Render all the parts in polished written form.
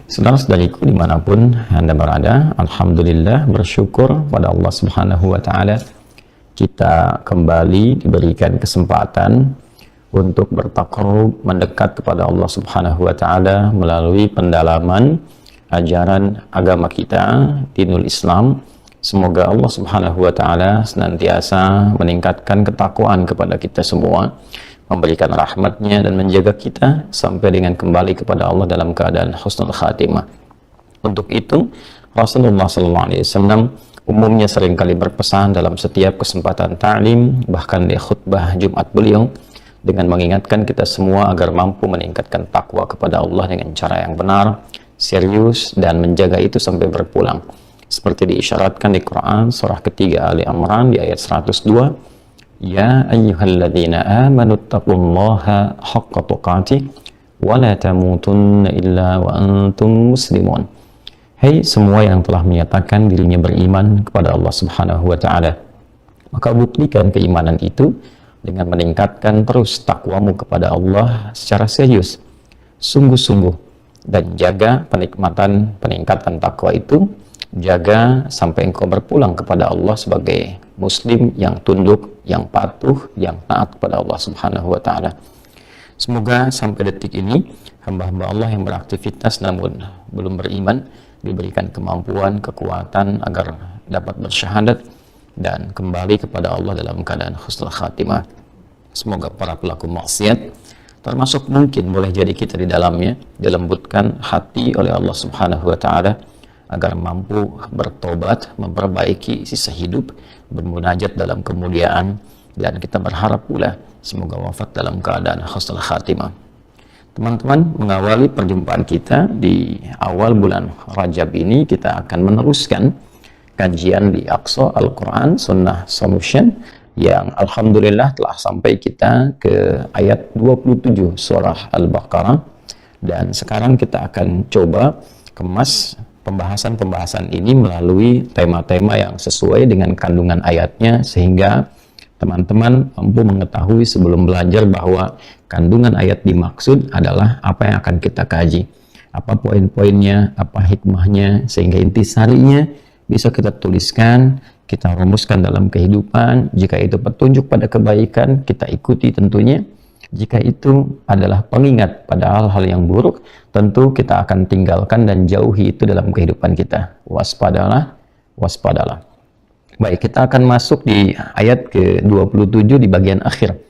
Saudara-saudariku dimanapun Anda berada, Alhamdulillah bersyukur pada Allah Subhanahu wa Ta'ala, kita kembali diberikan kesempatan untuk bertakarrub, mendekat kepada Allah Subhanahu wa Ta'ala melalui pendalaman ajaran agama kita, dinul Islam. Semoga Allah Subhanahu wa Ta'ala senantiasa meningkatkan ketakwaan kepada kita semua, memberikan rahmatnya dan menjaga kita sampai dengan kembali kepada Allah dalam keadaan husnul khatimah. Untuk itu Rasulullah SAW umumnya seringkali berpesan dalam setiap kesempatan ta'lim, bahkan di khutbah Jumat beliau, dengan mengingatkan kita semua agar mampu meningkatkan takwa kepada Allah dengan cara yang benar, serius, dan menjaga itu sampai berpulang, seperti diisyaratkan di Quran surah ketiga Ali Imran di ayat 102. Ya ayyuhalladzina amanu taqullaha haqqa tuqatih wa la tamutunna illa wa antum muslimun. Hai semua yang telah menyatakan dirinya beriman kepada Allah Subhanahu wa Ta'ala, maka buktikan keimanan itu dengan meningkatkan terus takwamu kepada Allah secara serius, sungguh-sungguh, dan jaga peningkatan takwa itu, jaga sampai engkau berpulang kepada Allah sebagai muslim yang tunduk, yang patuh, yang taat kepada Allah Subhanahu wa Ta'ala. Semoga sampai detik ini hamba-hamba Allah yang beraktivitas namun belum beriman diberikan kemampuan, kekuatan agar dapat bersyahadat dan kembali kepada Allah dalam keadaan husnul khatimah. Semoga para pelaku maksiat, termasuk mungkin boleh jadi kita di dalamnya, dilembutkan hati oleh Allah Subhanahu wa Ta'ala agar mampu bertobat, memperbaiki sisa hidup, bermunajat dalam kemuliaan, dan kita berharap pula semoga wafat dalam keadaan husnul khatimah. Teman-teman, mengawali perjumpaan kita di awal bulan Rajab ini, kita akan meneruskan kajian di Aqsa Al-Quran Sunnah Solution yang Alhamdulillah telah sampai kita ke ayat 27 surah Al-Baqarah, dan sekarang kita akan coba kemas pembahasan-pembahasan ini melalui tema-tema yang sesuai dengan kandungan ayatnya, sehingga teman-teman mampu mengetahui sebelum belajar bahwa kandungan ayat dimaksud adalah apa yang akan kita kaji, apa poin-poinnya, apa hikmahnya, sehingga intisarinya bisa kita tuliskan, kita rumuskan dalam kehidupan. Jika itu petunjuk pada kebaikan, kita ikuti tentunya. Jika itu adalah pengingat pada hal-hal yang buruk, tentu kita akan tinggalkan dan jauhi itu dalam kehidupan kita. Waspadalah, waspadalah. Baik, kita akan masuk di ayat ke-27 di bagian akhir.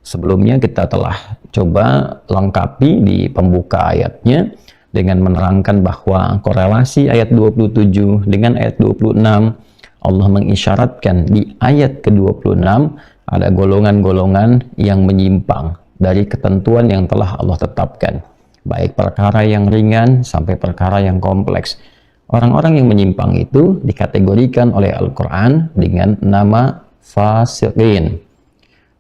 Sebelumnya kita telah coba lengkapi di pembuka ayatnya dengan menerangkan bahwa korelasi ayat 27 dengan ayat 26, Allah mengisyaratkan di ayat ke-26 ada golongan-golongan yang menyimpang dari ketentuan yang telah Allah tetapkan, baik perkara yang ringan sampai perkara yang kompleks. Orang-orang yang menyimpang itu dikategorikan oleh Al-Quran dengan nama fasiqin.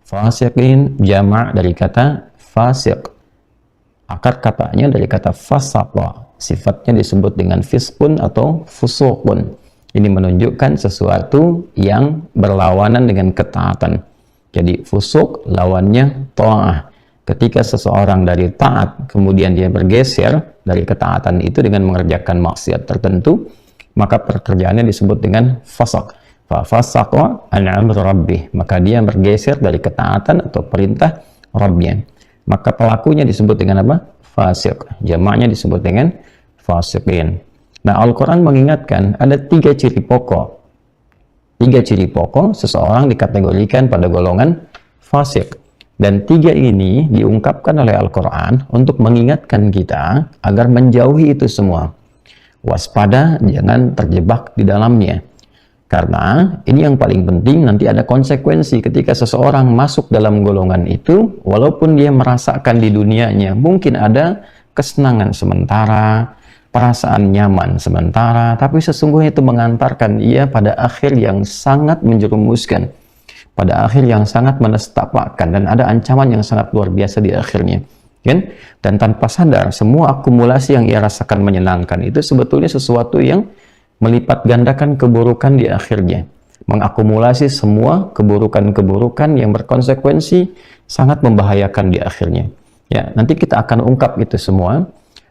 Fasiqin jamak dari kata fasiq. Akar katanya dari kata fasaqa. Sifatnya disebut dengan fiskun atau fusuqun. Ini menunjukkan sesuatu yang berlawanan dengan ketaatan. Jadi fusuk lawannya ta'ah. Ketika seseorang dari taat kemudian dia bergeser dari ketaatan itu dengan mengerjakan maksiat tertentu, maka pekerjaannya disebut dengan fasaq. Fa fasaqa an amri rabbih, maka dia bergeser dari ketaatan atau perintah Rabbnya. Maka pelakunya disebut dengan apa? Fasiq. Jamaknya disebut dengan fasiqin. Nah, Al-Quran mengingatkan ada 3 ciri pokok. 3 ciri pokok seseorang dikategorikan pada golongan fasik. Dan 3 ini diungkapkan oleh Al-Quran untuk mengingatkan kita agar menjauhi itu semua. Waspada, jangan terjebak di dalamnya. Karena ini yang paling penting, nanti ada konsekuensi ketika seseorang masuk dalam golongan itu, walaupun dia merasakan di dunianya mungkin ada kesenangan sementara, perasaan nyaman sementara, tapi sesungguhnya itu mengantarkan ia pada akhir yang sangat menjerumuskan, pada akhir yang sangat menestapakkan, dan ada ancaman yang sangat luar biasa di akhirnya, kan? Dan tanpa sadar, semua akumulasi yang ia rasakan menyenangkan itu sebetulnya sesuatu yang melipat gandakan keburukan di akhirnya, mengakumulasi semua keburukan-keburukan yang berkonsekuensi sangat membahayakan di akhirnya. Ya, nanti kita akan ungkap itu semua.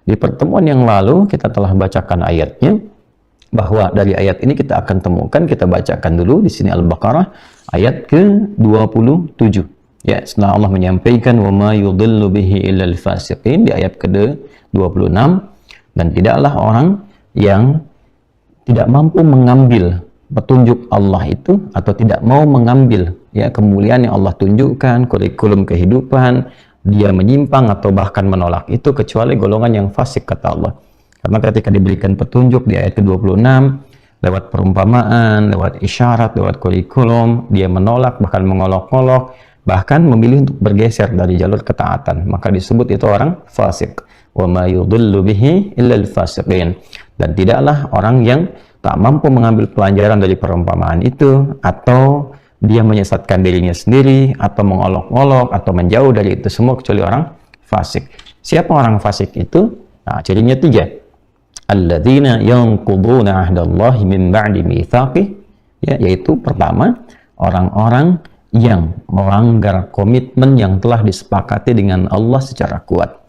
Di pertemuan yang lalu kita telah bacakan ayatnya, bahwa dari ayat ini kita akan temukan, kita bacakan dulu di sini Al-Baqarah ayat ke-27. Ya, setelah Allah menyampaikan wa ma yudhillu bihi illal fasiqin di ayat ke-26, dan tidaklah orang yang tidak mampu mengambil petunjuk Allah itu, atau tidak mau mengambil ya kemuliaan yang Allah tunjukkan, kurikulum kehidupan, dia menyimpang atau bahkan menolak itu, kecuali golongan yang fasik, kata Allah. Karena ketika diberikan petunjuk di ayat ke-26 lewat perumpamaan, lewat isyarat, lewat kurikulum, dia menolak, bahkan mengolok-olok, bahkan memilih untuk bergeser dari jalur ketaatan, maka disebut itu orang fasik. Wa ma yudhillu bihi illal fasiqin. Dan tidaklah orang yang tak mampu mengambil pelajaran dari perumpamaan itu, atau dia menyesatkan dirinya sendiri, atau mengolok-olok, atau menjauh dari itu semua, kecuali orang fasik. Siapa orang fasik itu? Nah, cirinya 3. Alladzina yanquduna ahdallahi min ba'di mitsaqih, ya, yaitu pertama, orang-orang yang melanggar komitmen yang telah disepakati dengan Allah secara kuat.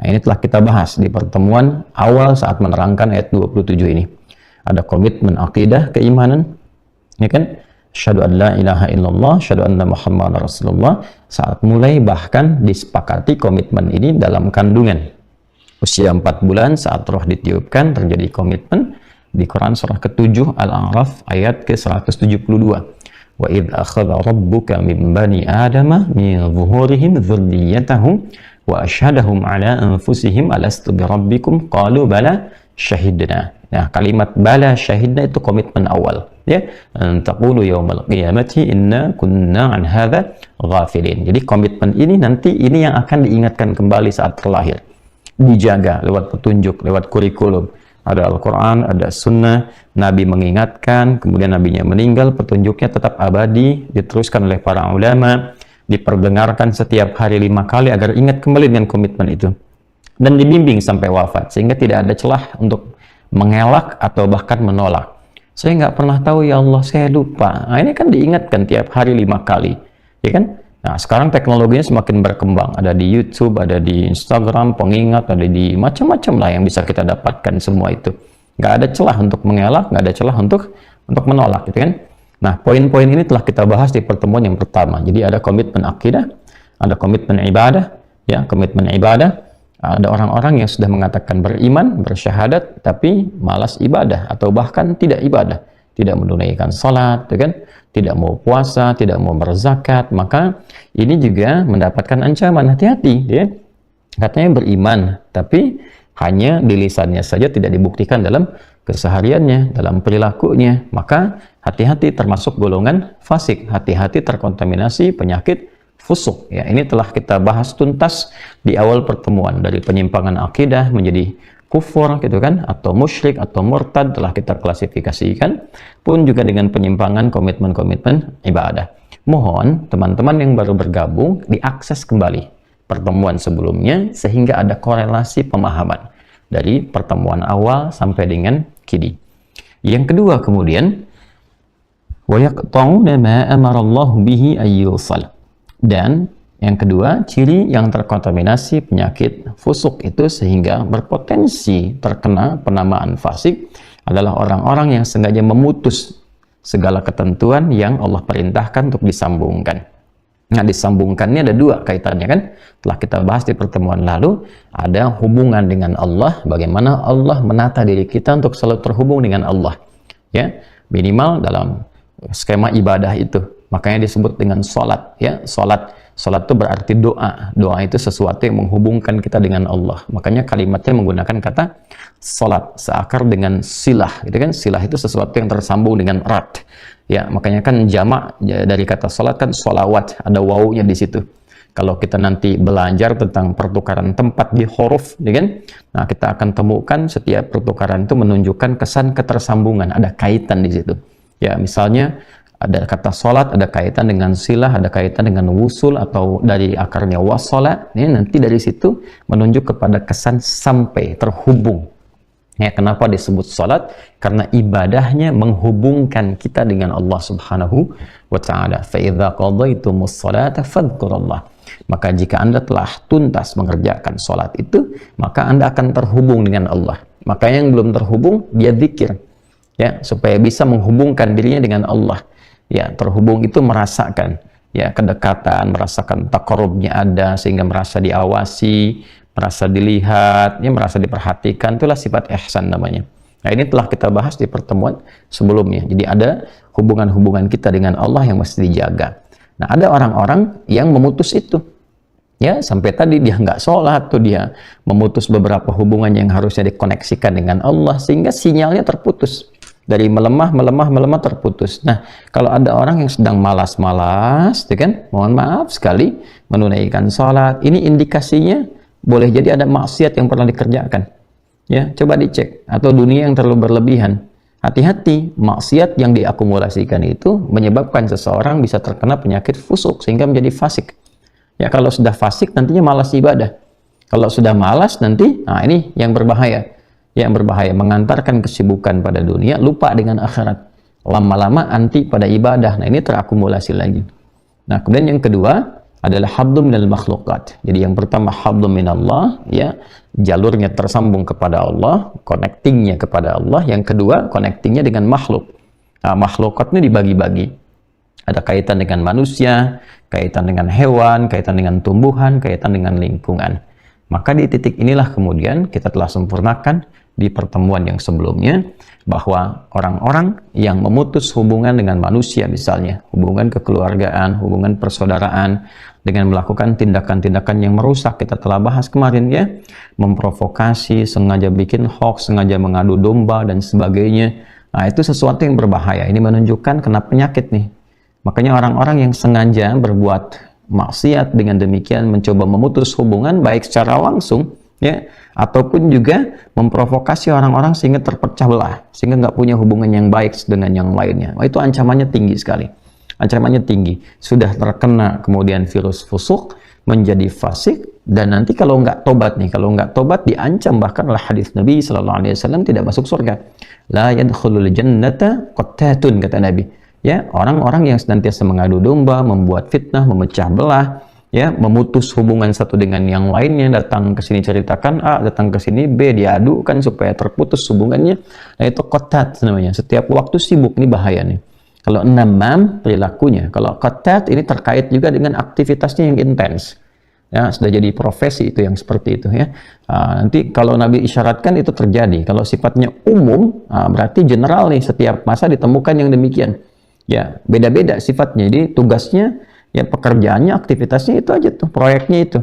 Nah, ini telah kita bahas di pertemuan awal saat menerangkan ayat 27 ini. Ada komitmen akidah, keimanan, ya kan? Asyhadu an la ilaha illallah, asyhadu anna Muhammadar Rasulullah. Saat mulai bahkan disepakati komitmen ini dalam kandungan. Usia 4 bulan saat roh ditiupkan terjadi komitmen. Di Quran surah ke-7 Al-A'raf ayat ke-172. Wa idh akhadha rabbuka min bani adama min zuhurihim dzurriyyatahum wa asyhadahum ala anfusihim alastu bi rabbikum qalu bala syahidna. Nah, kalimat bala syahidna itu komitmen awal, ya. Taqulu yaumal qiyamati inna kunna an hadza ghafilin. Jadi komitmen ini nanti ini yang akan diingatkan kembali saat terlahir. Dijaga lewat petunjuk, lewat kurikulum. Ada Al-Quran, ada Sunnah, Nabi mengingatkan, kemudian Nabinya meninggal, petunjuknya tetap abadi, diteruskan oleh para ulama, diperdengarkan setiap hari 5 kali agar ingat kembali dengan komitmen itu. Dan dibimbing sampai wafat, sehingga tidak ada celah untuk mengelak atau bahkan menolak. Saya nggak pernah tahu, ya Allah, saya lupa. Nah, ini kan diingatkan tiap hari 5 kali, ya kan? Nah, sekarang teknologinya semakin berkembang. Ada di YouTube, ada di Instagram, pengingat, ada di macam-macam lah yang bisa kita dapatkan semua itu. Nggak ada celah untuk mengelak, nggak ada celah untuk menolak, gitu kan? Nah, poin-poin ini telah kita bahas di pertemuan yang pertama. Jadi ada komitmen akidah, ada komitmen ibadah, ya, komitmen ibadah. Ada orang-orang yang sudah mengatakan beriman, bersyahadat, tapi malas ibadah atau bahkan tidak ibadah, tidak menunaikan salat, ya kan? Tidak mau puasa, tidak mau berzakat, maka ini juga mendapatkan ancaman. Hati-hati, ya. Katanya beriman, tapi hanya di lisannya saja, tidak dibuktikan dalam kesehariannya, dalam perilakunya. Maka hati-hati, termasuk golongan fasik. Hati-hati terkontaminasi penyakit fusuk. Ya, ini telah kita bahas tuntas di awal pertemuan, dari penyimpangan akidah menjadi kufur, gitu kan, atau musyrik atau murtad telah kita klasifikasikan, pun juga dengan penyimpangan komitmen-komitmen ibadah. Mohon teman-teman yang baru bergabung diakses kembali pertemuan sebelumnya sehingga ada korelasi pemahaman dari pertemuan awal sampai dengan kini. Yang kedua kemudian, wa yaqta'una ma amara Allah bihi ayyusal. Dan yang kedua, ciri yang terkontaminasi penyakit fusuk itu sehingga berpotensi terkena penamaan fasik adalah orang-orang yang sengaja memutus segala ketentuan yang Allah perintahkan untuk disambungkan. Nah, disambungkannya ada 2 kaitannya, kan? Telah kita bahas di pertemuan lalu, ada hubungan dengan Allah, bagaimana Allah menata diri kita untuk selalu terhubung dengan Allah. Ya, minimal dalam skema ibadah itu. Makanya disebut dengan sholat, ya. Sholat itu berarti doa. Doa itu sesuatu yang menghubungkan kita dengan Allah. Makanya kalimatnya menggunakan kata sholat, seakar dengan silah, gitu kan? Silah itu sesuatu yang tersambung dengan erat. Ya, makanya kan jamak dari kata sholat kan sholawat, ada wawunya di situ. Kalau kita nanti belajar tentang pertukaran tempat di huruf, ya kan? Nah, kita akan temukan setiap pertukaran itu menunjukkan kesan ketersambungan, ada kaitan di situ. Ya, misalnya ada kata sholat, ada kaitan dengan silah, ada kaitan dengan wusul atau dari akarnya wassalat. Ini nanti dari situ menunjuk kepada kesan sampai, terhubung. Ya, kenapa disebut salat? Karena ibadahnya menghubungkan kita dengan Allah Subhanahu wa taala. Fa idza qadaytumus salata fadhkurullah. Maka jika Anda telah tuntas mengerjakan salat itu, maka Anda akan terhubung dengan Allah. Maka yang belum terhubung, dia zikir. Ya, supaya bisa menghubungkan dirinya dengan Allah. Ya, terhubung itu merasakan ya kedekatan, merasakan taqarrubnya ada sehingga merasa diawasi, merasa dilihat, ya, merasa diperhatikan. Itulah sifat ihsan namanya. Nah, ini telah kita bahas di pertemuan sebelumnya. Jadi ada hubungan-hubungan kita dengan Allah yang mesti dijaga. Nah, ada orang-orang yang memutus itu. Ya, sampai tadi dia nggak sholat, tuh dia memutus beberapa hubungan yang harusnya dikoneksikan dengan Allah, sehingga sinyalnya terputus. Dari melemah terputus. Nah, kalau ada orang yang sedang malas-malas, ya kan, mohon maaf sekali, menunaikan sholat, ini indikasinya boleh jadi ada maksiat yang pernah dikerjakan. Ya, coba dicek. Atau dunia yang terlalu berlebihan. Hati-hati, maksiat yang diakumulasikan itu menyebabkan seseorang bisa terkena penyakit fusuk sehingga menjadi fasik. Ya, kalau sudah fasik nantinya malas ibadah. Kalau sudah malas nanti, nah ini yang berbahaya. Yang berbahaya mengantarkan kesibukan pada dunia, lupa dengan akhirat. Lama-lama anti pada ibadah. Nah, ini terakumulasi lagi. Nah, kemudian yang kedua adalah hablum minal makhluqat. Jadi yang pertama hablum minallah, ya, jalurnya tersambung kepada Allah, connectingnya kepada Allah. Yang kedua, connectingnya dengan makhluk. Nah, makhlukat ini dibagi-bagi. Ada kaitan dengan manusia, kaitan dengan hewan, kaitan dengan tumbuhan, kaitan dengan lingkungan. Maka di titik inilah kemudian kita telah sempurnakan di pertemuan yang sebelumnya, bahwa orang-orang yang memutus hubungan dengan manusia, misalnya hubungan kekeluargaan, hubungan persaudaraan, dengan melakukan tindakan-tindakan yang merusak, kita telah bahas kemarin ya, memprovokasi, sengaja bikin hoax, sengaja mengadu domba dan sebagainya. Nah, itu sesuatu yang berbahaya. Ini menunjukkan kena penyakit nih. Makanya orang-orang yang sengaja berbuat maksiat dengan demikian mencoba memutus hubungan baik secara langsung, ya, ataupun juga memprovokasi orang-orang sehingga terpecah belah, sehingga nggak punya hubungan yang baik dengan yang lainnya. Wah, itu ancamannya tinggi sekali. Ancamannya tinggi. Sudah terkena kemudian virus fusuk, menjadi fasik, dan nanti kalau nggak tobat nih, kalau nggak tobat diancam bahkan oleh hadis Nabi Sallallahu Alaihi Wasallam tidak masuk surga. La yadkhulul jannata qattatun, kata Nabi. Ya, orang-orang yang senantiasa mengadu domba, membuat fitnah, memecah belah, ya, memutus hubungan satu dengan yang lainnya, datang ke sini ceritakan A, datang ke sini B, diadukan supaya terputus hubungannya. Nah, itu qattat namanya. Setiap waktu sibuk, ini bahaya nih. Kalau namam perilakunya, kalau qattat ini terkait juga dengan aktivitasnya yang intens. Ya, sudah jadi profesi itu yang seperti itu ya. Nanti kalau Nabi isyaratkan itu terjadi. Kalau sifatnya umum, berarti general nih, setiap masa ditemukan yang demikian. Ya, beda-beda sifatnya. Jadi tugasnya, ya, pekerjaannya, aktivitasnya itu aja tuh, proyeknya itu.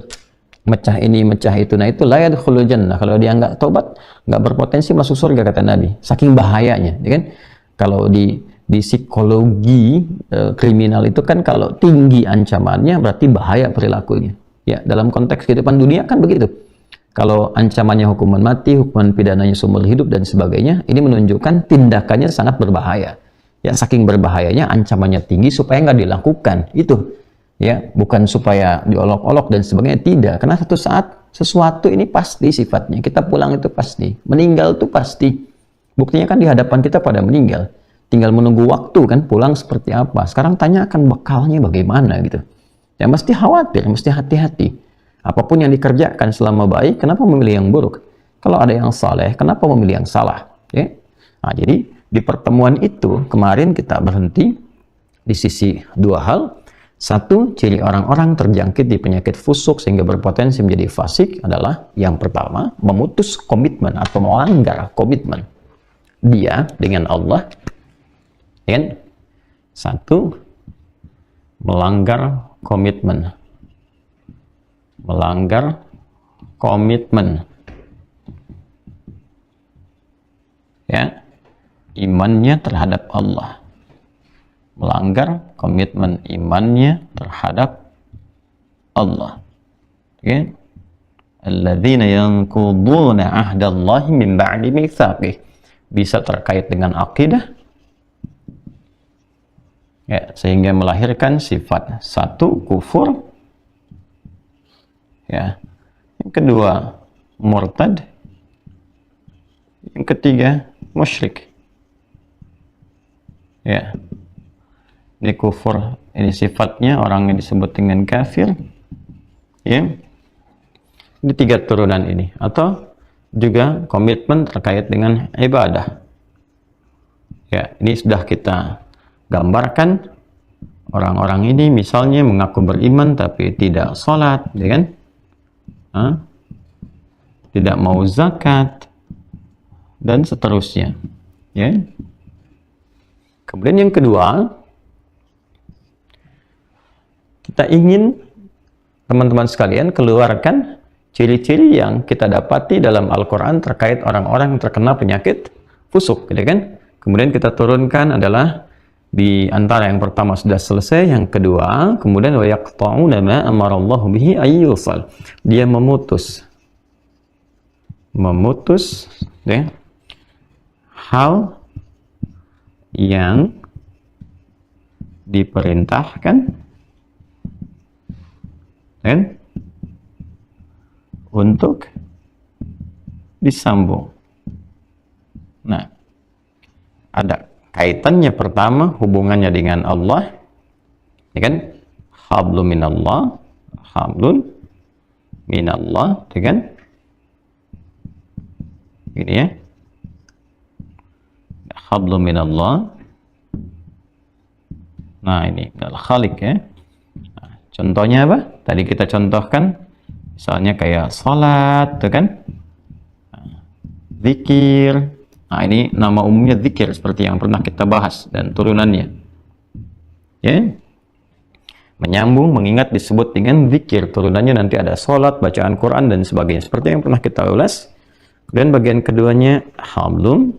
Mecah ini, mecah itu. Nah, itu la yadkhulul jannah. Kalau dia nggak tobat, nggak berpotensi masuk surga, kata Nabi. Saking bahayanya, ya kan? Kalau di psikologi kriminal itu kan kalau tinggi ancamannya berarti bahaya perilakunya. Ya, dalam konteks kehidupan dunia kan begitu. Kalau ancamannya hukuman mati, hukuman pidananya seumur hidup dan sebagainya, ini menunjukkan tindakannya sangat berbahaya. Ya, saking berbahayanya ancamannya tinggi supaya nggak dilakukan. Itu ya, bukan supaya diolok-olok dan sebagainya, tidak. Karena satu saat sesuatu ini pasti sifatnya. Kita pulang itu pasti, meninggal itu pasti. Buktinya kan di hadapan kita pada meninggal. Tinggal menunggu waktu kan pulang seperti apa. Sekarang tanyakan bekalnya bagaimana gitu. Ya, mesti khawatir, mesti hati-hati. Apapun yang dikerjakan selama baik, kenapa memilih yang buruk? Kalau ada yang saleh, kenapa memilih yang salah? Ya? Nah, jadi di pertemuan itu kemarin kita berhenti di sisi dua hal. Satu, ciri orang-orang terjangkit di penyakit fusuk sehingga berpotensi menjadi fasik adalah yang pertama, memutus komitmen atau melanggar komitmen dia dengan Allah. Kan? Satu, melanggar komitmen. Melanggar komitmen. Ya, imannya terhadap Allah. Melanggar komitmen imannya terhadap Allah. Ya. Alladzina yanquduna ahdallahi min ba'di mitsaqih. Bisa terkait dengan akidah. Ya, sehingga melahirkan sifat satu, kufur. Ya. Yang kedua, murtad. Yang ketiga, musyrik. Ya. Ini kufur, ini sifatnya orang yang disebut dengan kafir. Ya. Ini 3 turunan ini, atau juga komitmen terkait dengan ibadah. Ya, ini sudah kita gambarkan. Orang-orang ini misalnya mengaku beriman tapi tidak sholat, ya kan? Tidak mau zakat dan seterusnya. Ya. Kemudian yang kedua, kita ingin teman-teman sekalian keluarkan ciri-ciri yang kita dapati dalam Al-Quran terkait orang-orang yang terkena penyakit fusuk, gitu kan? Kemudian kita turunkan adalah di antara yang pertama sudah selesai, yang kedua, kemudian wa yaqta'una ma amarallahu bihi ayyusal. Dia memutus ya, hal yang diperintahkan dan untuk disambung. Nah, ada kaitannya pertama, hubungannya dengan Allah, ya kan? Hablum minallah, ya kan? Ini ya, hablum minallah. Nah, ini al-khaliq ya. Nah, contohnya apa? Tadi kita contohkan, misalnya kayak salat, tuh kan? Zikir. Nah, ini nama umumnya zikir seperti yang pernah kita bahas dan turunannya. Ya. Menyambung, mengingat disebut dengan zikir. Turunannya nanti ada salat, bacaan Quran dan sebagainya. Seperti yang pernah kita ulas. Dan bagian keduanya hablum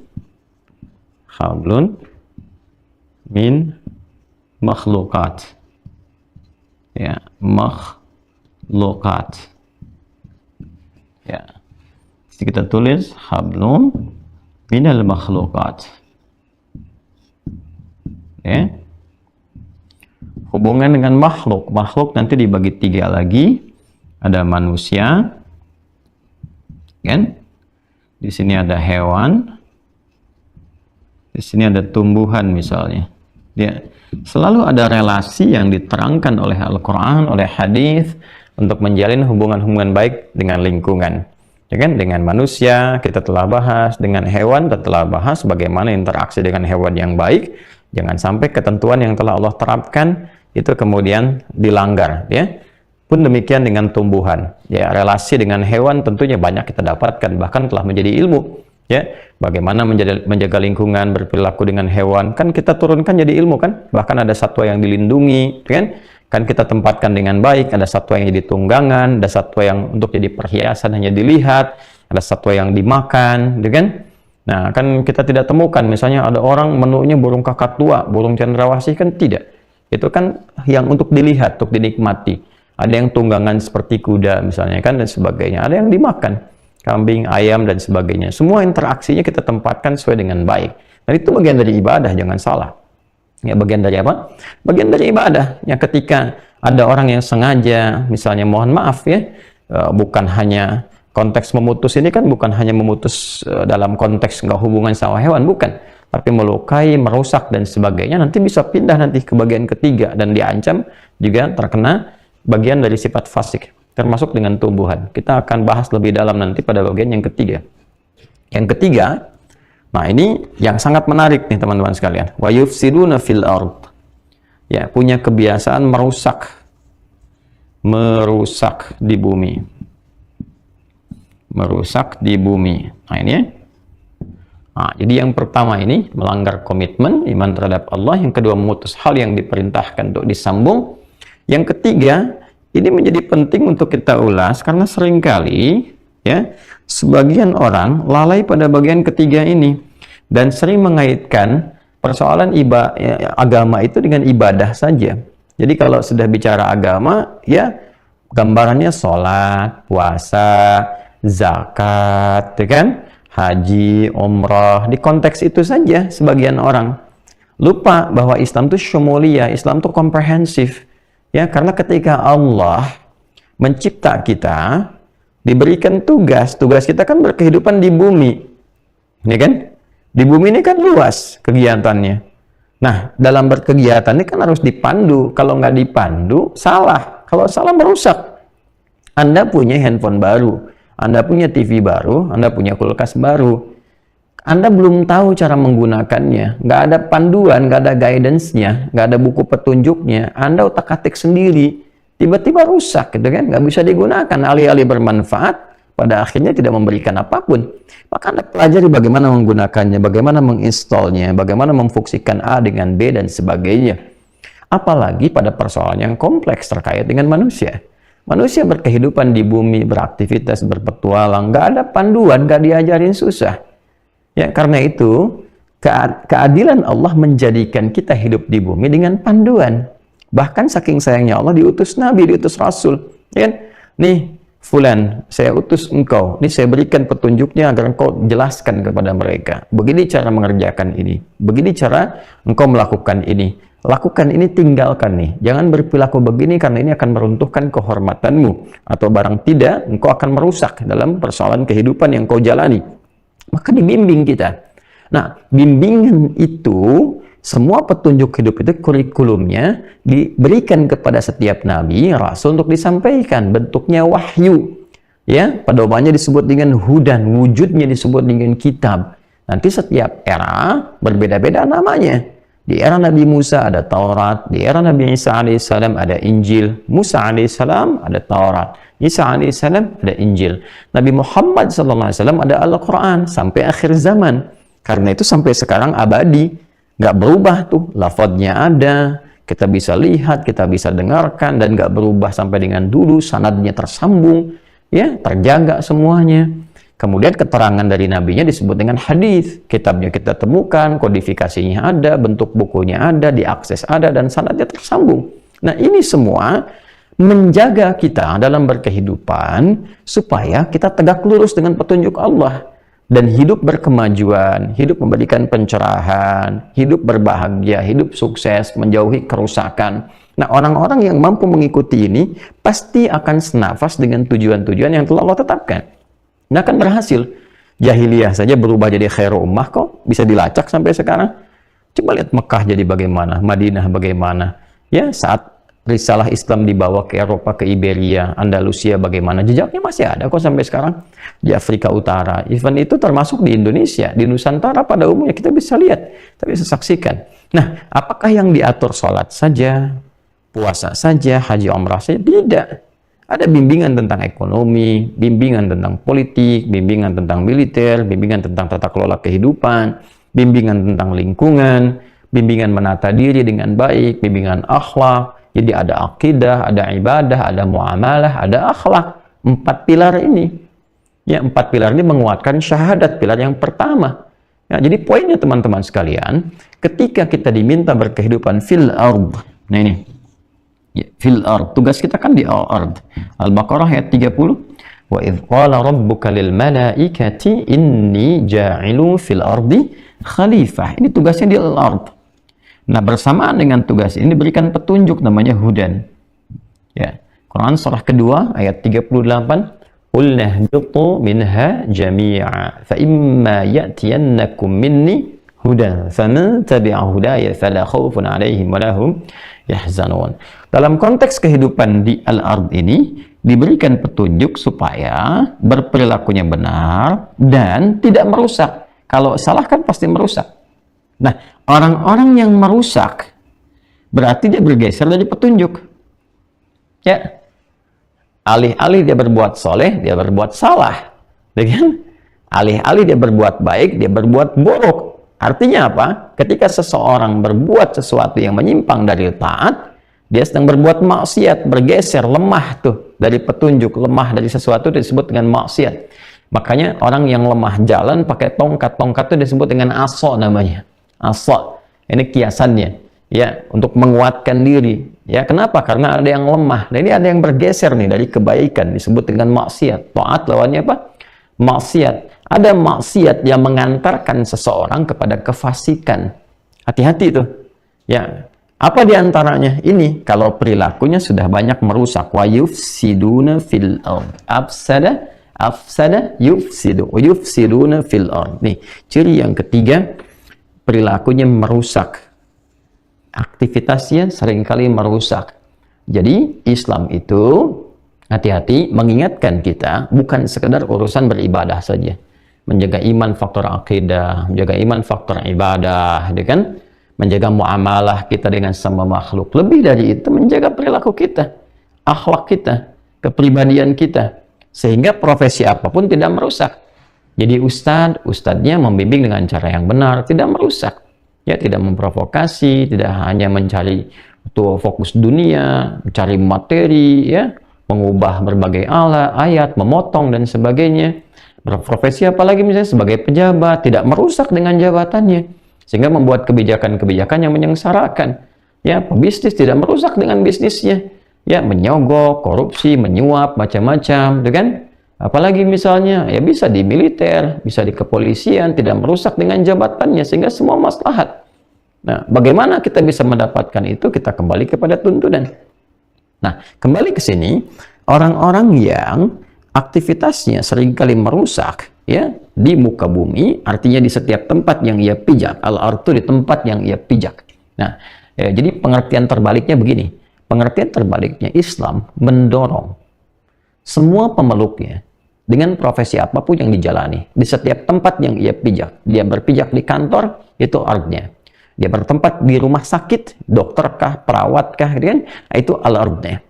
min makhlukat. Ya, makhlukat. Ya. Jadi kita tulis hablum minal makhlukat. Ya. Hubungan dengan makhluk. Makhluk nanti dibagi 3 lagi. Ada manusia, kan? Di sini ada hewan. Di sini ada tumbuhan misalnya. Ya. Selalu ada relasi yang diterangkan oleh Al-Quran, oleh hadis untuk menjalin hubungan-hubungan baik dengan lingkungan. Ya kan? Dengan manusia kita telah bahas, dengan hewan kita telah bahas bagaimana interaksi dengan hewan yang baik. Jangan sampai ketentuan yang telah Allah terapkan itu kemudian dilanggar, ya. Pun demikian dengan tumbuhan. Ya, relasi dengan hewan tentunya banyak kita dapatkan, bahkan telah menjadi ilmu, ya. Bagaimana menjaga lingkungan, berperilaku dengan hewan, kan kita turunkan jadi ilmu kan? Bahkan ada satwa yang dilindungi, kan? Kan kita tempatkan dengan baik, ada satwa yang jadi tunggangan, ada satwa yang untuk jadi perhiasan hanya dilihat, ada satwa yang dimakan, kan? Nah, kan kita tidak temukan misalnya ada orang menunya burung kakak tua, burung cendrawasih, kan tidak. Itu kan yang untuk dilihat, untuk dinikmati. Ada yang tunggangan seperti kuda misalnya kan dan sebagainya. Ada yang dimakan, kambing, ayam dan sebagainya. Semua interaksinya kita tempatkan sesuai dengan baik. Dan itu bagian dari ibadah, jangan salah. Ya, bagian dari apa? Bagian dari ibadah. Ya, ketika ada orang yang sengaja, misalnya mohon maaf ya, bukan hanya konteks memutus ini kan bukan hanya memutus dalam konteks nggak hubungan sama hewan, bukan. Tapi melukai, merusak dan sebagainya, nanti bisa pindah nanti ke bagian ketiga dan diancam juga terkena bagian dari sifat fasik, termasuk dengan tumbuhan. Kita akan bahas lebih dalam nanti pada bagian yang ketiga. Yang ketiga, nah ini yang sangat menarik nih teman-teman sekalian. Wa yufsiduna fil ard. Ya, punya kebiasaan merusak di bumi. Merusak di bumi. Nah, ini ya. Nah, jadi yang pertama ini melanggar komitmen iman terhadap Allah, yang kedua memutus hal yang diperintahkan untuk disambung, yang ketiga ini menjadi penting untuk kita ulas karena seringkali ya sebagian orang lalai pada bagian ketiga ini dan sering mengaitkan persoalan agama itu dengan ibadah saja. Jadi kalau sudah bicara agama ya gambarannya sholat, puasa, zakat, ya kan? Haji, umrah, di konteks itu saja sebagian orang lupa bahwa Islam itu syumuliyah, Islam itu komprehensif, ya, karena ketika Allah mencipta kita, diberikan tugas kita kan berkehidupan di bumi, Ini kan? Di bumi ini kan luas kegiatannya. Nah, dalam berkegiatan ini kan harus dipandu. Kalau nggak dipandu, salah. Kalau salah, merusak. Anda punya handphone baru, Anda punya TV baru, Anda punya kulkas baru. Anda belum tahu cara menggunakannya. Nggak ada panduan, nggak ada guidance-nya, nggak ada buku petunjuknya. Anda utak-atik sendiri. Tiba-tiba rusak, gitu kan? Nggak bisa digunakan. Alih-alih bermanfaat, pada akhirnya tidak memberikan apapun. Maka Anda pelajari bagaimana menggunakannya, bagaimana menginstalnya, bagaimana memfungsikan A dengan B dan sebagainya. Apalagi pada persoalan yang kompleks terkait dengan manusia. Manusia berkehidupan di bumi, beraktivitas, berpetualang, nggak ada panduan, nggak diajarin, susah. Ya, karena itu keadilan Allah menjadikan kita hidup di bumi dengan panduan. Bahkan saking sayangnya Allah diutus Nabi, diutus Rasul. Ya kan? Nih, Fulan, saya utus engkau. Ini saya berikan petunjuknya agar engkau jelaskan kepada mereka. Begini cara mengerjakan ini. Begini cara engkau melakukan ini. Lakukan ini, tinggalkan nih. Jangan berperilaku begini karena ini akan meruntuhkan kehormatanmu. Atau barang tidak, engkau akan merusak dalam persoalan kehidupan yang kau jalani. Maka dibimbing kita. Nah, bimbingan itu, semua petunjuk hidup itu kurikulumnya diberikan kepada setiap nabi, rasul untuk disampaikan. Bentuknya wahyu. Ya, pedomannya disebut dengan hudan, wujudnya disebut dengan kitab. Nanti setiap era berbeda-beda namanya. Di era Nabi Musa ada Taurat, di era Nabi Isa alaihissalam ada Injil, Musa alaihissalam ada Taurat, Isa alaihissalam ada Injil, Nabi Muhammad SAW ada Al-Quran sampai akhir zaman. Karena itu sampai sekarang abadi, nggak berubah tuh, lafadznya ada, kita bisa lihat, kita bisa dengarkan, dan nggak berubah sampai dengan dulu, sanadnya tersambung, ya, terjaga semuanya. Kemudian keterangan dari nabinya disebut dengan hadis. Kitabnya kita temukan, kodifikasinya ada, bentuk bukunya ada, diakses ada, dan sanadnya tersambung. Nah, ini semua menjaga kita dalam berkehidupan supaya kita tegak lurus dengan petunjuk Allah dan hidup berkemajuan, hidup memberikan pencerahan, hidup berbahagia, hidup sukses, menjauhi kerusakan. Nah, orang-orang yang mampu mengikuti ini pasti akan senafas dengan tujuan-tujuan yang telah Allah tetapkan. Nah, kan berhasil. Jahiliyah saja berubah jadi khairu ummah kok, bisa dilacak sampai sekarang. Coba lihat Mekah jadi bagaimana, Madinah bagaimana. Ya, saat risalah Islam dibawa ke Eropa, ke Iberia, Andalusia bagaimana, jejaknya masih ada kok sampai sekarang. Di Afrika Utara, event itu termasuk di Indonesia, di Nusantara pada umumnya kita bisa lihat, tapi bisa saksikan. Nah, apakah yang diatur sholat saja, puasa saja, haji umrah saja? Tidak. Ada bimbingan tentang ekonomi, bimbingan tentang politik, bimbingan tentang militer, bimbingan tentang tata kelola kehidupan, bimbingan tentang lingkungan, bimbingan menata diri dengan baik, bimbingan akhlak. Jadi ada akidah, ada ibadah, ada muamalah, ada akhlak. 4 pilar ini. Ya, 4 pilar ini menguatkan syahadat, pilar yang pertama. Ya, jadi poinnya teman-teman sekalian, ketika kita diminta berkehidupan fil ard. Nah ini. Ya, fil ard, tugas kita kan di ard. Al-Baqarah ayat 30. Wa idh qala rabbuka lil malaikati inni ja'ilu fil ardi khalifah. Ini tugasnya di al-ard. Nah, bersamaan dengan tugas ini diberikan petunjuk namanya hudan. Ya, Quran surah kedua ayat 38. Qul nahbitu minha jami'a fa imma ya'tiyannakum minni hudan faman tabi'a hudaya fala khaufun 'alaihim wa lahum yahzanun. Dalam konteks kehidupan di al-ard ini diberikan petunjuk supaya berperilakunya benar dan tidak merusak. Kalau salah kan pasti merusak. Nah, orang-orang yang merusak berarti dia bergeser dari petunjuk. Ya. Alih-alih dia berbuat soleh, dia berbuat salah. Dengan alih-alih dia berbuat baik, dia berbuat buruk. Artinya apa? Ketika seseorang berbuat sesuatu yang menyimpang dari taat, dia sedang berbuat maksiat, bergeser, lemah tuh dari petunjuk, lemah dari sesuatu disebut dengan maksiat. Makanya orang yang lemah jalan pakai tongkat, tongkat itu disebut dengan aso namanya. Aso. Ini kiasannya, ya, untuk menguatkan diri. Ya, kenapa? Karena ada yang lemah. Nah, ini ada yang bergeser nih dari kebaikan, disebut dengan maksiat. Taat lawannya apa? Maksiat. Ada maksiat yang mengantarkan seseorang kepada kefasikan. Hati-hati tuh. Ya. Apa diantaranya? Ini, kalau perilakunya sudah banyak merusak. Wa yufsiduna fil ard. Afsada Afsada yufsidu, yufsiduna fil ard. Nih, ciri yang ketiga, perilakunya merusak. Aktivitasnya seringkali merusak. Jadi, Islam itu hati-hati mengingatkan kita bukan sekedar urusan beribadah saja. Menjaga iman faktor akidah, menjaga iman faktor ibadah, gitu kan? Menjaga muamalah kita dengan sama makhluk. Lebih dari itu, menjaga perilaku kita, akhlak kita, kepribadian kita, sehingga profesi apapun tidak merusak. Jadi ustadznya membimbing dengan cara yang benar, tidak merusak. Ya, tidak memprovokasi, tidak hanya mencari fokus dunia, mencari materi, ya, mengubah berbagai ayat, memotong dan sebagainya. Berprofesi apalagi misalnya sebagai pejabat, tidak merusak dengan jabatannya, sehingga membuat kebijakan-kebijakan yang menyengsarakan. Ya, pebisnis tidak merusak dengan bisnisnya. Ya, menyogok, korupsi, menyuap, macam-macam, kan? Apalagi misalnya, ya bisa di militer, bisa di kepolisian, tidak merusak dengan jabatannya, sehingga semua maslahat. Nah, bagaimana kita bisa mendapatkan itu? Kita kembali kepada tuntunan. Nah, kembali ke sini, orang-orang yang aktivitasnya seringkali merusak, ya, di muka bumi, artinya di setiap tempat yang ia pijak, al-artu di tempat yang ia pijak. Nah, jadi pengertian terbaliknya begini, pengertian terbaliknya Islam mendorong semua pemeluknya dengan profesi apapun yang dijalani, di setiap tempat yang ia pijak. Dia berpijak di kantor, itu ardnya. Dia bertempat di rumah sakit, dokterkah, perawatkah, gitu kan? Itu al-ardnya.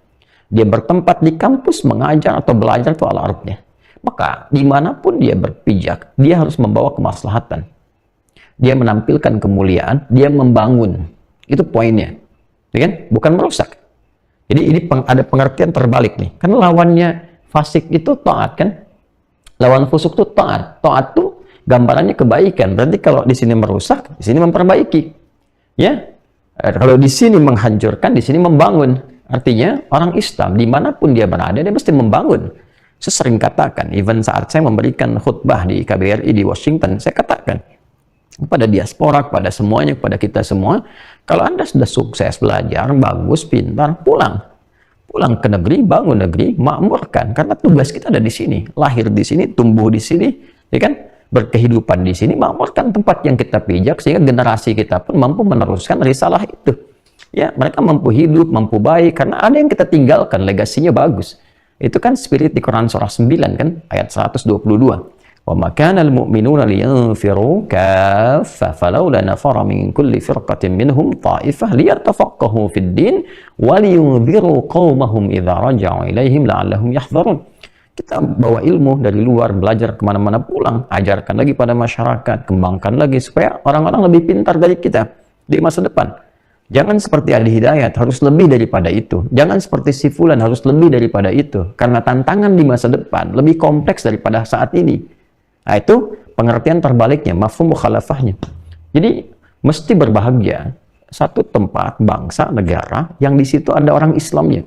Dia bertempat di kampus, mengajar atau belajar, itu al-ardnya. Maka, dimanapun dia berpijak, dia harus membawa kemaslahatan. Dia menampilkan kemuliaan, dia membangun. Itu poinnya. Gitu kan? Bukan merusak. Jadi ini ada pengertian terbalik nih. Kan lawannya fasik itu taat kan? Lawan fusuk itu taat. Taat tuh gambarannya kebaikan. Berarti kalau di sini merusak, di sini memperbaiki. Ya. Kalau di sini menghancurkan, di sini membangun. Artinya orang Islam dimanapun dia berada, dia mesti membangun. Saya sering katakan, even saat saya memberikan khutbah di KBRI di Washington, saya katakan kepada diaspora, kepada semuanya, kepada kita semua, kalau Anda sudah sukses belajar, bagus, pintar, pulang ke negeri, bangun negeri, makmurkan. Karena tugas kita ada di sini, lahir di sini, tumbuh di sini, ya kan? Berkehidupan di sini, makmurkan tempat yang kita pijak sehingga generasi kita pun mampu meneruskan risalah itu. Ya, mereka mampu hidup, mampu baik karena ada yang kita tinggalkan, legasinya bagus. Itu kan spirit di Quran surah 9 kan, ayat 122. Wa ma kana al-mu'minuna liyanfiru kaffa falawla nafara min kulli firqatin minhum ta'ifah liyatafaqahu fid din wa liyunziru qaumahum idza raja'u ilaihim la'allahum yahdharun. Kita bawa ilmu dari luar, belajar kemana-mana, pulang, ajarkan lagi pada masyarakat, kembangkan lagi supaya orang-orang lebih pintar dari kita di masa depan. Jangan seperti Adi Hidayat, harus lebih daripada itu. Jangan seperti si Fulan, harus lebih daripada itu. Karena tantangan di masa depan lebih kompleks daripada saat ini. Nah, itu pengertian terbaliknya, mafhum mukhalafahnya. Jadi, mesti berbahagia satu tempat, bangsa, negara, yang di situ ada orang Islamnya.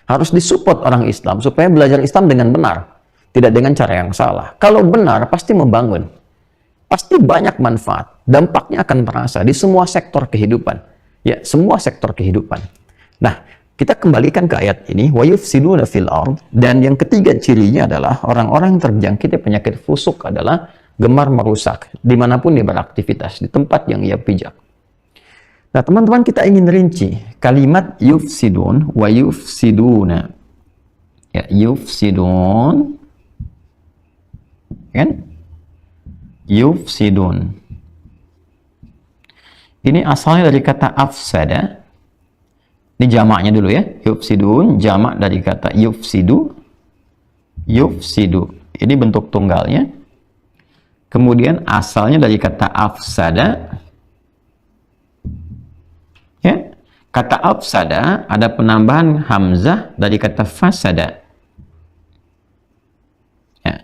Harus disupport orang Islam, supaya belajar Islam dengan benar. Tidak dengan cara yang salah. Kalau benar, pasti membangun. Pasti banyak manfaat. Dampaknya akan terasa di semua sektor kehidupan. Ya, semua sektor kehidupan. Nah, kita kembalikan ke ayat ini, wa yufsiduna fil ard, dan yang ketiga cirinya adalah orang-orang yang terjangkit penyakit fusuk adalah gemar merusak dimanapun dia beraktivitas, di tempat yang ia pijak. Nah, teman-teman, kita ingin rinci kalimat yufsidun wa yufsiduna. Ya, yufsidun kan? Yufsidun. Ini asalnya dari kata afsada. Ini jamaknya dulu ya, yufsidun, jamak dari kata yufsidu, yufsidu. Ini bentuk tunggalnya. Kemudian asalnya dari kata afsada. Ya, kata afsada ada penambahan hamzah dari kata fasada. Ya,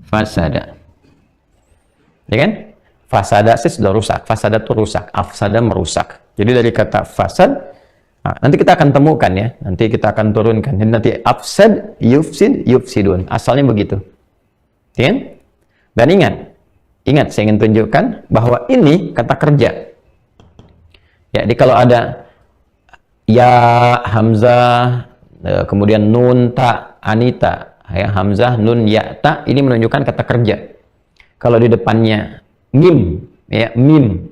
fasada. Ya kan? Fasada sih sudah rusak. Fasada itu rusak. Afsada merusak. Jadi dari kata fasad. Nah, nanti kita akan temukan ya, nanti kita akan turunkan. Jadi nanti afsad, yufsid, yufsidun. Asalnya begitu. Ya? Dan ingat saya ingin tunjukkan bahwa ini kata kerja. Ya, jadi kalau ada ya, hamzah, kemudian nun, ta, anita, ya, hamzah, nun, ya, ta, ini menunjukkan kata kerja. Kalau di depannya mim, ya, mim,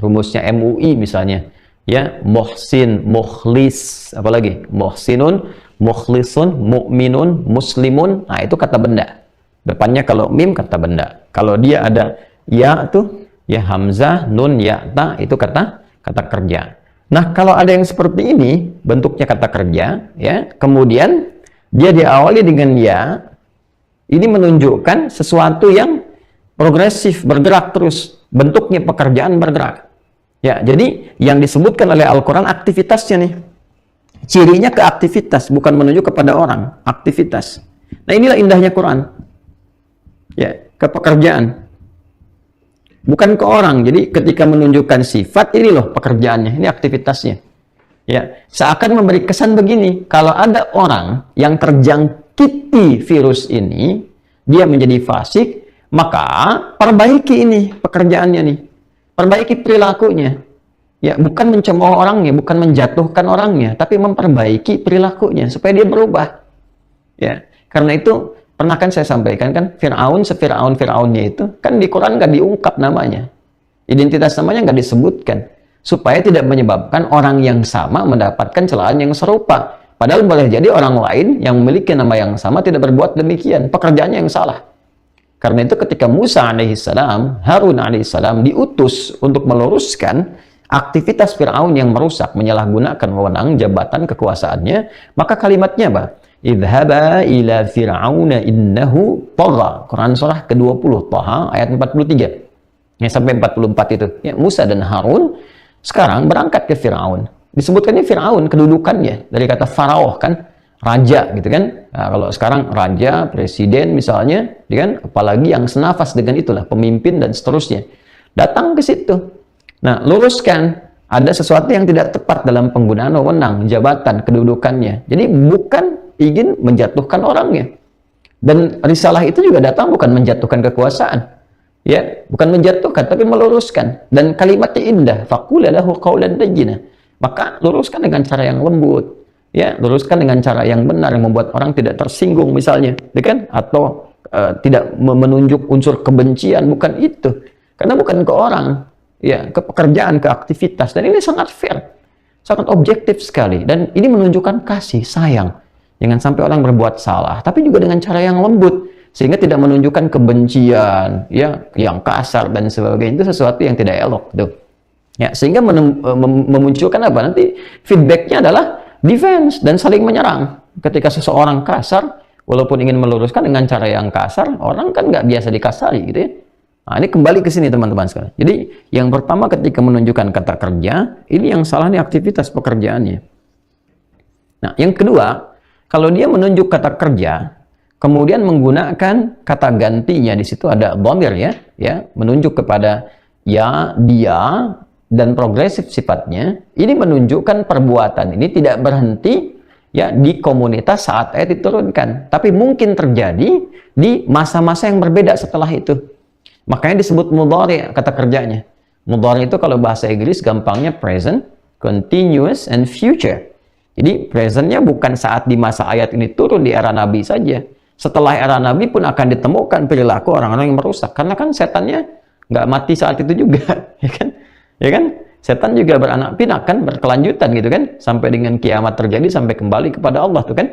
rumusnya MUI misalnya, ya, muhsin, mukhlis, apalagi muhsinun, mukhlisun, mu'minun, muslimun, nah itu kata benda. Depannya kalau mim kata benda. Kalau dia ada ya tuh, ya hamzah, nun, ya, ta, itu kata kerja. Nah, kalau ada yang seperti ini, bentuknya kata kerja, ya, kemudian dia diawali dengan ya, ini menunjukkan sesuatu yang progresif, bergerak terus, bentuknya pekerjaan bergerak. Ya, jadi yang disebutkan oleh Al-Quran aktivitasnya nih. Cirinya ke aktivitas, bukan menunjuk kepada orang, aktivitas. Nah, inilah indahnya Quran. Ya, ke pekerjaan. Bukan ke orang. Jadi ketika menunjukkan sifat, ini loh pekerjaannya, ini aktivitasnya. Ya, seakan memberi kesan begini, kalau ada orang yang terjangkiti virus ini, dia menjadi fasik, maka perbaiki ini pekerjaannya nih. Perbaiki perilakunya. Ya, bukan mencemooh orangnya, bukan menjatuhkan orangnya, tapi memperbaiki perilakunya supaya dia berubah. Ya, karena itu pernah kan saya sampaikan kan, Fir'aun Fir'aunnya itu kan di Quran nggak diungkap namanya, identitas namanya nggak disebutkan, supaya tidak menyebabkan orang yang sama mendapatkan celaan yang serupa. Padahal boleh jadi orang lain yang memiliki nama yang sama tidak berbuat demikian, pekerjaannya yang salah. Karena itu ketika Musa alaihissalam, Harun alaihissalam diutus untuk meluruskan aktivitas Fir'aun yang merusak, menyalahgunakan wewenang jabatan kekuasaannya, maka kalimatnya apa? Idhaba ila fir'auna innahu tagha. Quran surah ke-20 Thaha ayat 43. Ya, sampai 44 itu. Ya, Musa dan Harun sekarang berangkat ke Fir'aun. Disebutkannya Fir'aun kedudukannya dari kata faraoh kan, raja gitu kan. Nah, kalau sekarang raja, presiden misalnya, kan, apalagi yang senafas dengan itulah pemimpin dan seterusnya. Datang ke situ. Nah, luruskan ada sesuatu yang tidak tepat dalam penggunaan wewenang, jabatan, kedudukannya. Jadi bukan ingin menjatuhkan orangnya. Dan risalah itu juga datang bukan menjatuhkan kekuasaan. Ya, bukan menjatuhkan tapi meluruskan. Dan kalimatnya indah, faqula lahu qawlan layyina. Maka luruskan dengan cara yang lembut. Ya, luruskan dengan cara yang benar yang membuat orang tidak tersinggung misalnya, ya kan? Atau tidak menunjuk unsur kebencian, bukan itu. Karena bukan ke orang, ya, ke pekerjaan, ke aktivitas. Dan ini sangat fair, sangat objektif sekali. Dan ini menunjukkan kasih, sayang. Jangan sampai orang berbuat salah, tapi juga dengan cara yang lembut, sehingga tidak menunjukkan kebencian, ya, yang kasar dan sebagainya. Itu sesuatu yang tidak elok, tuh. Ya, sehingga memunculkan apa? Nanti feedbacknya adalah defense dan saling menyerang. Ketika seseorang kasar, walaupun ingin meluruskan dengan cara yang kasar, orang kan nggak biasa dikasari, gitu ya. Nah, ini kembali ke sini teman-teman sekalian. Jadi yang pertama ketika menunjukkan kata kerja, ini yang salah nih aktivitas pekerjaannya. Nah, yang kedua, kalau dia menunjuk kata kerja, kemudian menggunakan kata gantinya, di situ ada dhamir ya, menunjuk kepada ya, dia, dan progresif sifatnya, ini menunjukkan perbuatan ini tidak berhenti ya di komunitas saat ayat diturunkan, tapi mungkin terjadi di masa-masa yang berbeda setelah itu. Makanya disebut mudhari kata kerjanya. Mudhari itu kalau bahasa Inggris gampangnya present, continuous, and future. Jadi presentnya bukan saat di masa ayat ini turun di era Nabi saja. Setelah era Nabi pun akan ditemukan perilaku orang-orang yang merusak. Karena kan setannya nggak mati saat itu juga, ya kan? Ya kan? Setan juga beranak pinak kan, berkelanjutan gitu kan, sampai dengan kiamat terjadi, sampai kembali kepada Allah tuh kan.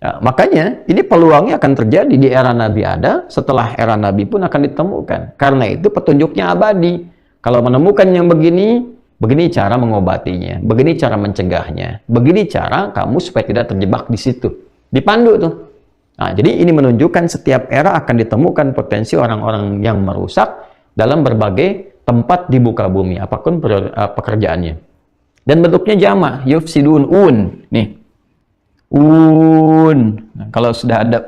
Nah, makanya ini peluangnya akan terjadi di era Nabi ada, setelah era Nabi pun akan ditemukan. Karena itu petunjuknya abadi. Kalau menemukan yang begini, begini cara mengobatinya, begini cara mencegahnya, begini cara kamu supaya tidak terjebak di situ. Dipandu tuh. Nah, jadi ini menunjukkan setiap era akan ditemukan potensi orang-orang yang merusak dalam berbagai tempat di muka bumi, apapun pekerjaannya. Dan bentuknya jama, yufsidun, nih, nah, kalau sudah ada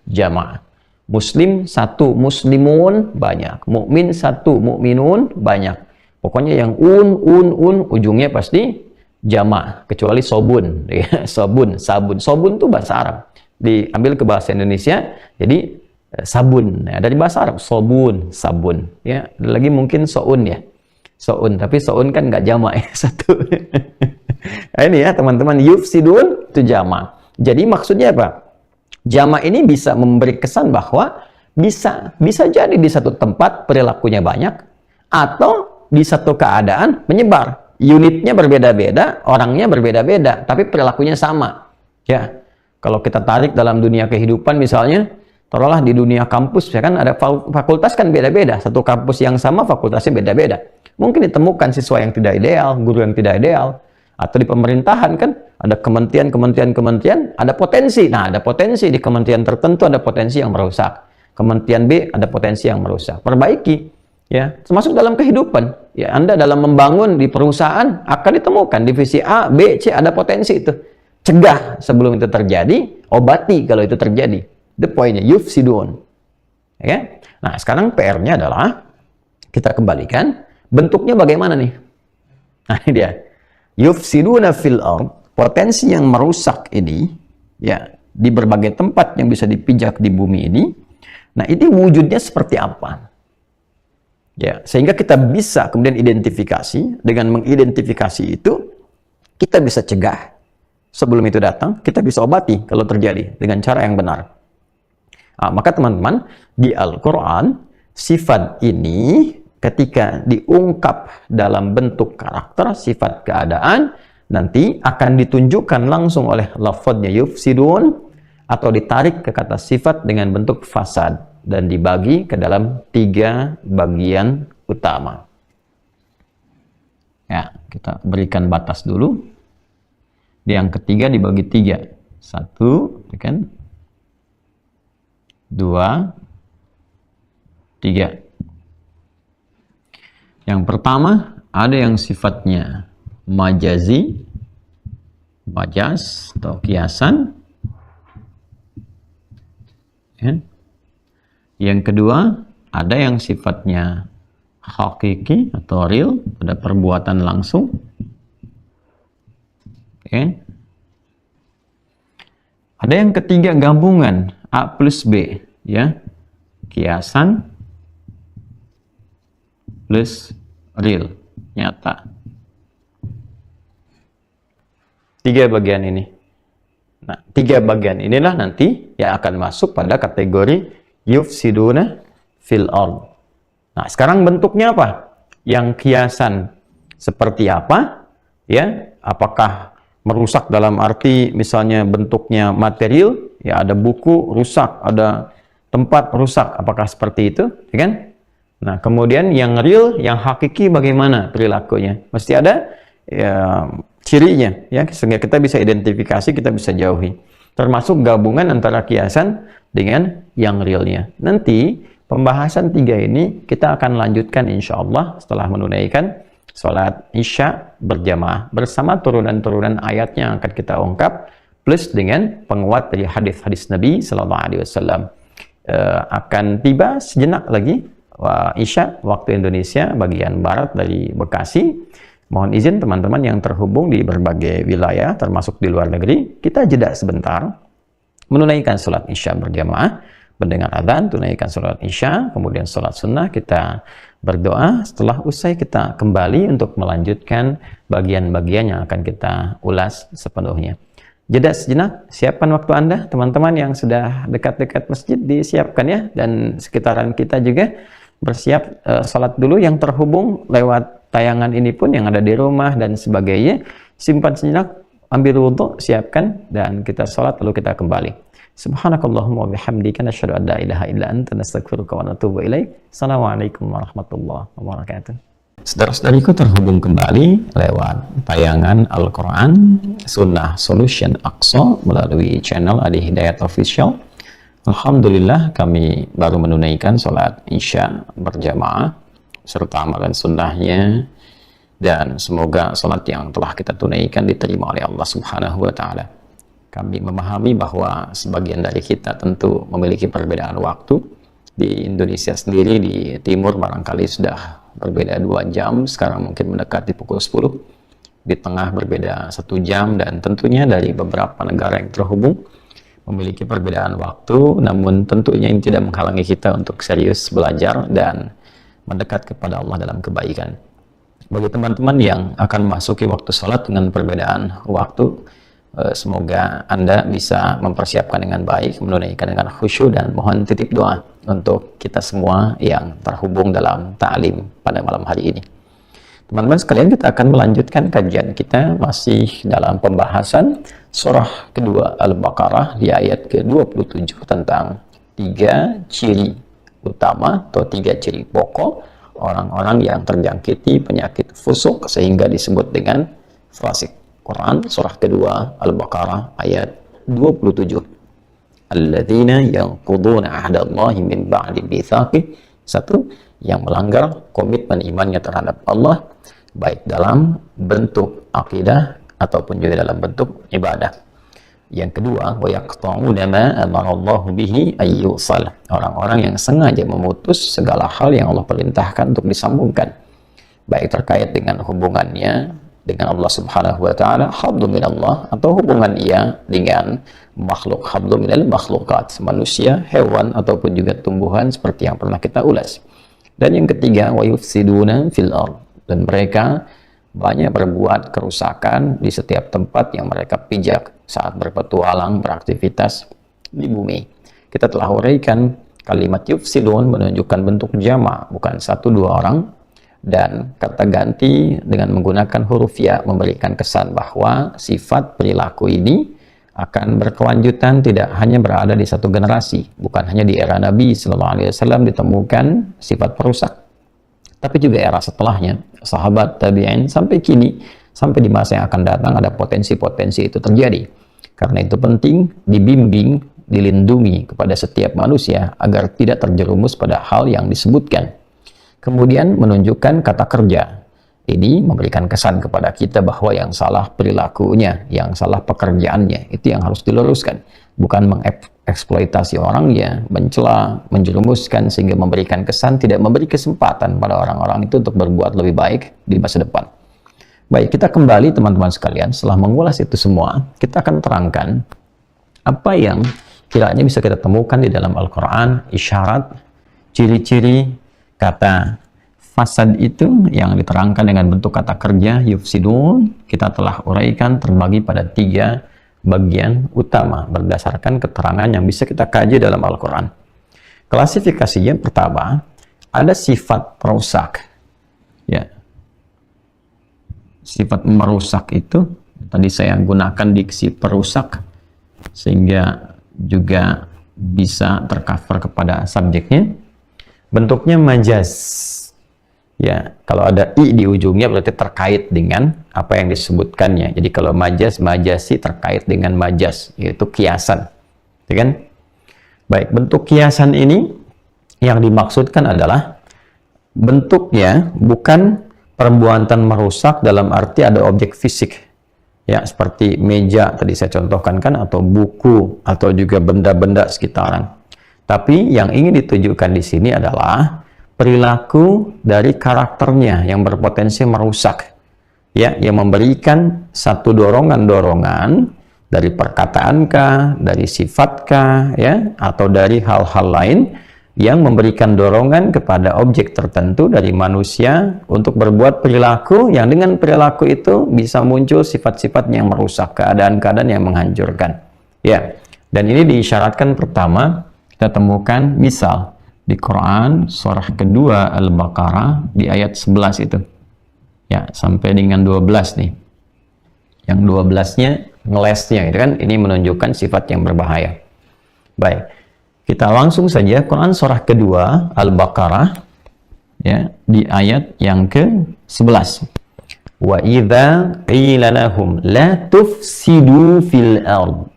jama. Muslim satu, muslimun banyak, mukmin satu, mukminun banyak. Pokoknya yang ujungnya pasti jama, kecuali sobun, ya, sabun. Sobun tuh bahasa Arab, diambil ke bahasa Indonesia, jadi sabun, ya, dari bahasa Arab, sobun, sabun, ya, lagi mungkin soun ya, soun, tapi soun kan nggak jamak ya, satu. Nah, ini ya teman-teman, yufsidun itu jamak. Jadi maksudnya apa? Jamak ini bisa memberi kesan bahwa bisa jadi di satu tempat perilakunya banyak, atau di satu keadaan menyebar. Unitnya berbeda-beda, orangnya berbeda-beda, tapi perilakunya sama. Ya, kalau kita tarik dalam dunia kehidupan misalnya, taruhlah di dunia kampus, ya kan ada fakultas kan beda-beda. Satu kampus yang sama, fakultasnya beda-beda. Mungkin ditemukan siswa yang tidak ideal, guru yang tidak ideal, atau di pemerintahan kan ada kementerian, ada potensi. Nah, ada potensi di kementerian tertentu, ada potensi yang merusak. Kementerian B ada potensi yang merusak. Perbaiki. Ya, termasuk dalam kehidupan. Ya, Anda dalam membangun di perusahaan akan ditemukan divisi A, B, C ada potensi itu. Cegah sebelum itu terjadi, obati kalau itu terjadi. The pointnya, yufsidun. Ya. Nah, sekarang PR-nya adalah kita kembalikan bentuknya bagaimana nih? Nah, ini dia. Yufsiduna fil ard, potensi yang merusak ini ya di berbagai tempat yang bisa dipijak di bumi ini. Nah, ini wujudnya seperti apa? Ya, sehingga kita bisa kemudian identifikasi, dengan mengidentifikasi itu kita bisa cegah sebelum itu datang, kita bisa obati kalau terjadi dengan cara yang benar. Nah, maka teman-teman, di Al-Quran sifat ini ketika diungkap dalam bentuk karakter, sifat keadaan, nanti akan ditunjukkan langsung oleh lafadznya yufsidun, atau ditarik ke kata sifat dengan bentuk fasad, dan dibagi ke dalam 3 bagian utama. Ya, kita berikan batas dulu. Yang ketiga dibagi 3. 1, kan? 2, 3. Yang pertama, ada yang sifatnya majazi, majaz atau kiasan. Ya. Yang kedua, ada yang sifatnya hakiki atau real, pada perbuatan langsung. Oke. Ada yang ketiga, gabungan A plus B, ya. Kiasan plus real, nyata. 3 bagian ini. Nah, 3 bagian inilah nanti yang akan masuk pada kategori yufsiduna fil ard. Nah, sekarang bentuknya apa? Yang kiasan seperti apa? Ya, apakah merusak dalam arti misalnya bentuknya material, ya ada buku rusak, ada tempat rusak, apakah seperti itu, ya kan? Nah, kemudian yang real, yang hakiki bagaimana perilakunya? Mesti ada ya, cirinya, ya, sehingga kita bisa identifikasi, kita bisa jauhi. Termasuk gabungan antara kiasan dengan yang realnya. Nanti pembahasan 3 ini kita akan lanjutkan insya Allah setelah menunaikan sholat Isya berjamaah bersama turunan-turunan ayatnya yang akan kita ungkap, plus dengan penguat dari hadis-hadis Nabi Sallallahu Alaihi Wasallam. Akan tiba sejenak lagi Isya waktu Indonesia bagian barat dari Bekasi. Mohon izin teman-teman yang terhubung di berbagai wilayah termasuk di luar negeri, kita jeda sebentar menunaikan sholat Isya berjamaah, mendengar adzan, tunaikan sholat Isya, kemudian sholat sunnah, kita berdoa. Setelah usai kita kembali untuk melanjutkan bagian-bagian yang akan kita ulas sepenuhnya. Jeda sejenak, siapkan waktu Anda, teman-teman yang sudah dekat-dekat masjid disiapkan ya, dan sekitaran kita juga bersiap sholat dulu. Yang terhubung lewat tayangan ini pun yang ada di rumah dan sebagainya, simpan sejenak, ambil wudhu, siapkan, dan kita sholat lalu kita kembali. Subhanakallahumma wa bihamdika nasyhadu an la ilaha illa anta nastaghfiruka wa natubu ilaik. Assalamualaikum warahmatullahi wabarakatuh. Saudara-saudariku terhubung kembali lewat tayangan Al-Quran Sunnah Solution Aqsa melalui channel Adi Hidayat Official. Alhamdulillah kami baru menunaikan sholat Isya berjamaah serta amalan sunnahnya, dan semoga sholat yang telah kita tunaikan diterima oleh Allah Subhanahu wa Ta'ala. Kami memahami bahwa sebagian dari kita tentu memiliki perbedaan waktu. Di Indonesia sendiri, di timur barangkali sudah berbeda 2 jam, sekarang mungkin mendekati pukul 10. Di tengah berbeda 1 jam, dan tentunya dari beberapa negara yang terhubung memiliki perbedaan waktu, namun tentunya ini tidak menghalangi kita untuk serius belajar dan mendekat kepada Allah dalam kebaikan. Bagi teman-teman yang akan memasuki waktu sholat dengan perbedaan waktu, Semoga Anda bisa mempersiapkan dengan baik, menunaikan dengan khusyuk, dan mohon titip doa untuk kita semua yang terhubung dalam ta'lim pada malam hari ini. Teman-teman sekalian, kita akan melanjutkan kajian kita masih dalam pembahasan surah kedua Al-Baqarah di ayat ke-27 tentang 3 ciri utama atau 3 ciri pokok orang-orang yang terjangkiti penyakit fusuk sehingga disebut dengan fasik. Quran surah kedua Al-Baqarah ayat 27. Alladzina yanquduna ahdallahi min ba'di mitsaqih. Satu, yang melanggar komitmen imannya terhadap Allah, baik dalam bentuk akidah ataupun juga dalam bentuk ibadah. Yang kedua, wa yaqta'una ma amarallahu bihi ayyusal. Orang-orang yang sengaja memutus segala hal yang Allah perintahkan untuk disambungkan, baik terkait dengan hubungannya dengan Allah Subhanahu wa taala, hablum minallah, atau hubungan ia dengan makhluk, hablum minal makhlukat, manusia, hewan ataupun juga tumbuhan seperti yang pernah kita ulas. Dan yang ketiga, wa yufsiduna fil ard, dan mereka banyak berbuat kerusakan di setiap tempat yang mereka pijak saat berpetualang, beraktivitas di bumi. Kita telah uraikan kalimat yufsidun menunjukkan bentuk jamak, bukan 1-2 orang, dan kata ganti dengan menggunakan huruf ya memberikan kesan bahwa sifat perilaku ini akan berkelanjutan, tidak hanya berada di satu generasi. Bukan hanya di era Nabi SAW ditemukan sifat perusak, tapi juga era setelahnya, sahabat, tabi'in, sampai kini, sampai di masa yang akan datang ada potensi-potensi itu terjadi. Karena itu penting dibimbing, dilindungi kepada setiap manusia agar tidak terjerumus pada hal yang disebutkan. Kemudian menunjukkan kata kerja. Ini memberikan kesan kepada kita bahwa yang salah perilakunya, yang salah pekerjaannya, itu yang harus diluruskan. Bukan mengeksploitasi orangnya, mencela, menjerumuskan, sehingga memberikan kesan tidak memberi kesempatan pada orang-orang itu untuk berbuat lebih baik di masa depan. Baik, kita kembali teman-teman sekalian. Setelah mengulas itu semua, kita akan terangkan apa yang kiranya bisa kita temukan di dalam Al-Quran, isyarat, ciri-ciri kata fasad itu yang diterangkan dengan bentuk kata kerja yufsidun. Kita telah uraikan terbagi pada 3 bagian utama berdasarkan keterangan yang bisa kita kaji dalam Al-Quran. Klasifikasinya pertama, ada sifat perusak. Ya, sifat merusak itu tadi saya gunakan diksi perusak sehingga juga bisa tercover kepada subjeknya. Bentuknya majaz. Ya, kalau ada i di ujungnya berarti terkait dengan apa yang disebutkannya. Jadi kalau majaz, majasi terkait dengan majaz, yaitu kiasan. Ya kan? Baik, bentuk kiasan ini yang dimaksudkan adalah bentuknya bukan perbuatan merusak dalam arti ada objek fisik. Ya, seperti meja tadi saya contohkan kan, atau buku, atau juga benda-benda sekitaran. Tapi yang ingin ditujukan di sini adalah perilaku dari karakternya yang berpotensi merusak, ya, yang memberikan satu dorongan-dorongan dari perkataankah, dari sifatkah, ya, atau dari hal-hal lain yang memberikan dorongan kepada objek tertentu dari manusia untuk berbuat perilaku yang dengan perilaku itu bisa muncul sifat-sifat yang merusak, keadaan-keadaan yang menghancurkan. Ya, dan ini diisyaratkan pertama. Kita temukan misal di Quran surah kedua Al-Baqarah di ayat 11 itu. Ya, sampai dengan 12 nih. Yang 12-nya ngelesnya itu kan, ini menunjukkan sifat yang berbahaya. Baik. Kita langsung saja Quran surah kedua Al-Baqarah ya, di ayat yang ke-11. Wa idza qila lahum la tufsidu fil ard.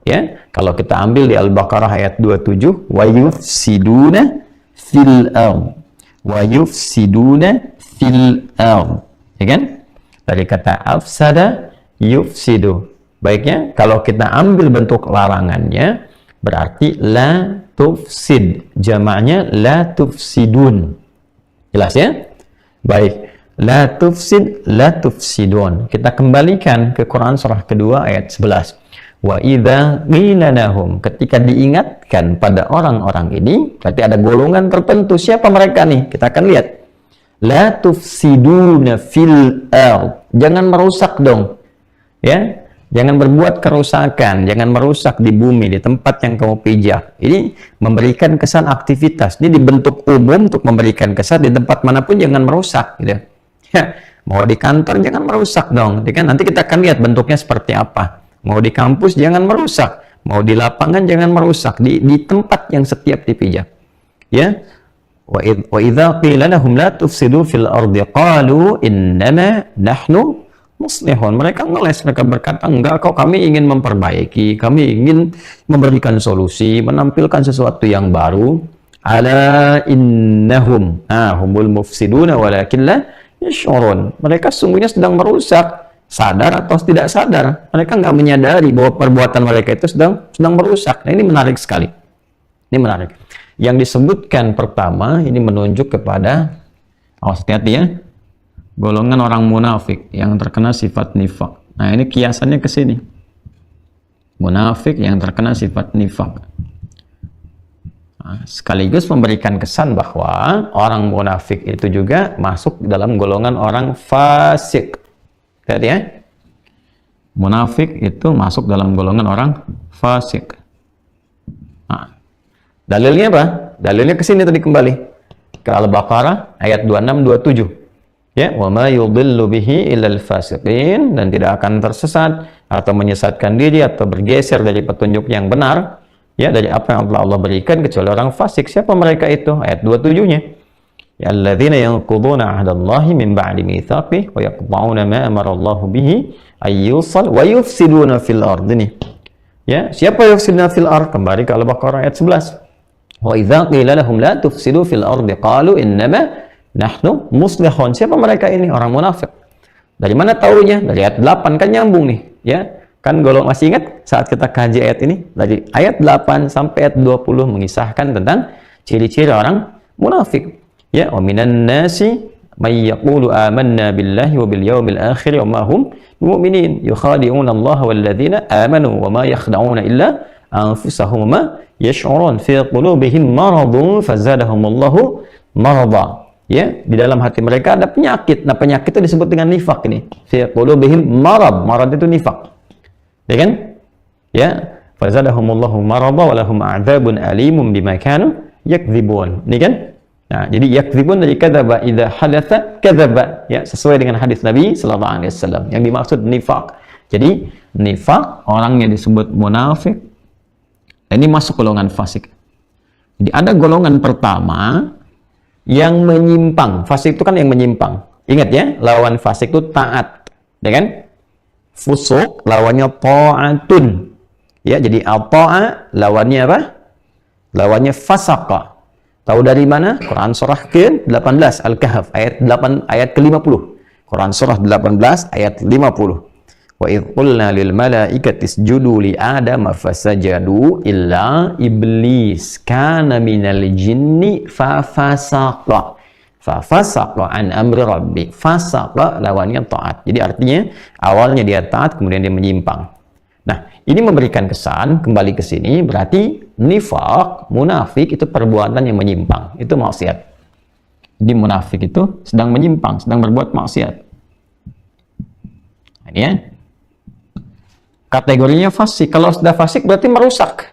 Ya, kalau kita ambil di Al-Baqarah ayat 27, wa yufsiduna fil ard. Wa yufsiduna fil ard. Ya kan? Dari kata afsada yufsidu. Baiknya, kalau kita ambil bentuk larangannya, berarti la tufsid. Jamaknya la tufsidun. Jelas ya? Baik. La tufsid, la tufsidun. Kita kembalikan ke Quran surah kedua ayat 11. Wa idza qila lahum, ketika diingatkan pada orang-orang ini, berarti ada golongan tertentu. Siapa mereka nih? Kita akan lihat. La tufsiduna fil ard. Jangan merusak dong. Ya. Jangan berbuat kerusakan, jangan merusak di bumi, di tempat yang kamu pijak. Ini memberikan kesan aktivitas. Ini dibentuk umum untuk memberikan kesan di tempat manapun jangan merusak, gitu. Ya, mau di kantor jangan merusak dong. Nanti kita akan lihat bentuknya seperti apa. Mau di kampus jangan merusak, mau di lapangan jangan merusak, di tempat yang setiap dipijak. Ya. Wa idza qila lahum la tufsidu fil ardi qalu innama nahnu muslihun. Mereka ngeles, mereka berkata, enggak kok, kami ingin memperbaiki, kami ingin memberikan solusi, menampilkan sesuatu yang baru. Ala innahum humul mufsiduna walakin la yash'urun. Mereka sungguhnya sedang merusak, sadar atau tidak sadar. Mereka nggak menyadari bahwa perbuatan mereka itu sedang merusak. Nah, ini menarik sekali. Ini menarik. Yang disebutkan pertama, ini menunjuk kepada, hati-hati ya, golongan orang munafik yang terkena sifat nifak. Nah, ini kiasannya ke sini. Munafik yang terkena sifat nifak. Nah, sekaligus memberikan kesan bahwa orang munafik itu juga masuk dalam golongan orang fasik. Lihat ya. Munafik itu masuk dalam golongan orang fasik. Nah, dalilnya apa? Dalilnya ke sini tadi kembali. Ke Al-Baqarah ayat 26-27. Ya, wa ma yudillu bihi illal fasiqin, dan tidak akan tersesat atau menyesatkan diri atau bergeser dari petunjuk yang benar, ya, dari apa yang Allah berikan kecuali orang fasik. Siapa mereka itu? Ayat 27-nya. Ya alladzina yanquduna 'ahdallahi min ba'di mitsaqih wa yaqta'una ma amara Allahu bihi ay yusal wa yufsiduna fil ardi. Ya, siapa yufsiduna fil ard? Kembali ke Al-Baqarah ayat 11. Wa idza qila lahum la tufsidu fil ardi qalu innama nahnu muslihun. Siapa mereka ini? Orang munafik. Dari mana taunya? Dari ayat 8, kan nyambung nih, ya. Kan masih ingat saat kita kaji ayat ini? Dari ayat 8 sampai ayat 20 mengisahkan tentang ciri-ciri orang munafik. Ya, wa minan nasi may yaqulu amanna billahi wa bil yawmil akhir wa ma hum mu'minin yukhadi'una Allah wal ladzina amanu wa ma yakhda'una illa anfusahum wa ma yash'urun fi qulubihim maradun fazadahumullahu marada. Ya, di dalam hati mereka ada penyakit. Nah, penyakit itu disebut dengan nifak ini. Fi qulubihim marad. Marad itu nifak. Ya kan? Ya, fazadahumullahu marada wa lahum a'dzabun alimun bima kanu yakdzibun. Ini kan? Nah, jadi yakdzibun dari kadzaba, idza hadatsa kadzaba. Ya, sesuai dengan hadis Nabi sallallahu alaihi wasallam. Yang dimaksud nifak. Jadi, nifak orangnya disebut munafik. Ini masuk golongan fasik. Jadi ada golongan pertama yang menyimpang. Fasik itu kan yang menyimpang. Ingat ya, lawan fasik itu taat. Ya kan? Fusuk lawannya ta'atun. Ya, jadi al-ta'a lawannya apa? Lawannya fasaqa. Tahu dari mana? Quran surah ke-18 Al-Kahf ayat 8 ayat ke-50. Quran surah 18 ayat 50. Wa idh qulna lil malaikati isjudu li adama fasajadu illa iblis kana minal jinni fa fasaqa an amri rabbi. Fasaqa lawannya taat. Jadi artinya awalnya dia taat, kemudian dia menyimpang. Nah, ini memberikan kesan kembali ke sini, berarti nifaq, munafik itu perbuatan yang menyimpang, itu maksiat. Jadi munafik itu sedang menyimpang, sedang berbuat maksiat. Nah, ini ya. Kategorinya fasik. Kalau sudah fasik berarti merusak.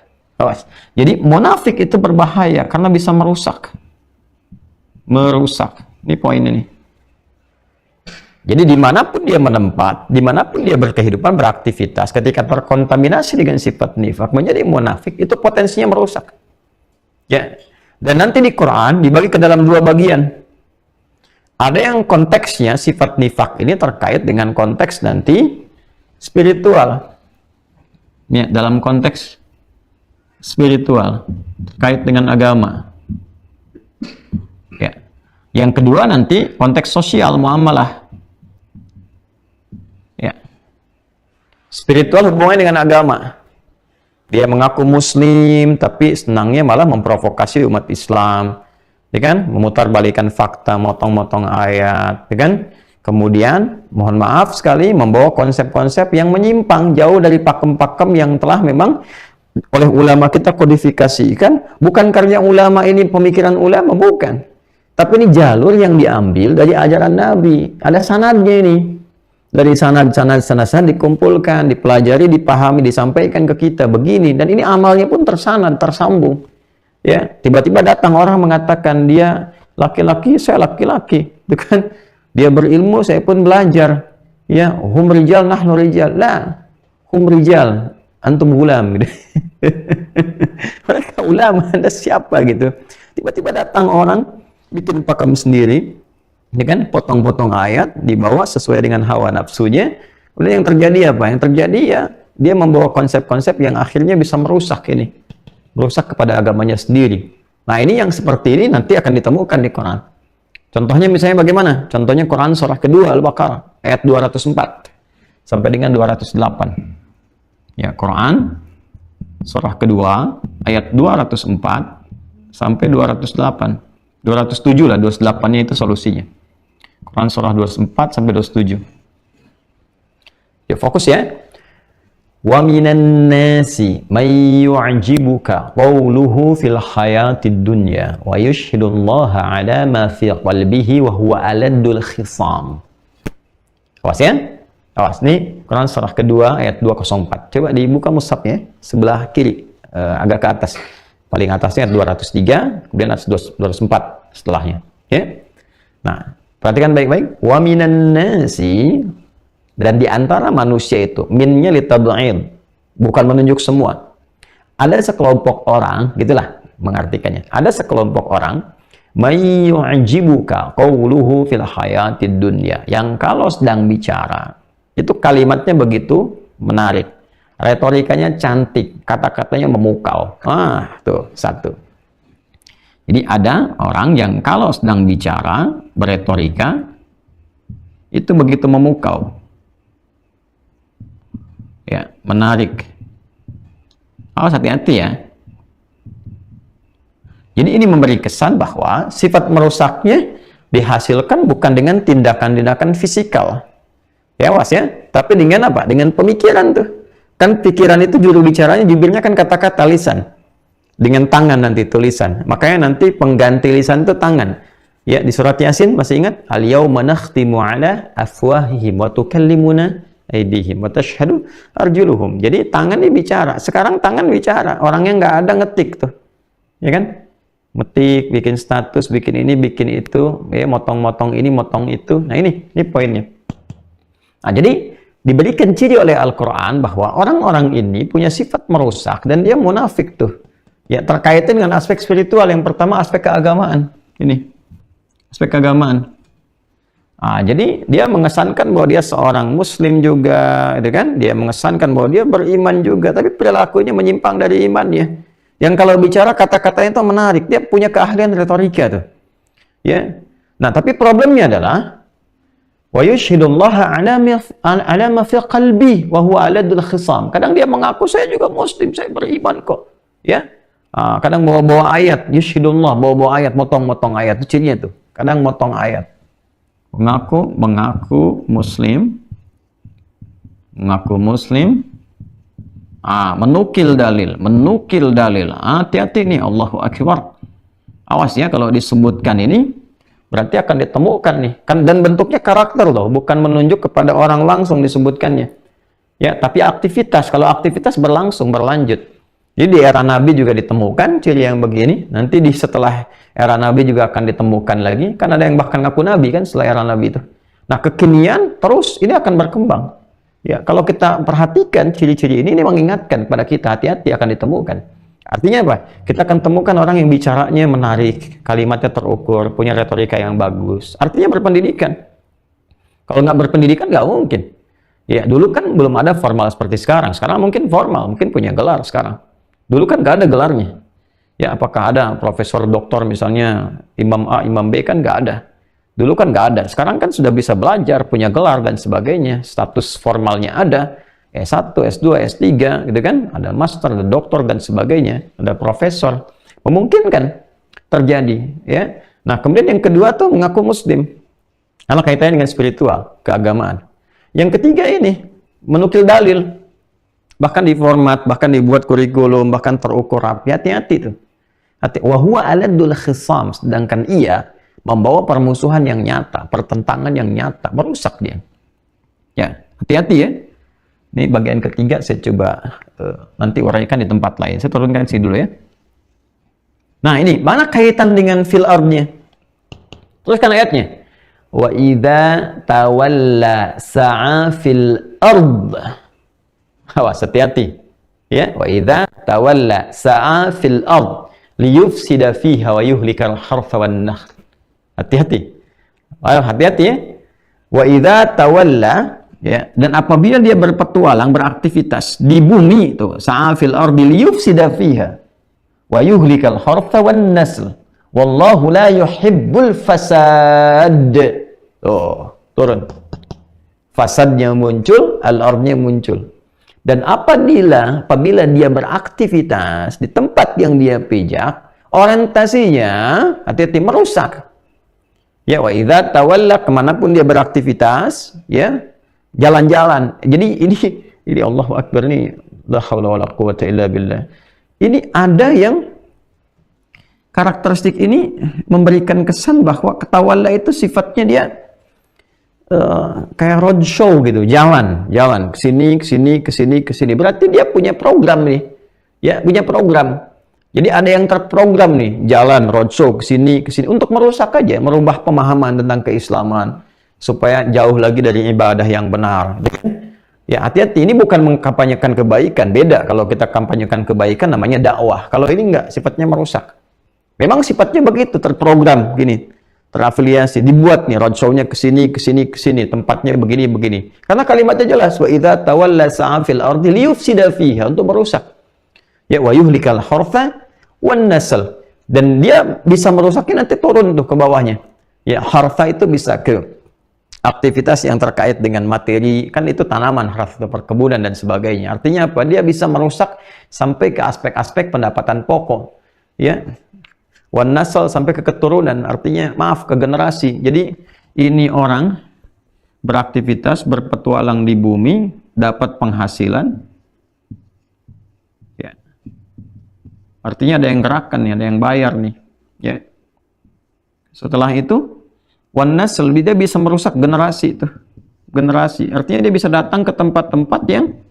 Jadi munafik itu berbahaya karena bisa merusak. Merusak. Ini poinnya nih. Jadi dimanapun dia menempat, dimanapun dia berkehidupan, beraktivitas, ketika terkontaminasi dengan sifat nifak, menjadi munafik, itu potensinya merusak. Ya. Dan nanti di Quran dibagi ke dalam dua bagian. Ada yang konteksnya sifat nifak ini terkait dengan konteks nanti spiritual. Ya, dalam konteks spiritual terkait dengan agama. Ya. Yang kedua nanti konteks sosial, muamalah. Ya. Spiritual hubungannya dengan agama. Dia mengaku muslim tapi senangnya malah memprovokasi umat Islam. Ya kan? Memutarbalikkan fakta, motong-motong ayat, ya kan? Kemudian, mohon maaf sekali, membawa konsep-konsep yang menyimpang jauh dari pakem-pakem yang telah memang oleh ulama kita kodifikasikan. Bukan karya ulama ini pemikiran ulama, bukan. Tapi ini jalur yang diambil dari ajaran Nabi. Ada sanadnya ini. dari sana dikumpulkan, dipelajari, dipahami, disampaikan ke kita begini, dan ini amalnya pun tersanad, tersambung. Ya, tiba-tiba datang orang mengatakan dia laki-laki, saya laki-laki, itu kan? Dia berilmu, saya pun belajar. Ya, hum rijal, nahnu rijal. La, hum rijal, antum gulam gitu. Mereka ulama, Anda siapa gitu. Tiba-tiba datang orang bikin pakem sendiri, ya kan, potong-potong ayat dibawa sesuai dengan hawa nafsunya. Kemudian yang terjadi apa? Yang terjadi ya dia membawa konsep-konsep yang akhirnya bisa merusak kepada agamanya sendiri. Nah, ini yang seperti ini nanti akan ditemukan di Quran. Contohnya misalnya bagaimana? Contohnya Quran surah kedua Al-Baqarah ayat 204 sampai dengan 208. Ya, Quran surah kedua ayat 204 sampai 208. 207 lah, 28-nya itu solusinya. Quran surah 24 sampai 27. Ya, fokus ya. Wa minan nasi may yu'jibuka qawluhu fil hayatid dunya wa yushhidullaha ala ma fi qalbihi wa huwa aladul khisam. Awas ya. Awas, nih Quran surah kedua ayat 204. Coba dibuka mushafnya sebelah kiri, agak ke atas. Paling atasnya ayat 203, kemudian ayat 204 setelahnya. Ya. Nah, perhatikan baik-baik. Wa minan nasi, dan di antara manusia itu, minnya litab'id, bukan menunjuk semua. Ada sekelompok orang, gitulah mengartikannya. Ada sekelompok orang, may yu'jibuka qawluhu fil hayatid dunya, yang kalau sedang bicara, itu kalimatnya begitu menarik, retorikanya cantik, kata-katanya memukau. Tuh satu. Jadi ada orang yang kalau sedang bicara, beretorika, itu begitu memukau. Ya, menarik. Awas, hati-hati ya. Jadi ini memberi kesan bahwa sifat merusaknya dihasilkan bukan dengan tindakan-tindakan fisikal. Ya, awas ya. Tapi dengan apa? Dengan pemikiran tuh. Kan pikiran itu juru bicaranya, jubirnya kan kata-kata, lisan. Dengan tangan nanti tulisan. Makanya nanti pengganti lisan itu tangan. Ya, di surat Yasin masih ingat? Al-yawma nakhtimu ala afwahihim wa tukallimuna aydihim wa tashhadu arjuluhum. Jadi tangan ini bicara. Sekarang tangan bicara. Orangnya nggak ada ngetik tuh. Ya kan? Ngetik, bikin status, bikin ini, bikin itu, ya, motong-motong ini, motong itu. Nah, ini poinnya. Nah, jadi diberikan ciri oleh Al-Quran bahwa orang-orang ini punya sifat merusak dan dia munafik tuh. Ya, terkaitan dengan aspek spiritual. Yang pertama aspek keagamaan. Ini aspek keagamaan. Nah, jadi dia mengesankan bahwa dia seorang muslim juga, gitu kan? Dia mengesankan bahwa dia beriman juga, tapi perilakunya menyimpang dari imannya. Yang kalau bicara kata-katanya itu menarik, dia punya keahlian retorika tuh. Ya. Nah, tapi problemnya adalah wa yushhidullaha ala ma fi qalbi wa huwa aladul khisam. Kadang dia mengaku saya juga muslim, saya beriman kok. Ya. Kadang bawa-bawa ayat, yushhidullah, bawa-bawa ayat, motong-motong ayat, itu cirinya tuh. Kadang motong ayat. Mengaku muslim, menukil dalil. Hati-hati nih, Allahu Akbar. Awas ya, kalau disebutkan ini berarti akan ditemukan nih kan, dan bentuknya karakter loh, bukan menunjuk kepada orang langsung disebutkannya. Ya, tapi aktivitas. Kalau aktivitas berlangsung, berlanjut. Jadi di era Nabi juga ditemukan ciri yang begini. Nanti setelah era Nabi juga akan ditemukan lagi. Kan ada yang bahkan ngaku Nabi kan setelah era Nabi itu. Nah, kekinian terus ini akan berkembang. Ya, kalau kita perhatikan ciri-ciri ini mengingatkan kepada kita, hati-hati akan ditemukan. Artinya apa? Kita akan temukan orang yang bicaranya menarik, kalimatnya terukur, punya retorika yang bagus. Artinya berpendidikan. Kalau nggak berpendidikan nggak mungkin. Ya, dulu kan belum ada formal seperti sekarang. Sekarang mungkin formal, mungkin punya gelar sekarang. Dulu kan nggak ada gelarnya. Ya, apakah ada profesor doktor misalnya Imam A, Imam B, kan nggak ada. Dulu kan nggak ada. Sekarang kan sudah bisa belajar, punya gelar dan sebagainya. Status formalnya ada. S1, S2, S3, gitu kan. Ada master, ada doktor dan sebagainya. Ada profesor. Memungkinkan terjadi. Ya. Nah, kemudian yang kedua tuh mengaku muslim. Karena kaitannya dengan spiritual, keagamaan. Yang ketiga ini, menukil dalil. Bahkan diformat, bahkan dibuat kurikulum, bahkan terukur rapi. Hati-hati tuh. Wa huwa aladul khisam. Sedangkan ia membawa permusuhan yang nyata, pertentangan yang nyata, merusak dia. Ya, hati-hati ya. Ini bagian ketiga saya coba nanti uraikan di tempat lain. Saya turunkan sini dulu ya. Nah, ini mana kaitan dengan fil ardnya? Teruskan ayatnya. Wa idza tawalla sa'a fil ard. Awas, hati-hati. Ya, wa idza tawalla sa'a fil ard liyufsida fiha wa yuhlikal hartha wan nakhl. Hati-hati. Ayo, hati-hati ya. Wa idza tawalla, ya, dan apabila dia berpetualang, beraktivitas di bumi itu, sa'a fil ardi liyufsida fiha wa yuhlikal hartha wan nasl wallahu la yuhibbul fasad. Oh, turun. Fasadnya muncul, al-ardnya muncul. Dan apabila dia beraktivitas di tempat yang dia pijak, orientasinya hati-hati merusak. Ya, wa idza tawalla, kemanapun dia beraktivitas, ya, jalan-jalan. Jadi ini Allahu Akbar, ini la haula wala quwata illa billah. Ini ada yang karakteristik ini memberikan kesan bahwa ketawalla itu sifatnya dia kayak roadshow gitu, jalan ke sini. Berarti dia punya program nih. Ya, punya program. Jadi ada yang terprogram nih, jalan roadshow ke sini untuk merusak aja, merubah pemahaman tentang keislaman supaya jauh lagi dari ibadah yang benar. Ya, hati-hati, ini bukan mengkampanyekan kebaikan, beda. Kalau kita kampanyekan kebaikan namanya dakwah. Kalau ini enggak, sifatnya merusak. Memang sifatnya begitu, terprogram gini, terafiliasi, dibuat nih roadshow-nya ke sini, tempatnya begini. Karena kalimatnya jelas, wa idza tawalla sa'a fil ardi liyufsida fiha, untuk merusak. Ya, wa yuhlikal hartha wan nasl, dan dia bisa merusaknya, nanti turun tuh ke bawahnya. Ya, hartha itu bisa ke aktivitas yang terkait dengan materi, kan itu tanaman, harta perkebunan dan sebagainya. Artinya apa? Dia bisa merusak sampai ke aspek-aspek pendapatan pokok. Ya. Wan nasl, sampai ke keturunan, artinya maaf, ke generasi. Jadi ini orang beraktivitas, berpetualang di bumi, dapat penghasilan. Ya. Artinya ada yang gerakan nih, ada yang bayar nih. Ya. Setelah itu wan nasl, dia bisa merusak generasi itu. Generasi, artinya dia bisa datang ke tempat-tempat yang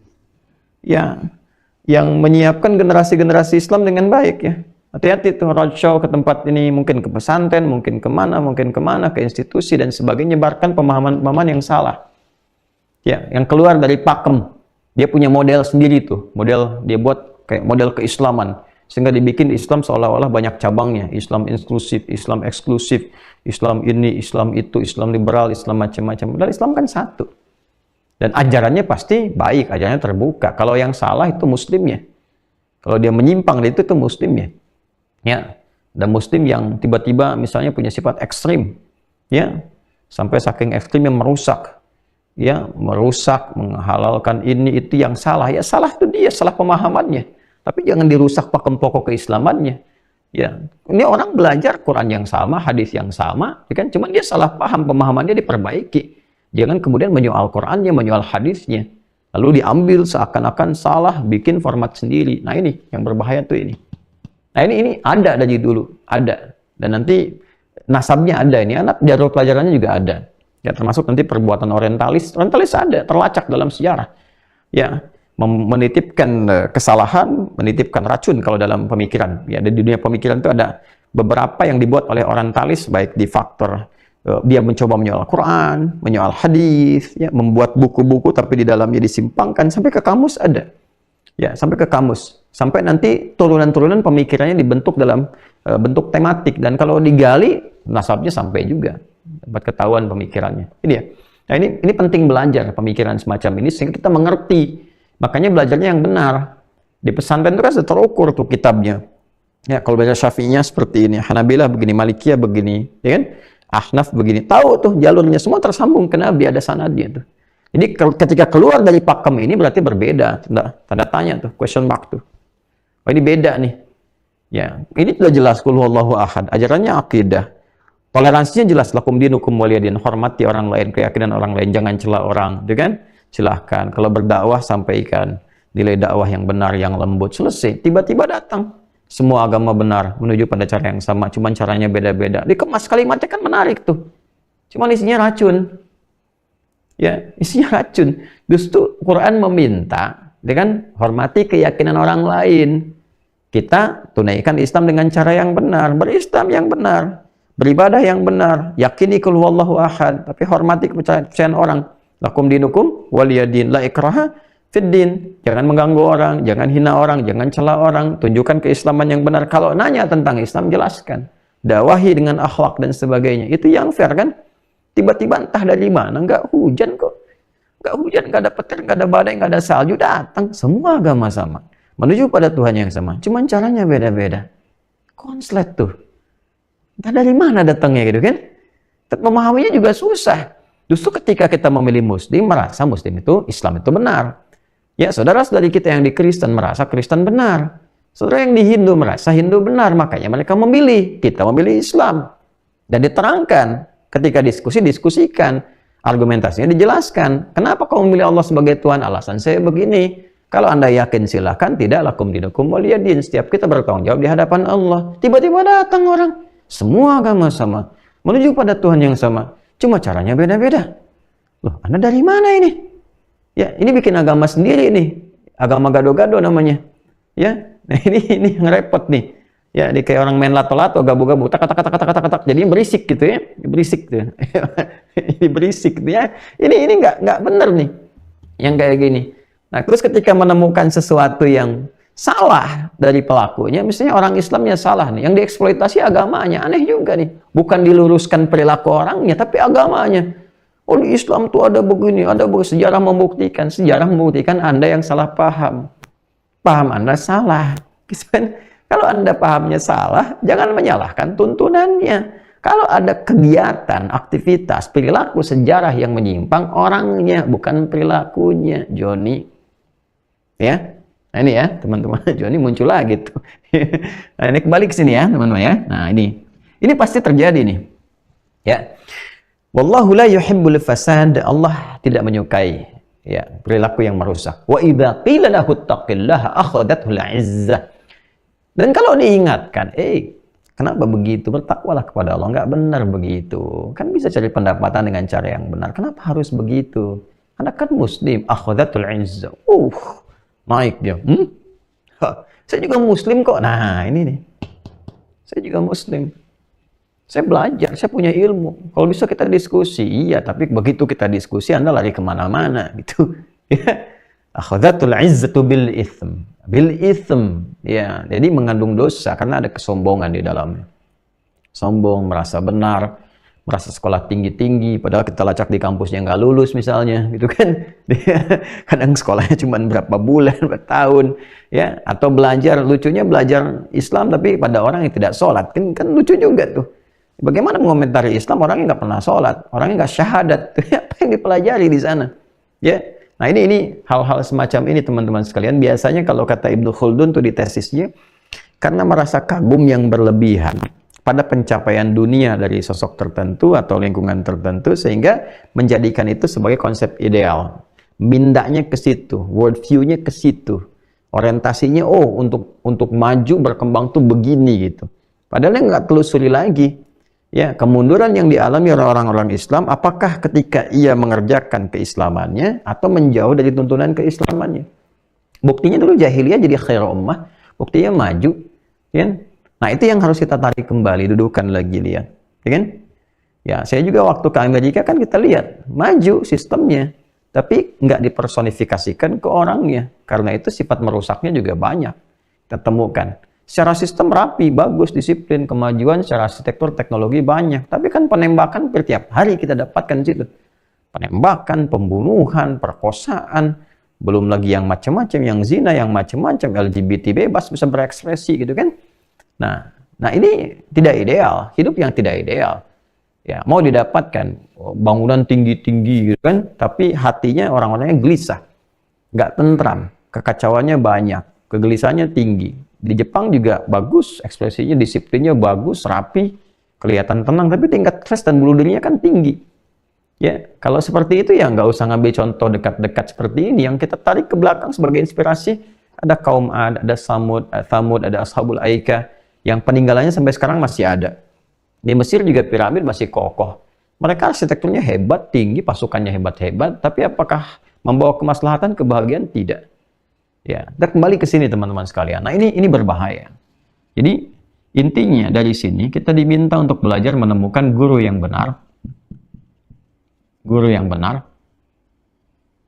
menyiapkan generasi-generasi Islam dengan baik ya. Hati-hati tuh roadshow ke tempat ini, mungkin ke pesantren, mungkin kemana, ke institusi dan sebagainya, nyebarkan pemahaman-pemahaman yang salah. Ya, yang keluar dari pakem. Dia punya model sendiri tuh, model dia buat kayak model keislaman, sehingga dibikin Islam seolah-olah banyak cabangnya, Islam inklusif, Islam eksklusif, Islam ini, Islam itu, Islam liberal, Islam macam-macam. Dan Islam kan satu. Dan ajarannya pasti baik, ajarannya terbuka. Kalau yang salah itu muslimnya. Kalau dia menyimpang itu muslimnya. Ya, dan muslim yang tiba-tiba misalnya punya sifat ekstrim, ya, sampai saking ekstrimnya merusak, ya, menghalalkan ini itu yang salah, ya salah itu dia, salah pemahamannya, tapi jangan dirusak pakem pokok keislamannya. Ya, ini orang belajar Quran yang sama, hadis yang sama, ya kan, cuman dia salah paham, pemahamannya diperbaiki. Jangan kemudian menyoal Qurannya, menyoal hadisnya, lalu diambil seakan-akan salah, bikin format sendiri. Nah ini yang berbahaya tuh ini. Nah ini ada dari dulu, ada. Dan nanti nasabnya ada, ini anak jalur pelajarannya juga ada. Ya, termasuk nanti perbuatan orientalis ada, terlacak dalam sejarah. Ya, menitipkan kesalahan, menitipkan racun kalau dalam pemikiran. Ya, di dunia pemikiran itu ada beberapa yang dibuat oleh orientalis, baik di faktor dia mencoba menyoal Quran, menyoal hadis, ya, membuat buku-buku tapi di dalamnya disimpangkan, sampai ke kamus ada. Ya, sampai ke kamus. Sampai nanti turunan-turunan pemikirannya dibentuk dalam bentuk tematik, dan kalau digali nasabnya sampai juga dapat ketahuan pemikirannya. Ini ya. Nah, ini penting belajar pemikiran semacam ini sehingga kita mengerti. Makanya belajarnya yang benar. Di pesantren itu kan sudah terukur tuh kitabnya. Ya, kalau belajar Syafi'iynya seperti ini, Hanabilah begini, Malikiyah begini, ya kan? Ahnaf begini. Tahu tuh jalurnya semua tersambung ke Nabi, ada sanadnya tuh. Jadi ketika keluar dari pakem ini berarti berbeda. Tanda tanya tuh, question mark tuh. Oh, ini beda nih. Ya, ini sudah jelas qul huwallahu ahad. Ajarannya akidah. Toleransinya jelas, lakum dinukum waliyadin. Hormati orang lain, keyakinan orang lain, jangan cela orang, gitu kan? Silahkan. Kalau berdakwah sampaikan nilai dakwah yang benar, yang lembut. Selesai. Tiba-tiba datang semua agama benar menuju pada cara yang sama, cuman caranya beda-beda. Dikemas kalimatnya kan menarik tuh. Cuman isinya racun. Ya, isinya racun. Justru Quran meminta dengan hormati keyakinan orang lain. Kita tunaikan Islam dengan cara yang benar, berislam yang benar, beribadah yang benar, yakini qul huwallahu ahad, tapi hormati kepercayaan orang. Lakum dinukum waliyadin, la ikraha fid din. Jangan mengganggu orang, jangan hina orang, jangan cela orang, tunjukkan keislaman yang benar. Kalau nanya tentang Islam, jelaskan. Dakwahi dengan akhlak dan sebagainya. Itu yang fair kan? Tiba-tiba entah dari mana, nggak hujan kok. Nggak hujan, nggak ada petir, nggak ada badai, nggak ada salju, datang. Semua agama sama. Menuju pada Tuhan yang sama. Cuman caranya beda-beda. Konslet tuh. Entah dari mana datangnya gitu kan? Memahaminya juga susah. Justru ketika kita memilih Muslim, merasa Muslim itu, Islam itu benar. Ya, saudara-saudari kita yang di Kristen merasa Kristen benar. Saudara yang di Hindu merasa Hindu benar. Makanya mereka memilih. Kita memilih Islam. Dan diterangkan. Ketika diskusikan, argumentasinya dijelaskan. Kenapa kau memilih Allah sebagai Tuhan? Alasan saya begini. Kalau Anda yakin silahkan, tidak lakum dinukum waliyadin. Setiap kita bertanggung jawab di hadapan Allah. Tiba-tiba datang orang. Semua agama sama. Menuju pada Tuhan yang sama. Cuma caranya beda-beda. Loh, Anda dari mana ini? Ya, ini bikin agama sendiri nih. Agama gado-gado namanya. Ya, nah ini yang repot nih. Ya, di kayak orang main lato-lato, gabu-gabu, tak. Jadi berisik gitu ya, berisik tuh. Ini berisik gitu ya. Ini nggak benar nih, yang kayak gini. Nah, terus ketika menemukan sesuatu yang salah dari pelakunya, misalnya orang Islamnya salah nih, yang dieksploitasi agamanya, aneh juga nih. Bukan diluruskan perilaku orangnya, tapi agamanya. Oh, di Islam tuh ada begini, ada begini. Sejarah membuktikan Anda yang salah paham. Paham Anda salah. Kalau Anda pahamnya salah, jangan menyalahkan tuntunannya. Kalau ada kegiatan, aktivitas, perilaku sejarah yang menyimpang, orangnya, bukan perilakunya. Joni. Ya, nah ini ya, teman-teman. Joni muncul lagi tuh. Nah, ini kembali ke sini ya, teman-teman ya. Nah, ini pasti terjadi nih. Ya. Wallahu la yuhibbul fasad. Allah tidak menyukai ya perilaku yang merusak. Wa idza qila lahu taqillaha akhadathul 'izzah. Dan kalau diingatkan, kenapa begitu? Bertakwalah kepada Allah. Nggak benar begitu. Kan bisa cari pendapatan dengan cara yang benar. Kenapa harus begitu? Anda kan Muslim. Akhadatul 'izzah. Naik dia. Saya juga Muslim kok. Nah, ini nih. Saya juga Muslim. Saya belajar, saya punya ilmu. Kalau bisa kita diskusi, iya. Tapi begitu kita diskusi, Anda lari kemana-mana, gitu. Akhadatul 'izzatu bil ithm. Bil ithm. Ya, jadi mengandung dosa karena ada kesombongan di dalamnya. Sombong, merasa benar, merasa sekolah tinggi-tinggi, padahal kita lacak di kampusnya nggak lulus misalnya, gitu kan. Kadang sekolahnya cuma berapa bulan, berapa tahun, ya. Atau lucunya belajar Islam tapi pada orang yang tidak sholat, kan lucu juga tuh. Bagaimana mengomentari Islam orang yang nggak pernah sholat, orang yang nggak syahadat, apa yang dipelajari di sana, ya. Nah ini hal-hal semacam ini teman-teman sekalian. Biasanya kalau kata Ibnu Khaldun tuh di tesisnya, karena merasa kagum yang berlebihan pada pencapaian dunia dari sosok tertentu atau lingkungan tertentu, sehingga menjadikan itu sebagai konsep ideal. Mindanya ke situ, worldview-nya ke situ, orientasinya untuk maju berkembang tuh begini gitu. Padahal nggak telusuri lagi. Ya, kemunduran yang dialami oleh orang-orang Islam, apakah ketika ia mengerjakan keislamannya atau menjauh dari tuntunan keislamannya? Buktinya dulu jahiliyah jadi khairu ummah, buktinya maju, ya. Nah, itu yang harus kita tarik kembali, dudukan lagi lihat, ya kan? Ya, saya juga waktu ke Amerika kan kita lihat maju sistemnya, tapi nggak dipersonifikasikan ke orangnya, karena itu sifat merusaknya juga banyak kita temukan. Secara sistem rapi, bagus, disiplin, kemajuan secara arsitektur, teknologi banyak. Tapi kan penembakan setiap hari kita dapatkan di situ. Penembakan, pembunuhan, perkosaan, belum lagi yang macam-macam, yang zina, yang macam-macam, LGBT bebas bisa berekspresi gitu kan. Nah ini tidak ideal, hidup yang tidak ideal. Ya, mau didapatkan bangunan tinggi-tinggi gitu kan, tapi hatinya orang-orangnya gelisah, nggak tentram, kekacauannya banyak, kegelisahannya tinggi. Di Jepang juga bagus, ekspresinya, disiplinnya bagus, rapi, kelihatan tenang, tapi tingkat stres dan bunuh dirinya kan tinggi. Ya, kalau seperti itu ya nggak usah ngambil contoh dekat-dekat seperti ini. Yang kita tarik ke belakang sebagai inspirasi, ada kaum Ad, ada Thamud, ada Ashabul Aika, yang peninggalannya sampai sekarang masih ada. Di Mesir juga piramid masih kokoh, Mereka arsitekturnya hebat, tinggi, pasukannya hebat-hebat, tapi apakah membawa kemaslahatan, kebahagiaan? Tidak. Ya, kita kembali ke sini teman-teman sekalian. Nah, ini berbahaya. Jadi intinya dari sini kita diminta untuk belajar menemukan guru yang benar. Guru yang benar.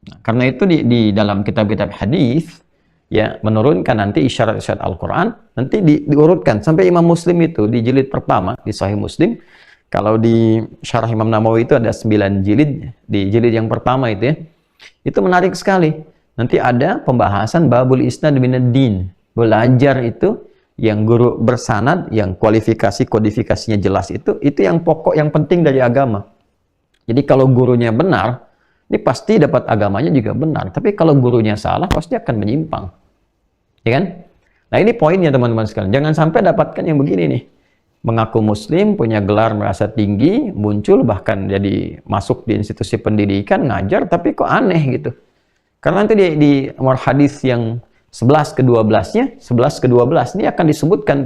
Nah, karena itu di dalam kitab-kitab hadis ya menurunkan nanti isyarat-isyarat Al-Quran, nanti diurutkan sampai Imam Muslim itu di jilid pertama di Sahih Muslim. Kalau di Syarah Imam Nawawi itu ada 9 jilid, di jilid yang pertama itu ya. Itu menarik sekali. Nanti ada pembahasan babul isnad minad din. Belajar itu yang guru bersanad, yang kualifikasi kodifikasinya jelas itu yang pokok, yang penting dari agama. Jadi kalau gurunya benar, ini pasti dapat agamanya juga benar. Tapi kalau gurunya salah, pasti akan menyimpang. Ya kan? Nah, ini poinnya teman-teman sekalian. Jangan sampai dapatkan yang begini nih. Mengaku muslim, punya gelar merasa tinggi, muncul bahkan jadi masuk di institusi pendidikan, ngajar, tapi kok aneh gitu. Karena nanti di nomor hadis yang 11 ke 12-nya, 11 ke 12 ini akan disebutkan.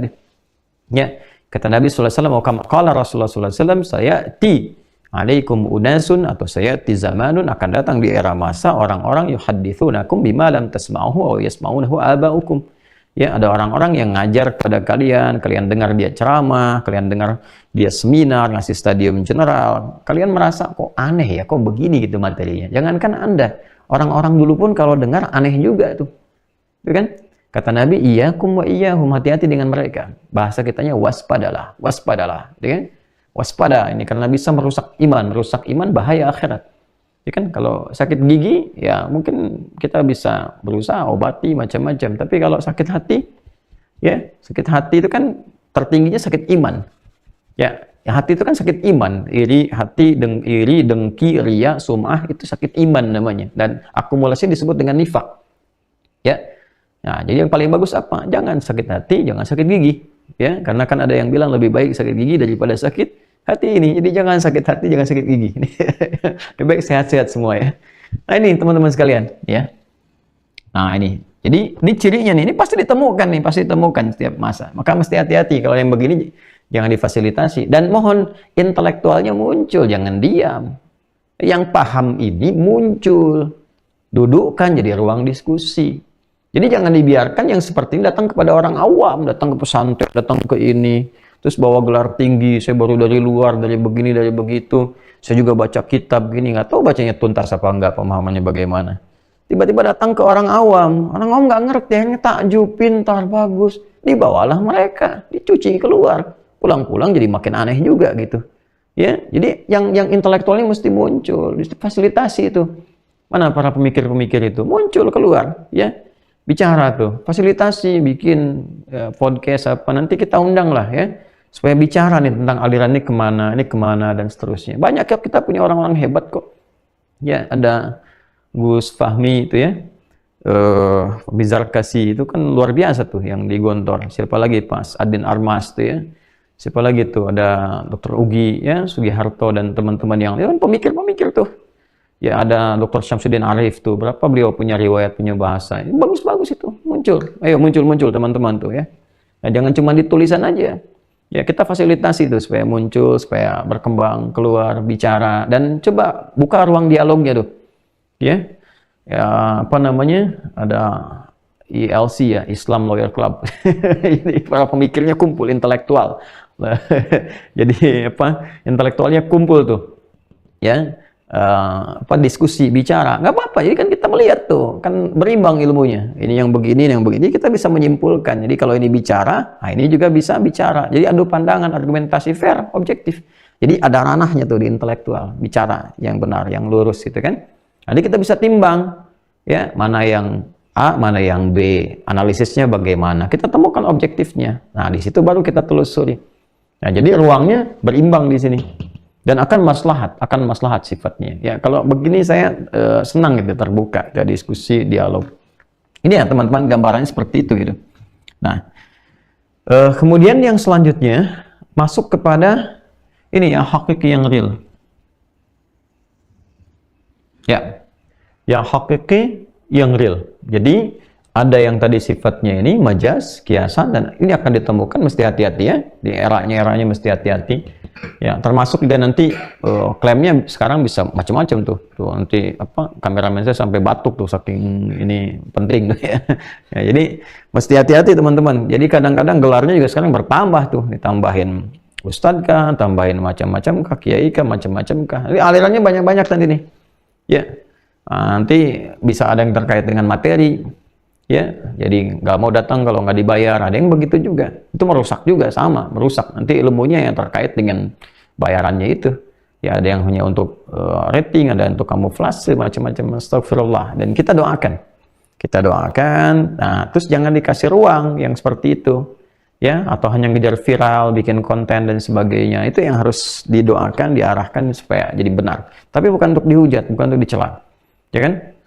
Ya, kata Nabi SAW, qala Rasulullah SAW, sayati alaikum unasun, atau sayati zamanun, akan datang di era masa orang-orang yuhaddithunakum bima lam tasma'uhu wa yasma'unahu aba'ukum. Ya, ada orang-orang yang ngajar kepada kalian, kalian dengar dia ceramah, kalian dengar dia seminar, ngasih stadium general, kalian merasa kok aneh ya, kok begini gitu materinya. Jangankan Anda, orang-orang dulu pun kalau dengar aneh juga tuh. Itu kan? Kata Nabi, iyyakum wa iyyahum, hati-hati dengan mereka. Bahasa kitanya waspadalah, waspadalah, gitu kan? Waspada ini karena bisa merusak iman bahaya akhirat. Ya kan, kalau sakit gigi ya mungkin kita bisa berusaha obati macam-macam, tapi kalau sakit hati ya, sakit hati itu kan tertingginya sakit iman. Ya, hati itu kan sakit iman, iri, dengki, riya, sum'ah, itu sakit iman namanya, dan akumulasi disebut dengan nifak. Ya. Nah, jadi yang paling bagus apa? Jangan sakit hati, jangan sakit gigi. Ya, karena kan ada yang bilang lebih baik sakit gigi daripada sakit hati ini. Jadi jangan sakit hati, jangan sakit gigi. Lebih baik sehat-sehat semua ya. Nah, ini teman-teman sekalian ya. Nah, ini. Jadi ini cirinya nih, ini pasti ditemukan nih, pasti ditemukan setiap masa. Maka mesti hati-hati kalau yang begini jangan difasilitasi, dan mohon intelektualnya muncul, jangan diam. Yang paham ini muncul. Dudukkan jadi ruang diskusi. Jadi jangan dibiarkan yang seperti ini datang kepada orang awam, datang ke pesantren, datang ke ini, terus bawa gelar tinggi, saya baru dari luar, dari begini, dari begitu, saya juga baca kitab gini, nggak tahu bacanya tuntas apa enggak, pemahamannya bagaimana. Tiba-tiba datang ke orang awam nggak ngerti, hanya takjub, pintar, bagus, dibawalah mereka, dicuci keluar, pulang-pulang jadi makin aneh juga gitu. Ya, jadi yang intelektualnya mesti muncul, difasilitasi itu. Mana para pemikir-pemikir itu muncul keluar, ya. Bicara tuh, fasilitasi, bikin podcast apa, nanti kita undang lah ya, supaya bicara nih tentang aliran ini kemana, dan seterusnya. Banyak ya, kita punya orang-orang hebat kok. Ya, ada Gus Fahmi itu ya, Bizarkasi itu kan luar biasa tuh yang di Gontor. Siapa lagi, Pak Adin Armas tuh ya. Siapa lagi tuh, ada Dr. Ugi ya, Sugiharto dan teman-teman yang kan pemikir-pemikir tuh. Ya, ada Dr. Syamsuddin Arif tuh, berapa beliau punya riwayat, punya bahasa. Bagus-bagus itu, muncul. Ayo muncul teman-teman tuh ya. Nah, jangan cuma di tulisan aja. Ya, kita fasilitasi itu supaya muncul, supaya berkembang, keluar, bicara, dan coba buka ruang dialognya tuh. Ya. Ya, apa namanya? Ada ILC ya, Islam Lawyer Club. Ini para pemikirnya kumpul, intelektual. Jadi apa? Intelektualnya kumpul tuh. Ya. Diskusi, bicara, nggak apa-apa. Jadi kan kita melihat tuh, kan berimbang ilmunya. Ini yang begini, kita bisa menyimpulkan. Jadi kalau ini bicara, nah ini juga bisa bicara. Jadi adu pandangan, argumentasi fair, objektif. Jadi ada ranahnya tuh di intelektual, bicara yang benar, yang lurus gitu kan. Jadi kita bisa timbang, ya mana yang A, mana yang B, analisisnya bagaimana. Kita temukan objektifnya. Nah di situ baru kita telusuri. Nah jadi ruangnya berimbang di sini. Dan akan maslahat sifatnya. Ya, kalau begini saya senang gitu, terbuka, ada diskusi, dialog. Ini ya teman-teman, gambarannya seperti itu gitu. Nah, kemudian yang selanjutnya masuk kepada ini ya, hakiki yang real. Ya, yang hakiki yang real. Jadi ada yang tadi sifatnya ini majaz, kiasan, dan ini akan ditemukan, mesti hati-hati ya. Di eranya mesti hati-hati. Ya, termasuk dia nanti klaimnya sekarang bisa macam-macam tuh. Tuh nanti apa kameramen saya sampai batuk tuh saking ini penting tuh ya. Ya, jadi mesti hati-hati teman-teman. Jadi kadang-kadang gelarnya juga sekarang bertambah tuh, ditambahin ustadz kah, tambahin macam-macam kah, kiai kah, macam-macam kah. Jadi alirannya banyak-banyak nanti nih. Ya. Nanti bisa ada yang terkait dengan materi. Ya, jadi nggak mau datang kalau nggak dibayar, ada yang begitu juga, itu merusak juga, sama merusak nanti ilmunya yang terkait dengan bayarannya itu. Ya, ada yang hanya untuk rating, ada untuk kamuflase, macam-macam. Astagfirullah. Dan kita doakan, nah terus jangan dikasih ruang yang seperti itu, ya, atau hanya ngejar viral, bikin konten dan sebagainya. Itu yang harus didoakan, diarahkan supaya jadi benar, tapi bukan untuk dihujat, bukan untuk dicela, ya kan.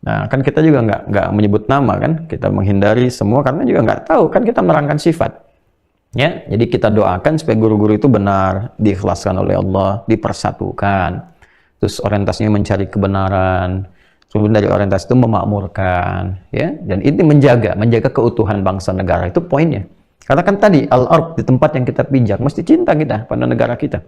Nah, kan kita juga nggak menyebut nama kan, kita menghindari semua karena juga nggak tahu kan, kita merangkan sifat. Ya, jadi kita doakan supaya guru-guru itu benar, diikhlaskan oleh Allah, dipersatukan. Terus orientasinya mencari kebenaran, kemudian dari orientasi itu memakmurkan, ya. Dan ini menjaga keutuhan bangsa negara, itu poinnya. Karena kan tadi al-ard, di tempat yang kita pijak, mesti cinta kita pada negara kita.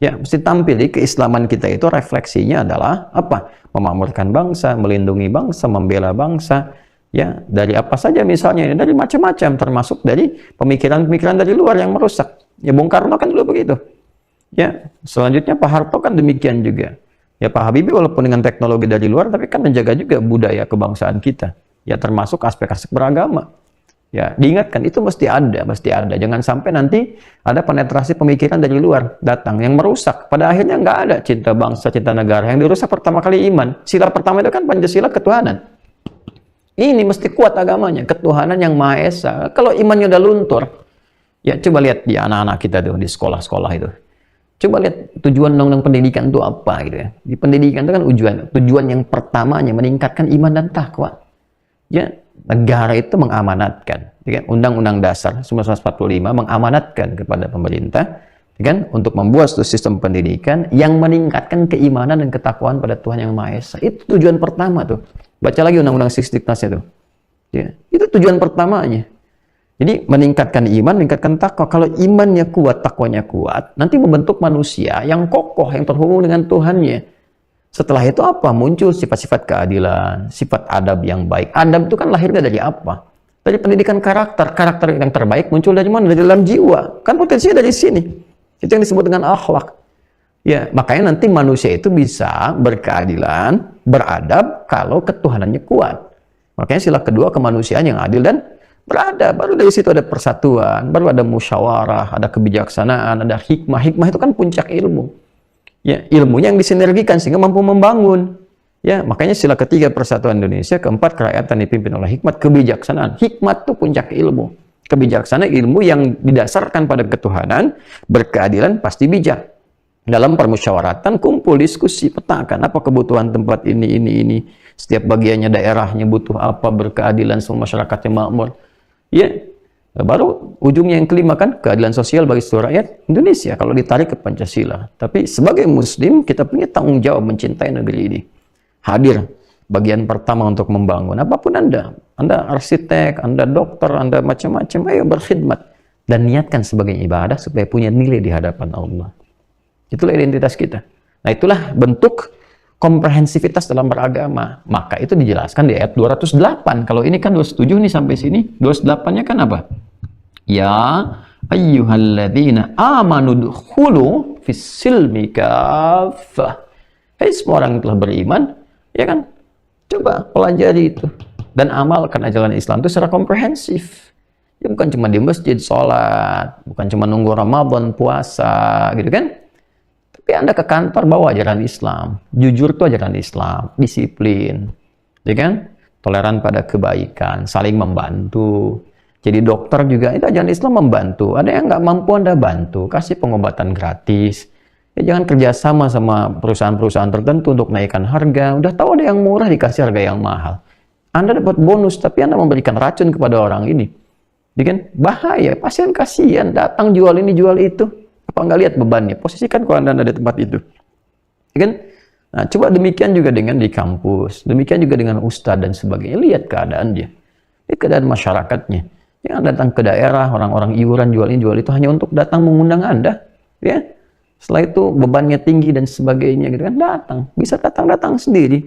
Ya, mesti tampil di keislaman kita itu refleksinya adalah apa? Memakmurkan bangsa, melindungi bangsa, membela bangsa. Ya, dari apa saja misalnya, dari macam-macam, termasuk dari pemikiran-pemikiran dari luar yang merusak. Ya, Bung Karno kan dulu begitu. Ya, selanjutnya Pak Harto kan demikian juga. Ya, Pak Habibie walaupun dengan teknologi dari luar, tapi kan menjaga juga budaya kebangsaan kita. Ya, termasuk aspek-aspek beragama. Ya, diingatkan itu mesti ada. Jangan sampai nanti ada penetrasi pemikiran dari luar datang yang merusak. Pada akhirnya nggak ada cinta bangsa, cinta negara. Yang dirusak pertama kali iman. Sila pertama itu kan Pancasila, ketuhanan. Ini mesti kuat agamanya, ketuhanan yang Maha Esa. Kalau imannya udah luntur, ya coba lihat di anak-anak kita tuh di sekolah-sekolah itu. Coba lihat tujuan undang-undang pendidikan itu apa gitu ya. Di pendidikan itu kan tujuan yang pertamanya meningkatkan iman dan takwa. Ya, negara itu mengamanatkan, ya, Undang-Undang Dasar 1945 mengamanatkan kepada pemerintah, ya, kan, untuk membuat sistem pendidikan yang meningkatkan keimanan dan ketakwaan pada Tuhan Yang Maha Esa. Itu tujuan pertama tuh. Baca lagi Undang-Undang Sisdiknasnya tuh. Ya, itu tujuan pertamanya. Jadi meningkatkan iman, meningkatkan takwa. Kalau imannya kuat, takwanya kuat, nanti membentuk manusia yang kokoh, yang terhubung dengan Tuhannya. Setelah itu apa? Muncul sifat-sifat keadilan, sifat adab yang baik. Adab itu kan lahirnya dari apa? Dari pendidikan karakter. Karakter yang terbaik muncul dari mana? Dari dalam jiwa. Kan potensinya dari sini. Itu yang disebut dengan akhlak. Ya, makanya nanti manusia itu bisa berkeadilan, beradab kalau ketuhanannya kuat. Makanya sila kedua kemanusiaan yang adil dan beradab. Baru dari situ ada persatuan, baru ada musyawarah, ada kebijaksanaan, ada hikmah. Hikmah itu kan puncak ilmu. Ya, ilmunya yang disinergikan sehingga mampu membangun. Ya, makanya sila ketiga persatuan Indonesia, keempat kerakyatan dipimpin oleh hikmat, kebijaksanaan. Hikmat itu puncak ilmu. Kebijaksanaan ilmu yang didasarkan pada ketuhanan, berkeadilan, pasti bijak. Dalam permusyawaratan, kumpul, diskusi, petakan apa kebutuhan tempat ini. Setiap bagiannya daerahnya butuh apa, berkeadilan, semua masyarakatnya makmur. Ya, baru ujungnya yang kelima kan keadilan sosial bagi seluruh rakyat Indonesia kalau ditarik ke Pancasila. Tapi sebagai muslim kita punya tanggung jawab mencintai negeri ini. Hadir bagian pertama untuk membangun. Apapun Anda arsitek, Anda dokter, Anda macam-macam, ayo berkhidmat dan niatkan sebagai ibadah supaya punya nilai di hadapan Allah. Itulah identitas kita. Nah, itulah bentuk komprehensivitas dalam beragama. Maka itu dijelaskan di ayat 208. Kalau ini kan 27 nih sampai sini. 28-nya kan apa? Ya ayyuhalladzina amanu dkhulu fis-silmi kaffah. Hai semua orang yang telah beriman, ya kan? Coba pelajari itu dan amalkan ajaran Islam itu secara komprehensif. Ya, bukan cuma di masjid sholat, bukan cuma nunggu Ramadan puasa, gitu kan? Tapi Anda ke kantor bawa ajaran Islam, jujur itu ajaran Islam, disiplin, ya kan? Toleran pada kebaikan, saling membantu. Jadi dokter juga itu ajaran Islam membantu. Ada yang nggak mampu Anda bantu, kasih pengobatan gratis. Ya jangan kerjasama sama perusahaan-perusahaan tertentu untuk naikkan harga. Udah tahu ada yang murah dikasih harga yang mahal. Anda dapat bonus tapi Anda memberikan racun kepada orang ini. Ya kan? Bahaya, pasien kasihan datang jual ini jual itu. Apa nggak lihat bebannya? Posisikan kalau Anda ada di tempat itu. Ya kan? Nah, coba demikian juga dengan di kampus. Demikian juga dengan ustadz dan sebagainya. Lihat keadaan dia. Lihat keadaan masyarakatnya. Yang datang ke daerah, orang-orang iuran jual ini jual itu hanya untuk datang mengundang Anda, ya. Setelah itu bebannya tinggi dan sebagainya gitu kan, datang. Bisa datang sendiri.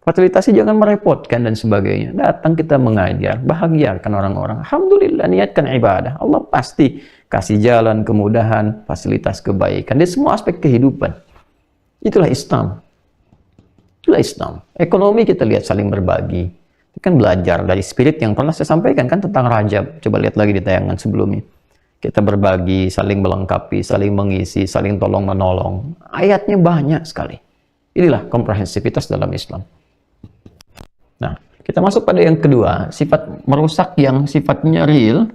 Fasilitasi jangan merepotkan dan sebagainya. Datang kita mengajar, bahagiakan orang-orang. Alhamdulillah, niatkan ibadah. Allah pasti kasih jalan, kemudahan, fasilitas kebaikan. Di semua aspek kehidupan. Itulah Islam. Itulah Islam. Ekonomi kita lihat saling berbagi. Kita kan belajar dari spirit yang pernah saya sampaikan kan tentang Rajab. Coba lihat lagi di tayangan sebelumnya. Kita berbagi, saling melengkapi, saling mengisi, saling tolong-menolong. Ayatnya banyak sekali. Inilah komprehensivitas dalam Islam. Nah, kita masuk pada yang kedua, sifat merusak yang sifatnya real.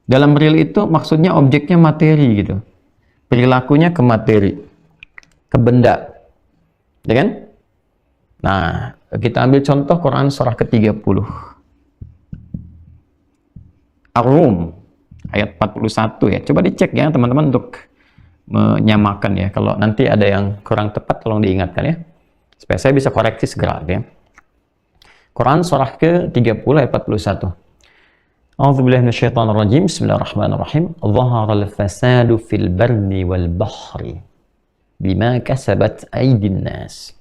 Dalam real itu maksudnya objeknya materi gitu. Perilakunya ke materi, ke benda. Ya kan? Nah, kita ambil contoh Quran surah ke-30. Ar-Rum ayat 41 ya. Coba dicek ya teman-teman untuk menyamakan ya. Kalau nanti ada yang kurang tepat tolong diingatkan ya. Supaya saya bisa koreksi segera ya. Quran surah ke-30 ayat 41. A'udzubillahi minasyaitonir rajim. Bismillahirrahmanirrahim. Dhaharal fasadu fil barri wal bahri bima kasabat aydin nas.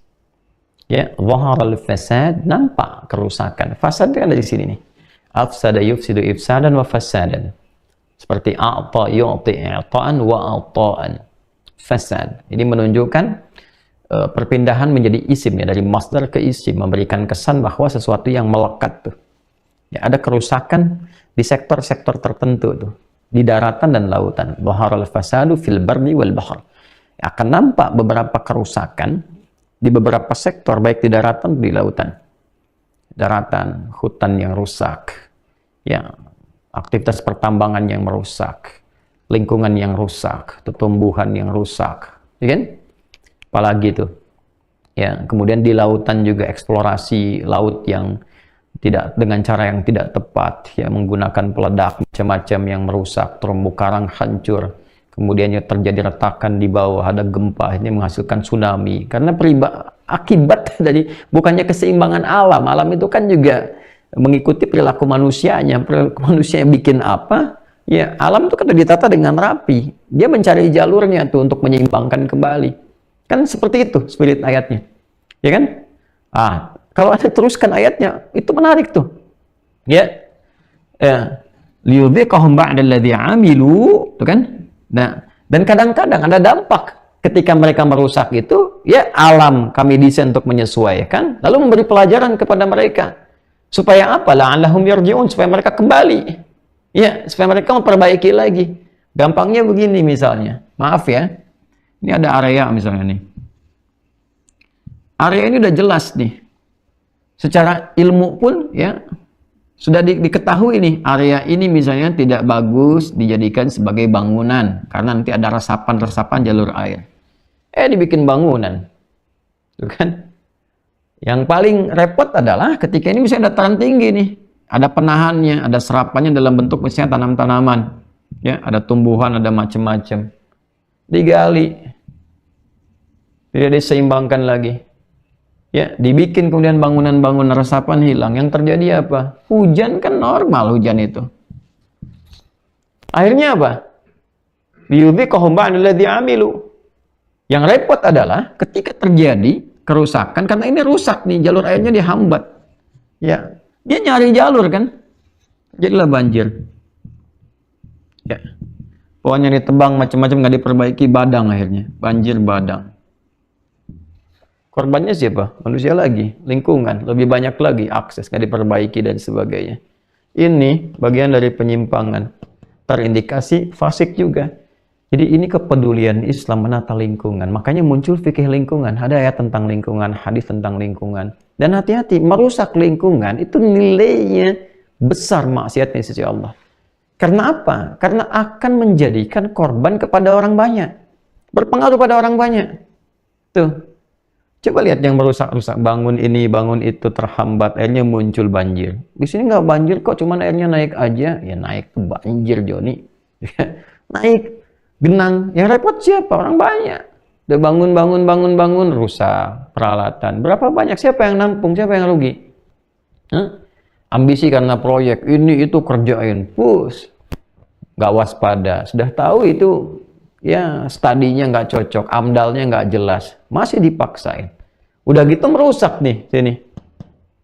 Ya, dhaharal fasad, nampak kerusakan. Fasad kan dari sini nih. Afsada yufsidu ifsadan wa fasadan. Seperti a'ta yu'ti i'ta'an wa a'ta'an. Fasad. Ini menunjukkan perpindahan menjadi isim ya, dari masdar ke isim, memberikan kesan bahwa sesuatu yang melekat tuh. Ya, ada kerusakan di sektor-sektor tertentu tuh, di daratan dan lautan. Dhaharal fasadu fil barri wal bahr. Akan nampak beberapa kerusakan di beberapa sektor, baik di daratan di lautan. Daratan, hutan yang rusak. Ya, aktivitas pertambangan yang merusak, lingkungan yang rusak, tumbuhan yang rusak, ya kan? Apalagi itu ya, kemudian di lautan juga eksplorasi laut yang tidak dengan cara yang tidak tepat ya, menggunakan peledak macam-macam yang merusak, terumbu karang hancur, kemudian terjadi retakan di bawah, ada gempa, ini menghasilkan tsunami karena akibat dari bukannya keseimbangan alam. Alam itu kan juga mengikuti perilaku manusianya. Perilaku manusia yang bikin apa ya, alam itu kan ditata dengan rapi, dia mencari jalurnya tuh untuk menyeimbangkan kembali. Kan seperti itu spirit ayatnya, ya kan? Kalau ada teruskan ayatnya, itu menarik tuh, ya. Liyudhiqahum ba'dalladzi 'amilu, tuh kan? Nah, dan kadang-kadang ada dampak ketika mereka merusak itu, ya alam kami desain untuk menyesuaikan, lalu memberi pelajaran kepada mereka supaya apa? La'allahum yarji'un, supaya mereka kembali, ya, supaya mereka memperbaiki lagi. Gampangnya begini misalnya, maaf ya. Ini ada area misalnya nih. Area ini udah jelas nih. Secara ilmu pun ya sudah diketahui nih, area ini misalnya tidak bagus dijadikan sebagai bangunan karena nanti ada resapan-resapan jalur air. Dibikin bangunan. Tuh kan? Yang paling repot adalah ketika ini misalnya dataran tinggi nih, ada penahannya, ada serapannya dalam bentuk misalnya tanam-tanaman. Ya, ada tumbuhan, ada macam-macam. Digali, tidak diseimbangkan lagi, ya, dibikin kemudian bangunan-bangunan resapan hilang. Yang terjadi apa? Hujan kan normal, hujan itu akhirnya apa? Liyudhiqahum ba'dalladzi 'amilu. Yang repot adalah ketika terjadi kerusakan, karena ini rusak nih, jalur airnya dihambat, ya, dia nyari jalur kan, jadilah banjir, ya. Pohonnya ditebang macam-macam, nggak diperbaiki, badang akhirnya, banjir badang. Korbannya siapa? Manusia lagi, lingkungan, lebih banyak lagi, akses nggak diperbaiki dan sebagainya. Ini bagian dari penyimpangan, terindikasi fasik juga. Jadi ini kepedulian Islam menata lingkungan. Makanya muncul fikih lingkungan, ada ayat tentang lingkungan, hadis tentang lingkungan. Dan hati-hati, merusak lingkungan itu nilainya besar maksiatnya di sisi Allah. Karena apa? Karena akan menjadikan korban kepada orang banyak. Berpengaruh pada orang banyak. Tuh. Coba lihat yang merusak-rusak. Bangun ini, bangun itu terhambat. Akhirnya muncul banjir. Di sini nggak banjir kok, cuman airnya naik aja. Ya naik tuh banjir, Joni. Naik. Genang. Yang repot siapa? Orang banyak. Udah bangun, rusak. Peralatan. Berapa banyak? Siapa yang nampung? Siapa yang rugi? Ambisi karena proyek ini itu kerjain, nggak waspada, sudah tahu itu ya studinya nggak cocok, amdalnya nggak jelas, masih dipaksain. Udah gitu merusak nih sini.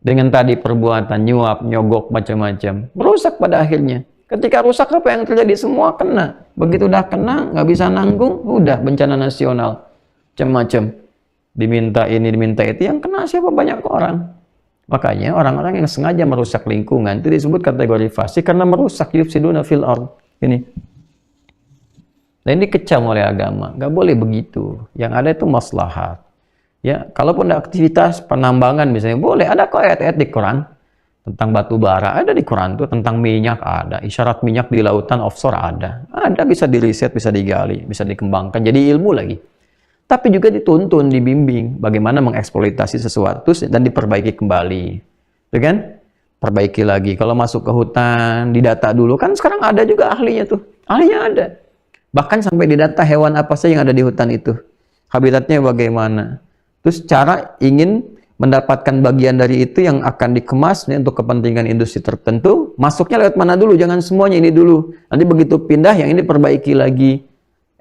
Dengan tadi perbuatan nyuap, nyogok, macam-macam. Merusak pada akhirnya. Ketika rusak apa yang terjadi? Semua kena. Begitu udah kena, nggak bisa nanggung, udah bencana nasional. Macam-macam. Diminta ini, diminta itu, yang kena siapa? Banyak orang. Makanya orang-orang yang sengaja merusak lingkungan itu disebut kategori fasik karena merusak yufsiduna fil ard. Ini. Dan ini kecam oleh agama. Nggak boleh begitu. Yang ada itu maslahat. Ya, kalaupun ada aktivitas penambangan misalnya boleh, ada kok ayat-ayat di Quran tentang batu bara, ada di Quran tuh, tentang minyak ada, isyarat minyak di lautan offshore ada bisa diriset, bisa digali, bisa dikembangkan jadi ilmu lagi. Tapi juga dituntun, dibimbing bagaimana mengeksploitasi sesuatu dan diperbaiki kembali, ya kan? Perbaiki lagi. Kalau masuk ke hutan, didata dulu kan, sekarang ada juga ahlinya tuh, ahlinya ada. Bahkan sampai didata hewan apa saja yang ada di hutan itu, habitatnya bagaimana. Terus cara ingin mendapatkan bagian dari itu yang akan dikemas nih, untuk kepentingan industri tertentu, masuknya lewat mana dulu, jangan semuanya ini dulu. Nanti begitu pindah yang ini perbaiki lagi.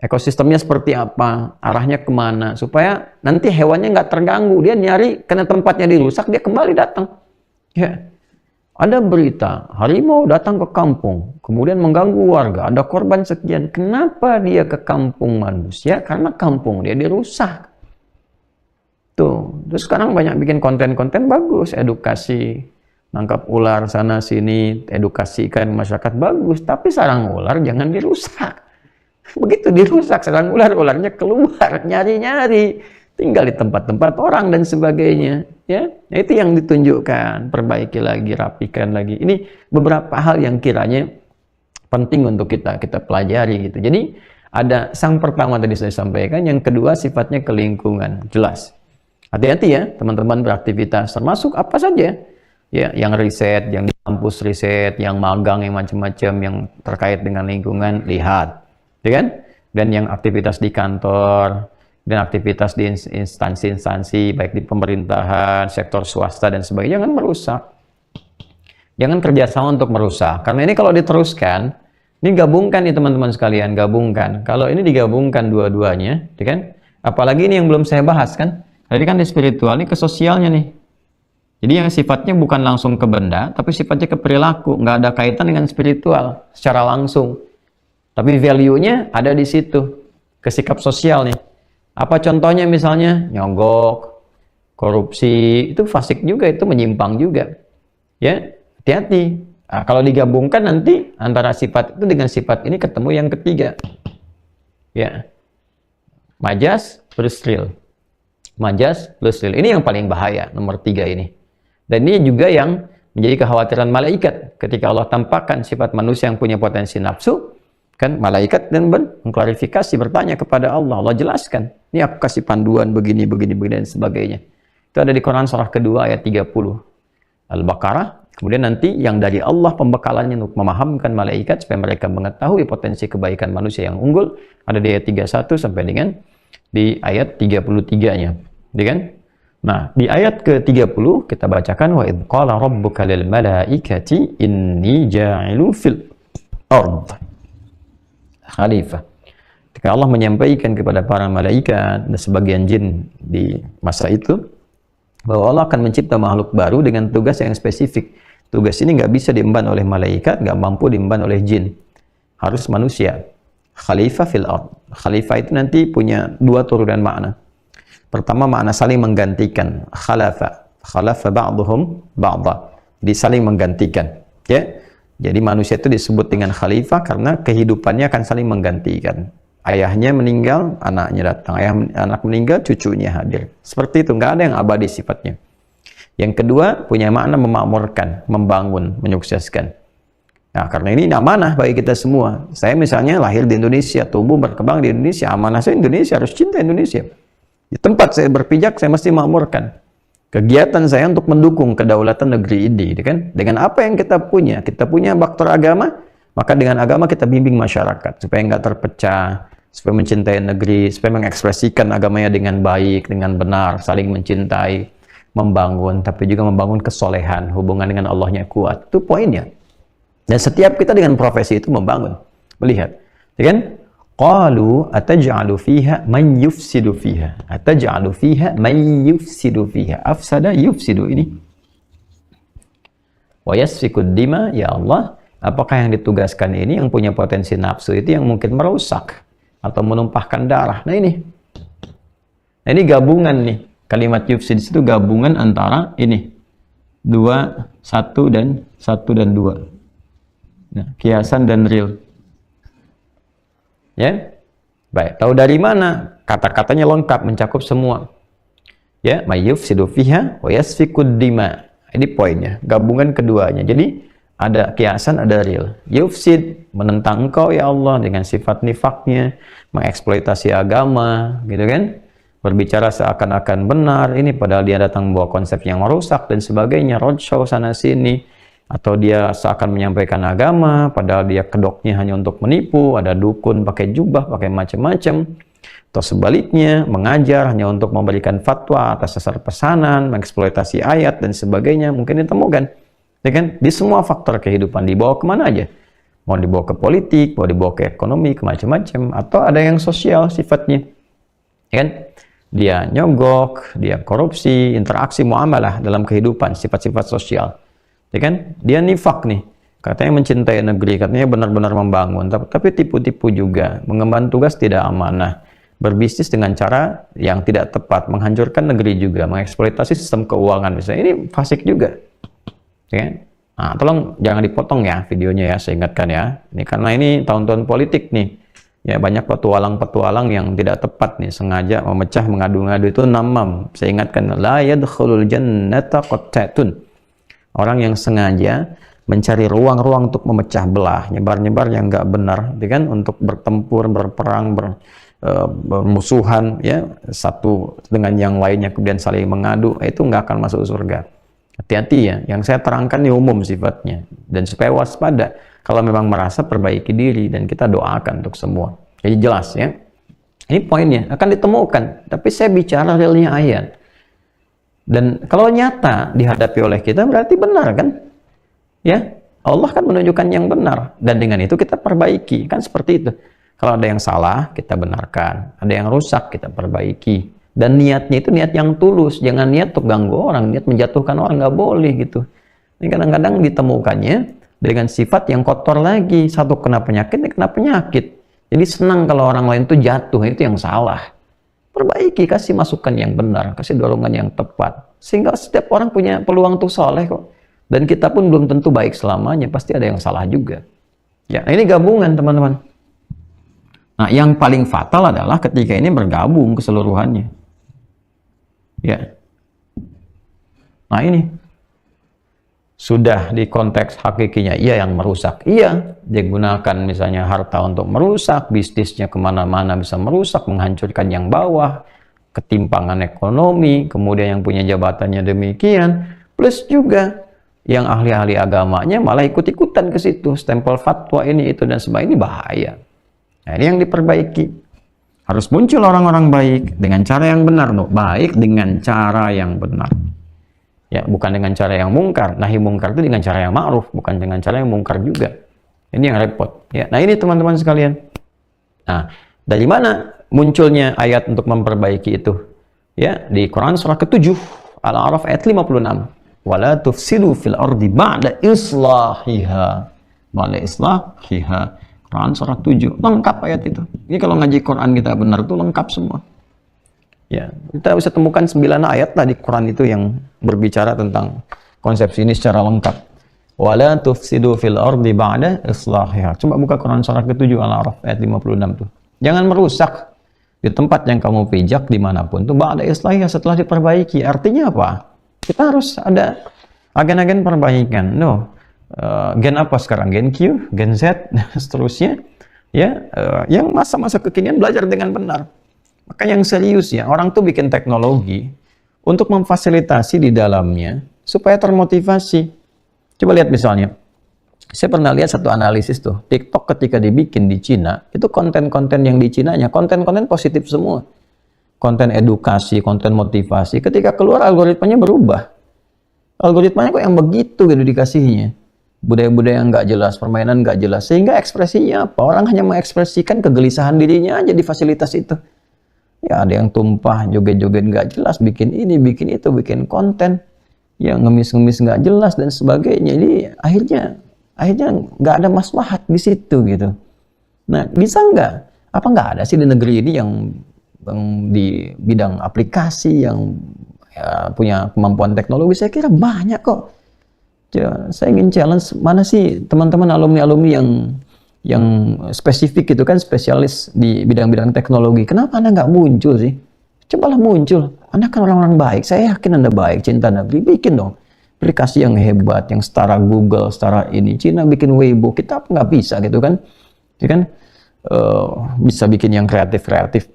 Ekosistemnya seperti apa, arahnya kemana, supaya nanti hewannya nggak terganggu. Dia nyari karena tempatnya dirusak, dia kembali datang. Ya. Ada berita, harimau datang ke kampung, kemudian mengganggu warga, ada korban sekian. Kenapa dia ke kampung manusia? Karena kampung dia dirusak. Tuh, terus sekarang banyak bikin konten-konten bagus, edukasi, nangkap ular sana sini, edukasikan masyarakat bagus, tapi sarang ular jangan dirusak. Begitu dirusak sarang ular, ularnya keluar, nyari-nyari, tinggal di tempat-tempat orang dan sebagainya, ya. Nah, itu yang ditunjukkan, perbaiki lagi, rapikan lagi. Ini beberapa hal yang kiranya penting untuk kita pelajari gitu. Jadi ada sang pertama tadi saya sampaikan, yang kedua sifatnya ke lingkungan, jelas. Hati-hati ya teman-teman beraktivitas, termasuk apa saja ya, yang riset, yang di kampus riset, yang magang, yang macam-macam yang terkait dengan lingkungan, lihat, ya kan? Dan yang aktivitas di kantor dan aktivitas di instansi-instansi baik di pemerintahan, sektor swasta dan sebagainya, jangan merusak, jangan kerjasama untuk merusak. Karena ini kalau diteruskan, ini gabungkan nih teman-teman sekalian, gabungkan. Kalau ini digabungkan dua-duanya, ya kan? Apalagi ini yang belum saya bahas kan? Jadi kan di spiritual ini ke sosialnya nih. Jadi yang sifatnya bukan langsung ke benda, tapi sifatnya ke perilaku. Nggak ada kaitan dengan spiritual secara langsung. Tapi value-nya ada di situ. Ke sikap sosial nih. Apa contohnya misalnya? Nyogok, korupsi. Itu fasik juga, itu menyimpang juga. Ya, hati-hati. Nah, kalau digabungkan nanti antara sifat itu dengan sifat ini ketemu yang ketiga. Ya. Majas plus real. Majas plus real. Ini yang paling bahaya, nomor 3 ini. Dan ini juga yang menjadi kekhawatiran malaikat. Ketika Allah tampakkan sifat manusia yang punya potensi nafsu, kan malaikat dan mengklarifikasi, bertanya kepada Allah. Allah jelaskan. Ini aku kasih panduan begini, dan sebagainya. Itu ada di Quran surah kedua ayat 30. Al-Baqarah. Kemudian nanti yang dari Allah pembekalannya untuk memahamkan malaikat supaya mereka mengetahui potensi kebaikan manusia yang unggul. Ada di ayat 31 sampai dengan di ayat 33-nya, ya kan? Nah, di ayat ke-30 kita bacakan wa idz qala rabbuka lil malaikati inni ja'ilu fil ard khalifah. Ketika Allah menyampaikan kepada para malaikat dan sebagian jin di masa itu bahwa Allah akan mencipta makhluk baru dengan tugas yang spesifik. Tugas ini nggak bisa diemban oleh malaikat, nggak mampu diemban oleh jin. Harus manusia. Khalifah fil ard. Khalifah itu nanti punya 2 turunan makna. Pertama makna saling menggantikan. Khalafa ba'duhum ba'dha. Jadi saling menggantikan. Ya. Jadi manusia itu disebut dengan khalifah karena kehidupannya akan saling menggantikan. Ayahnya meninggal, anaknya datang. Anak meninggal, cucunya hadir. Seperti itu, nggak ada yang abadi sifatnya. Yang kedua punya makna memakmurkan, membangun, menyukseskan. Nah, karena ini amanah bagi kita semua. Saya misalnya lahir di Indonesia, tumbuh berkembang di Indonesia, amanah saya Indonesia, harus cinta Indonesia. Di tempat saya berpijak, saya mesti makmurkan. Kegiatan saya untuk mendukung kedaulatan negeri ini, kan? Dengan apa yang kita punya faktor agama, maka dengan agama kita bimbing masyarakat supaya nggak terpecah, supaya mencintai negeri, supaya mengekspresikan agamanya dengan baik, dengan benar, saling mencintai, membangun, tapi juga membangun kesolehan, hubungan dengan Allahnya kuat. Itu poinnya. Dan setiap kita dengan profesi itu membangun, melihat, ya kan? Qalu ataj'alu fiha man yufsidu fiha. Ataj'alu fiha man yufsidu fiha. Afsada yufsidu ini. Wa yasfikud dima, ya Allah, apakah yang ditugaskan ini yang punya potensi nafsu itu yang mungkin merusak atau menumpahkan darah. Nah ini. Nah ini gabungan nih. Kalimat yufsid itu gabungan antara ini. 2, 1 dan 2. Nah, kiasan dan real. Ya, baik. Tahu dari mana? Kata-katanya lengkap, mencakup semua. Ya, mayyufsidu fiha wa yasfikud dima. Ini poinnya, gabungan keduanya. Jadi ada kiasan, ada real. Yufsid, menentang engkau ya Allah dengan sifat nifaknya, mengeksploitasi agama, gitu kan? Berbicara seakan-akan benar, ini padahal dia datang membawa konsep yang merusak dan sebagainya, roadshow sana sini. Atau dia seakan menyampaikan agama, padahal dia kedoknya hanya untuk menipu, ada dukun pakai jubah, pakai macam-macam. Atau sebaliknya, mengajar hanya untuk memberikan fatwa atas dasar pesanan, mengeksploitasi ayat, dan sebagainya, mungkin ditemukan. Ya kan? Di semua faktor kehidupan, dibawa kemana aja. Mau dibawa ke politik, mau dibawa ke ekonomi, ke macam-macam. Atau ada yang sosial sifatnya. Ya kan? Dia nyogok, dia korupsi, interaksi muamalah dalam kehidupan, sifat-sifat sosial. Ya kan? Dia nifak nih. Katanya mencintai negeri, katanya benar-benar membangun, tapi tipu-tipu juga, mengemban tugas tidak amanah, berbisnis dengan cara yang tidak tepat, menghancurkan negeri juga, mengeksploitasi sistem keuangan misalnya. Ini fasik juga. Ya kan? Nah, tolong jangan dipotong ya videonya ya, saya ingatkan ya. Ini karena ini tahun-tahun politik nih. Ya, banyak petualang-petualang yang tidak tepat nih, sengaja memecah, mengadu-ngadu, itu namam. Saya ingatkan, la yadkhulul jannata qattatun. Orang yang sengaja mencari ruang-ruang untuk memecah belah, nyebar-nyebar yang nggak benar, gitu kan, untuk bertempur, berperang, bermusuhan, ya, satu dengan yang lainnya, kemudian saling mengadu, itu nggak akan masuk surga. Hati-hati ya, yang saya terangkan ini umum sifatnya, dan supaya waspada, kalau memang merasa perbaiki diri, dan kita doakan untuk semua. Jadi jelas ya, ini poinnya, akan ditemukan, tapi saya bicara realnya ayat. Dan kalau nyata dihadapi oleh kita berarti benar kan? Ya, Allah kan menunjukkan yang benar dan dengan itu kita perbaiki, kan seperti itu. Kalau ada yang salah kita benarkan, ada yang rusak kita perbaiki. Dan niatnya itu niat yang tulus, jangan niat untuk ganggu orang, niat menjatuhkan orang, nggak boleh gitu. Ini kadang-kadang ditemukannya dengan sifat yang kotor lagi, satu kena penyakit, kena penyakit. Jadi senang kalau orang lain itu jatuh, itu yang salah. Perbaiki, kasih masukan yang benar, kasih dorongan yang tepat. Sehingga setiap orang punya peluang untuk soleh kok. Dan kita pun belum tentu baik selamanya, pasti ada yang salah juga. Ya, nah ini gabungan teman-teman. Nah, yang paling fatal adalah ketika ini bergabung keseluruhannya. Ya. Nah ini. Sudah di konteks hakikinya, ia yang merusak. Iya, dia gunakan misalnya harta untuk merusak, bisnisnya kemana-mana bisa merusak, menghancurkan yang bawah, ketimpangan ekonomi, kemudian yang punya jabatannya demikian, plus juga yang ahli-ahli agamanya malah ikut-ikutan ke situ, stempel fatwa ini, itu, dan sebagainya. Ini bahaya. Nah, ini yang diperbaiki. Harus muncul orang-orang baik dengan cara yang benar, no. Baik dengan cara yang benar. Ya, bukan dengan cara yang mungkar. Nahi mungkar itu dengan cara yang ma'ruf, bukan dengan cara yang mungkar juga. Ini yang repot. Ya, nah ini teman-teman sekalian. Nah, dari mana munculnya ayat untuk memperbaiki itu? Ya, di Quran surah ke-7 Al-A'raf ayat 56. Wala tufsidu fil ardi ba'da islahiha. Ba'da islahiha. Quran surah 7. Lengkap ayat itu. Ini kalau ngaji Quran kita benar itu lengkap semua. Ya, kita bisa temukan 9 ayat lah di Quran itu yang berbicara tentang konsepsi ini secara lengkap. Wala tufsidu fil ardi ba'da islahiha. Coba buka Quran surah ke-7 Al-A'raf ayat 56 tuh. Jangan merusak di tempat yang kamu pijak dimanapun tuh ba'da islahiha, setelah diperbaiki. Artinya apa? Kita harus ada agen-agen perbaikan. Gen apa sekarang? Gen Q, Gen Z, dan seterusnya. Ya, yang masa-masa kekinian belajar dengan benar. Maka yang serius ya, orang tuh bikin teknologi untuk memfasilitasi di dalamnya supaya termotivasi. Coba lihat misalnya, saya pernah lihat satu analisis tuh, TikTok ketika dibikin di Cina, itu konten-konten yang di Cinanya, konten-konten positif semua. Konten edukasi, konten motivasi, ketika keluar algoritmanya berubah. Algoritmanya kok yang begitu gitu dikasihnya. budaya-budaya yang nggak jelas, permainan nggak jelas, sehingga ekspresinya apa? Orang hanya mengekspresikan kegelisahan dirinya aja di fasilitas itu. Ya ada yang tumpah, joget-joget nggak jelas, bikin ini, bikin itu, bikin konten, yang ngemis-ngemis nggak jelas dan sebagainya. Jadi akhirnya nggak ada maslahat di situ gitu. Nah, bisa nggak? Apa nggak ada sih di negeri ini yang di bidang aplikasi yang ya, punya kemampuan teknologi? Saya kira banyak kok. Ya, saya ingin challenge, mana sih teman-teman alumni-alumni yang spesifik gitu kan, spesialis di bidang-bidang teknologi. Kenapa Anda nggak muncul sih? Cobalah muncul. Anda kan orang-orang baik. Saya yakin Anda baik, cinta negeri. Bikin dong aplikasi yang hebat, yang setara Google, setara ini. Cina bikin Weibo, kita nggak bisa gitu kan? Ya kan? Bisa bikin yang kreatif-kreatif,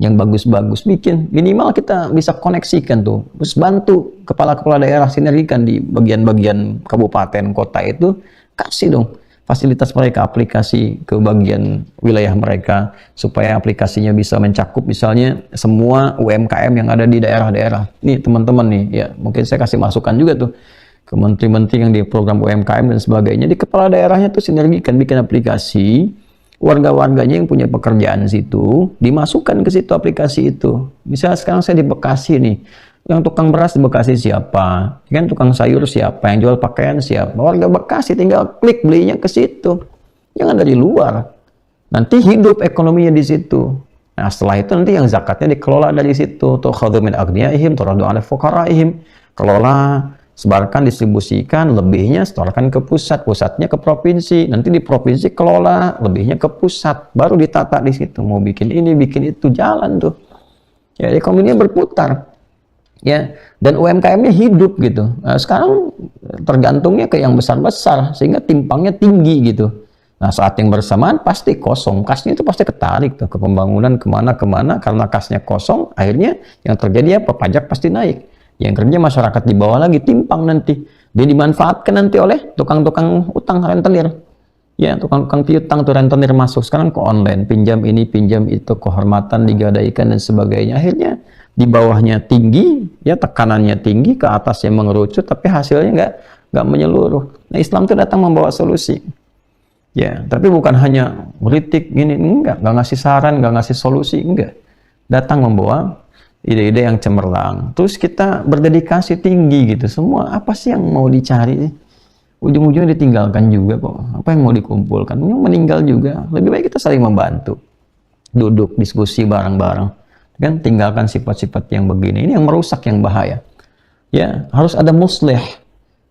yang bagus-bagus, bikin. Minimal kita bisa koneksikan tuh. Terus bantu kepala-kepala daerah sinergikan di bagian-bagian kabupaten, kota itu. Kasih dong fasilitas mereka, aplikasi ke bagian wilayah mereka, supaya aplikasinya bisa mencakup misalnya semua UMKM yang ada di daerah-daerah. Nih teman-teman nih, ya mungkin saya kasih masukan juga tuh ke menteri-menteri yang di program UMKM dan sebagainya. Di kepala daerahnya tuh sinergikan, bikin aplikasi, warga-warganya yang punya pekerjaan situ, dimasukkan ke situ aplikasi itu. Misalnya sekarang saya di Bekasi nih, yang tukang beras di Bekasi siapa? Kan tukang sayur siapa? Yang jual pakaian siapa? Warga Bekasi, tinggal klik belinya ke situ. Jangan dari luar. Nanti hidup ekonominya di situ. Nah, setelah itu nanti yang zakatnya dikelola dari situ. Tu'khadhu min aghniyaihim turaddu 'ala fuqaraihim. Kelola, sebarkan, distribusikan, lebihnya setorkan ke pusat, pusatnya ke provinsi. Nanti di provinsi kelola, lebihnya ke pusat. Baru ditata di situ. Mau bikin ini, bikin itu, jalan tuh. Ya, ekonominya berputar. Ya, dan UMKM-nya hidup gitu. Nah, sekarang tergantungnya ke yang besar-besar sehingga timpangnya tinggi gitu. Nah, saat yang bersamaan pasti kosong, kasnya itu pasti ketarik tuh ke pembangunan kemana-kemana, karena kasnya kosong, akhirnya yang terjadi apa? Pajak pasti naik. Yang kerja masyarakat di bawah lagi, timpang nanti. Dia dimanfaatkan nanti oleh tukang-tukang utang rentenir. Ya, tukang-tukang piutang tuh rentenir masuk sekarang ke online, pinjam ini, pinjam itu, kehormatan digadaikan dan sebagainya. Akhirnya di bawahnya tinggi, ya tekanannya tinggi, ke atasnya mengerucut, tapi hasilnya nggak menyeluruh. Nah, Islam itu datang membawa solusi. Ya, tapi bukan hanya kritik gini, nggak ngasih saran, nggak ngasih solusi, enggak. Datang membawa ide-ide yang cemerlang. Terus kita berdedikasi tinggi gitu. Semua apa sih yang mau dicari? Ujung-ujungnya ditinggalkan juga kok. Apa yang mau dikumpulkan? Yang meninggal juga. Lebih baik kita saling membantu. Duduk, diskusi bareng-bareng. Kan tinggalkan sifat-sifat yang begini. Ini yang merusak, yang bahaya. Ya, harus ada muslih.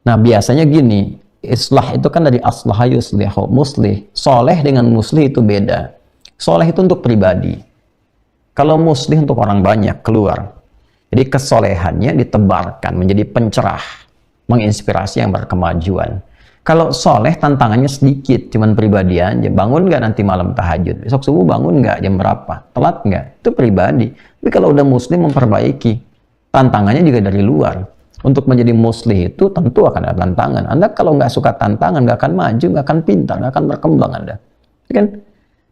Nah, biasanya gini, islah itu kan dari aslaha yuslihu, muslih. Soleh dengan muslih itu beda. Soleh itu untuk pribadi. Kalau muslih untuk orang banyak, keluar. Jadi kesolehannya ditebarkan menjadi pencerah, menginspirasi yang berkemajuan. Kalau soleh tantangannya sedikit, cuman pribadi aja. Bangun nggak nanti malam tahajud? Besok subuh bangun nggak? Jam berapa? Telat nggak? Itu pribadi. Tapi kalau udah muslim memperbaiki, tantangannya juga dari luar. Untuk menjadi muslim itu tentu akan ada tantangan. Anda kalau nggak suka tantangan, nggak akan maju, nggak akan pintar, nggak akan berkembang Anda. Kan?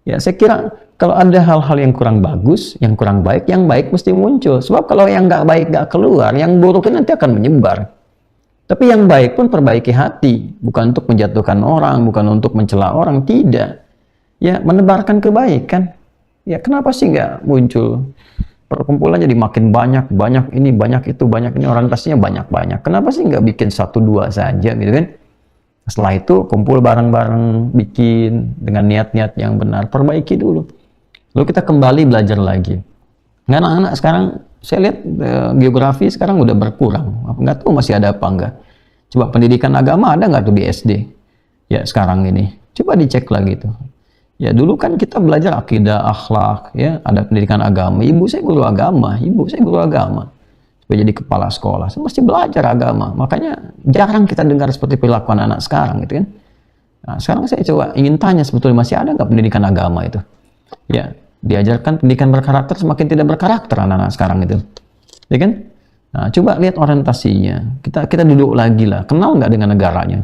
Ya, saya kira kalau ada hal-hal yang kurang bagus, yang kurang baik, yang baik mesti muncul. Sebab kalau yang nggak baik nggak keluar, yang buruk nanti akan menyebar. Tapi yang baik pun perbaiki hati, bukan untuk menjatuhkan orang, bukan untuk mencela orang, tidak. Ya, menebarkan kebaikan. Ya, kenapa sih nggak muncul? Perkumpulan jadi makin banyak ini, banyak itu, banyak ini, orientasinya banyak-banyak. Kenapa sih nggak bikin 1-2 saja gitu kan? Setelah itu kumpul bareng-bareng, bikin dengan niat-niat yang benar, perbaiki dulu. Lalu kita kembali belajar lagi. Anak-anak sekarang, saya lihat geografi sekarang udah berkurang. Nggak tahu masih ada apa enggak. Coba pendidikan agama ada nggak tuh di SD? Ya sekarang ini. Coba dicek lagi tuh. Ya dulu kan kita belajar akidah, akhlak, ya ada pendidikan agama. Ibu saya guru agama. Supaya jadi kepala sekolah. Saya mesti belajar agama. Makanya jarang kita dengar seperti perilaku anak sekarang gitu kan. Nah, sekarang saya coba ingin tanya sebetulnya masih ada nggak pendidikan agama itu? Ya, diajarkan pendidikan berkarakter, semakin tidak berkarakter anak-anak sekarang itu. Ya kan? Nah, coba lihat orientasinya. Kita duduk lagi lah. Kenal nggak dengan negaranya?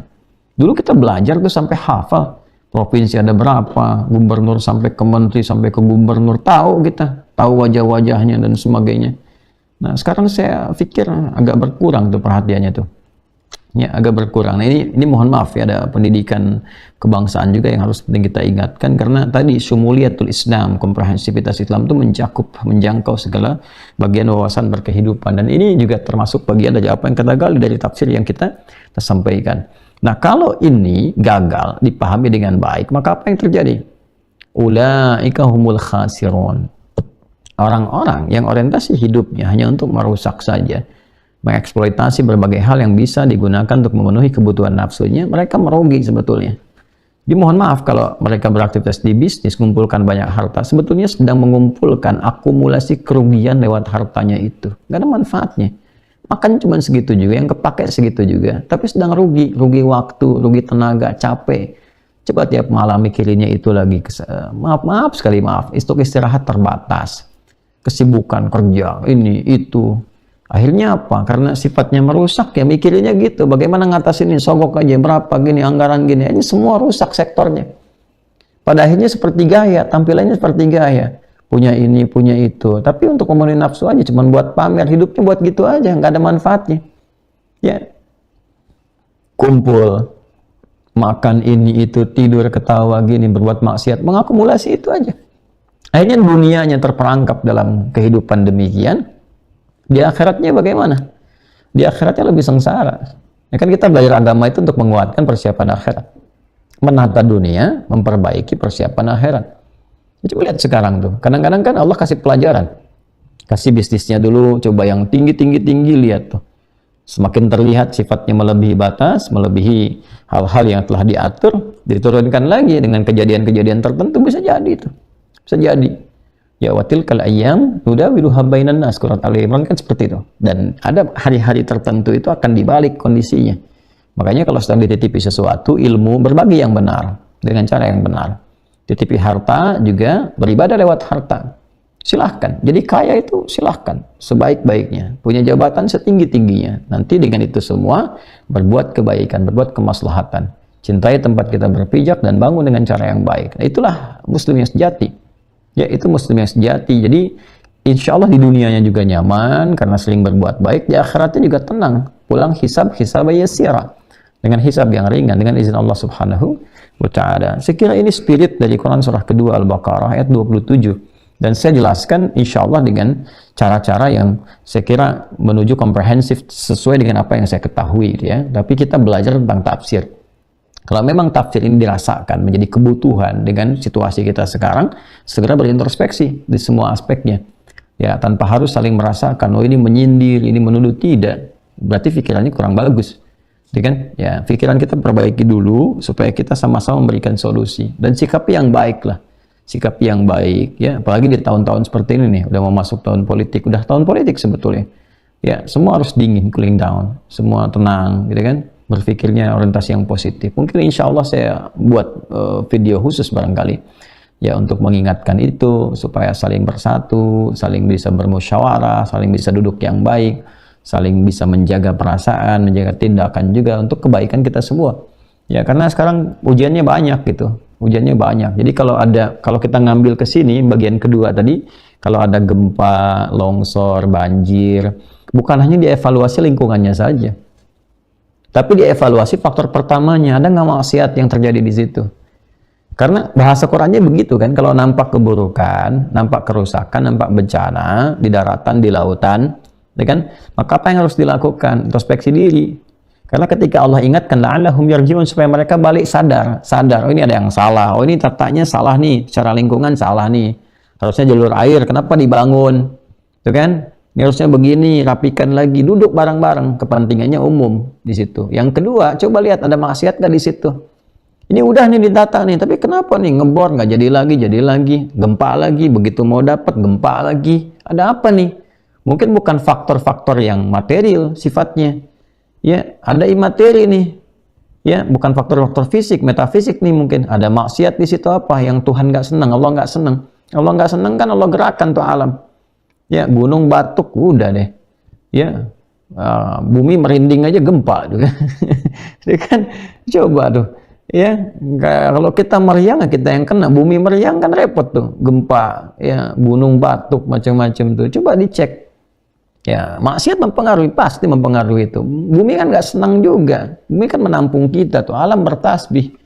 Dulu kita belajar tuh sampai hafal. Provinsi ada berapa, gubernur sampai ke menteri, sampai ke gubernur. Tahu kita. Tahu wajah-wajahnya dan sebagainya. Nah, sekarang saya pikir agak berkurang tuh perhatiannya tuh. Ya, agak berkurang. Nah, ini mohon maaf ya, ada pendidikan kebangsaan juga yang harus penting kita ingatkan, karena tadi syumuliyatul Islam, komprehensivitas Islam itu menjangkau segala bagian wawasan berkehidupan, dan ini juga termasuk bagian dari apa yang kita gali dari tafsir yang kita sampaikan. Nah, kalau ini gagal dipahami dengan baik, maka apa yang terjadi? Ulaika humul khasirun. Orang-orang yang orientasi hidupnya hanya untuk merusak saja, mengeksploitasi berbagai hal yang bisa digunakan untuk memenuhi kebutuhan nafsunya, mereka merugi sebetulnya. Jadi mohon maaf kalau mereka beraktivitas di bisnis, mengumpulkan banyak harta, sebetulnya sedang mengumpulkan akumulasi kerugian lewat hartanya itu. Nggak ada manfaatnya. Makan cuma segitu juga, yang kepake segitu juga, tapi sedang rugi waktu, rugi tenaga, capek. Coba tiap malam mikirinnya itu lagi, maaf sekali, untuk istirahat terbatas, kesibukan kerja, ini, itu. Akhirnya apa? Karena sifatnya merusak, ya mikirinnya gitu. Bagaimana ngatasin ini? Sogok aja, berapa gini, anggaran gini. Ini semua rusak sektornya. Pada akhirnya seperti gaya, tampilannya seperti gaya. Punya ini, punya itu. Tapi untuk memenuhi nafsu aja, cuma buat pamer. Hidupnya buat gitu aja, nggak ada manfaatnya. Ya, kumpul, makan ini, itu, tidur, ketawa, gini, berbuat maksiat. Mengakumulasi itu aja. Akhirnya dunianya terperangkap dalam kehidupan demikian. Di akhiratnya bagaimana? Di akhiratnya lebih sengsara. Ya kan kita belajar agama itu untuk menguatkan persiapan akhirat. Menata dunia, memperbaiki persiapan akhirat. Coba lihat sekarang tuh. Kadang-kadang kan Allah kasih pelajaran. Kasih bisnisnya dulu, coba yang tinggi, lihat tuh. Semakin terlihat sifatnya melebihi batas, melebihi hal-hal yang telah diatur, diturunkan lagi dengan kejadian-kejadian tertentu, bisa jadi itu. Bisa jadi. Ya, watil kal ayyam nudawiluha bainan nas, surat Al-Imran kan seperti itu. Dan ada hari-hari tertentu itu akan dibalik kondisinya. Makanya kalau sedang dititipi sesuatu, ilmu, berbagi yang benar dengan cara yang benar. Titipi harta juga, beribadah lewat harta. Silahkan. Jadi kaya itu silahkan, sebaik-baiknya. Punya jabatan setinggi-tingginya. Nanti dengan itu semua berbuat kebaikan, berbuat kemaslahatan. Cintai tempat kita berpijak dan bangun dengan cara yang baik. Nah, itulah muslim yang sejati. Ya, itu muslim yang sejati. Jadi insya Allah di dunianya juga nyaman karena sering berbuat baik, di akhiratnya juga tenang, pulang hisab yasira, dengan hisab yang ringan dengan izin Allah Subhanahu wa ta'ala. Saya kira ini spirit dari Quran surah kedua Al-Baqarah ayat 27, dan saya jelaskan insya Allah dengan cara-cara yang saya kira menuju komprehensif sesuai dengan apa yang saya ketahui ya. Tapi kita belajar tentang tafsir. Kalau memang tafsir ini dirasakan menjadi kebutuhan dengan situasi kita sekarang, segera berintrospeksi di semua aspeknya. Ya, tanpa harus saling merasakan, oh ini menyindir, ini menuduh, tidak. Berarti pikirannya kurang bagus. Ya kan? Ya, pikiran kita perbaiki dulu supaya kita sama-sama memberikan solusi dan sikap yang baik lah. Sikap yang baik ya, apalagi di tahun-tahun seperti ini nih, udah mau masuk tahun politik, udah tahun politik sebetulnya. Ya, semua harus dingin, cooling down, semua tenang, gitu kan? Berpikirnya orientasi yang positif. Mungkin insya Allah saya buat video khusus barangkali ya untuk mengingatkan itu supaya saling bersatu, saling bisa bermusyawarah, saling bisa duduk yang baik, saling bisa menjaga perasaan, menjaga tindakan juga untuk kebaikan kita semua. Ya, karena sekarang ujiannya banyak gitu. Ujiannya banyak. Jadi kalau kita ngambil ke sini bagian kedua tadi, kalau ada gempa, longsor, banjir, bukan hanya dievaluasi lingkungannya saja. Tapi dievaluasi faktor pertamanya, ada nggak maksiat yang terjadi di situ? Karena bahasa Qurannya begitu kan, kalau nampak keburukan, nampak kerusakan, nampak bencana di daratan, di lautan, ya kan? Maka apa yang harus dilakukan? Introspeksi diri. Karena ketika Allah ingatkan, la'allahum yarji'un, supaya mereka balik sadar, oh ini ada yang salah, oh ini tatanya salah nih, secara lingkungan salah nih. Harusnya jalur air, kenapa dibangun? Itu kan? Ini harusnya begini, rapikan lagi, duduk bareng-bareng, kepentingannya umum di situ. Yang kedua, coba lihat ada maksiat nggak di situ. Ini udah nih ditata nih, tapi kenapa nih ngebor nggak jadi lagi, gempa lagi, begitu mau dapat gempa lagi. Ada apa nih? Mungkin bukan faktor-faktor yang material sifatnya, ya ada imateri nih, ya bukan faktor-faktor fisik, metafisik nih mungkin. Ada maksiat di situ apa yang Tuhan nggak senang, Allah nggak senang. Allah nggak senang kan Allah gerakan tuh alam. Ya, gunung batuk, udah deh. Ya, bumi merinding aja gempa tuh kan. Kan coba tuh. Ya, kalau kita meriang, kita yang kena. Bumi meriang kan repot tuh. Gempa, ya, gunung batuk, macam-macam tuh. Coba dicek. Ya, maksiat mempengaruhi, pasti mempengaruhi itu. Bumi kan nggak senang juga. Bumi kan menampung kita tuh, alam bertasbih.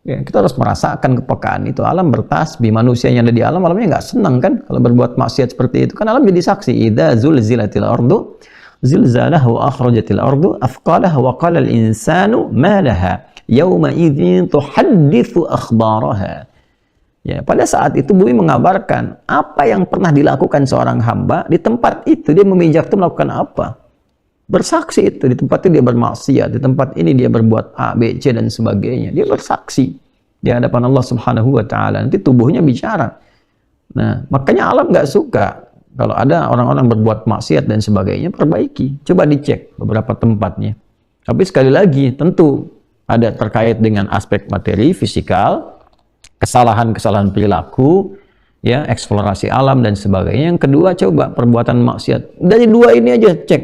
Ya, kita harus merasakan kepekaan itu. Alam bertasbih, manusia yang ada di alam, alamnya nggak senang kan kalau berbuat maksiat seperti itu. Kan alam jadi saksi. Idza zulzilatil ardu zilzalaha wa akhrajatil ardu athqalaha wa qala al-insanu ma laha yawma idzin tuhadditsu akhbaraha. Ya, pada saat itu bumi mengabarkan apa yang pernah dilakukan seorang hamba di tempat itu. Dia memijak itu melakukan apa? Bersaksi itu. Di tempat itu dia bermaksiat, di tempat ini dia berbuat A, B, C dan sebagainya. Dia bersaksi di hadapan Allah Subhanahu wa taala. Nanti tubuhnya bicara. Nah, makanya alam nggak suka kalau ada orang-orang berbuat maksiat dan sebagainya. Perbaiki. Coba dicek beberapa tempatnya. Tapi sekali lagi tentu ada terkait dengan aspek materi, fisikal, kesalahan-kesalahan perilaku, ya, eksplorasi alam dan sebagainya. Yang kedua, coba perbuatan maksiat. Dari dua ini aja cek.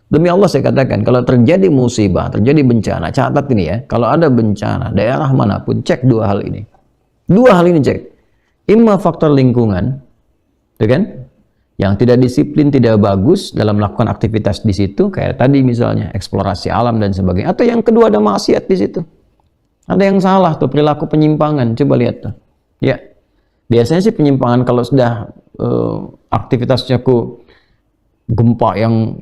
Demi Allah saya katakan, kalau terjadi musibah, terjadi bencana, catat ini ya, kalau ada bencana, daerah manapun, cek dua hal ini. Dua hal ini cek. Imma faktor lingkungan, ya kan? Yang tidak disiplin, tidak bagus dalam melakukan aktivitas di situ, kayak tadi misalnya, eksplorasi alam dan sebagainya. Atau yang kedua ada maksiat di situ. Ada yang salah tuh, perilaku penyimpangan. Coba lihat tuh. Ya, biasanya sih penyimpangan kalau sudah aktivitasnya gempa yang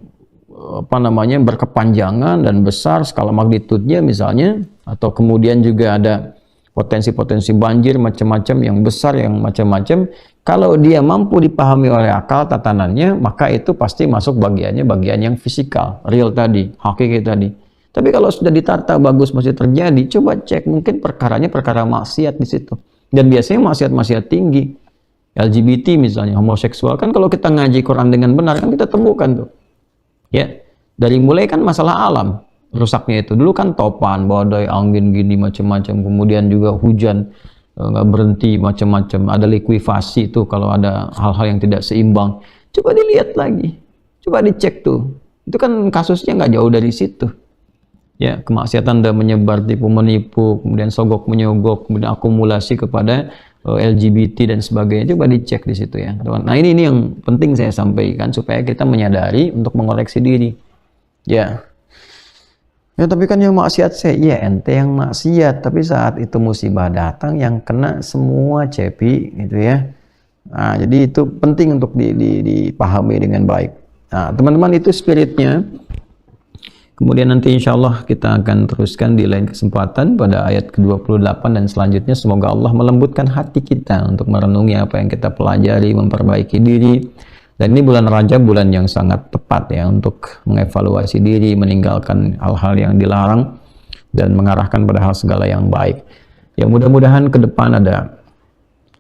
berkepanjangan dan besar, skala magnitudenya misalnya, atau kemudian juga ada potensi-potensi banjir macam-macam yang besar, yang macam-macam. Kalau dia mampu dipahami oleh akal tatanannya, maka itu pasti masuk bagian yang fisikal, real tadi, hakiki tadi. Tapi kalau sudah ditata bagus masih terjadi, coba cek, mungkin perkaranya perkara maksiat di situ. Dan biasanya maksiat-maksiat tinggi. LGBT misalnya, homoseksual, kan kalau kita ngaji Quran dengan benar kan kita temukan tuh. Ya, dari mulai kan masalah alam rusaknya itu. Dulu kan topan, badai, angin gini macam-macam, kemudian juga hujan nggak berhenti macam-macam. Ada likuifasi tuh kalau ada hal-hal yang tidak seimbang. Coba dilihat lagi. Coba dicek tuh. Itu kan kasusnya nggak jauh dari situ. Ya, kemaksiatan dan menyebar, tipu menipu, kemudian sogok menyogok, kemudian akumulasi kepada LGBT dan sebagainya. Coba dicek di situ ya, teman. Nah, ini yang penting saya sampaikan supaya kita menyadari untuk mengoreksi diri. Ya. Ya, tapi kan yang maksiat ya ente yang maksiat, tapi saat itu musibah datang yang kena semua cepi gitu ya. Nah, jadi itu penting untuk dipahami dengan baik. Nah, teman-teman, itu spiritnya. Kemudian nanti insya Allah kita akan teruskan di lain kesempatan pada ayat ke-28 dan selanjutnya. Semoga Allah melembutkan hati kita untuk merenungi apa yang kita pelajari, memperbaiki diri. Dan ini bulan Rajab, bulan yang sangat tepat ya untuk mengevaluasi diri, meninggalkan hal-hal yang dilarang dan mengarahkan pada hal segala yang baik. Ya, mudah-mudahan ke depan ada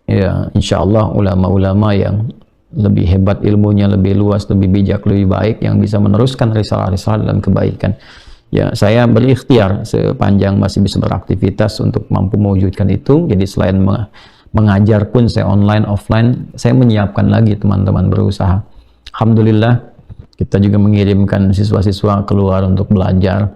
ya insya Allah ulama-ulama yang lebih hebat ilmunya, lebih luas, lebih bijak, lebih baik, yang bisa meneruskan risalah-risalah dalam kebaikan. Ya, saya berikhtiar sepanjang masih bisa beraktivitas untuk mampu mewujudkan itu. Jadi selain mengajar pun saya online, offline, saya menyiapkan lagi teman-teman berusaha. Alhamdulillah, kita juga mengirimkan siswa-siswa keluar untuk belajar.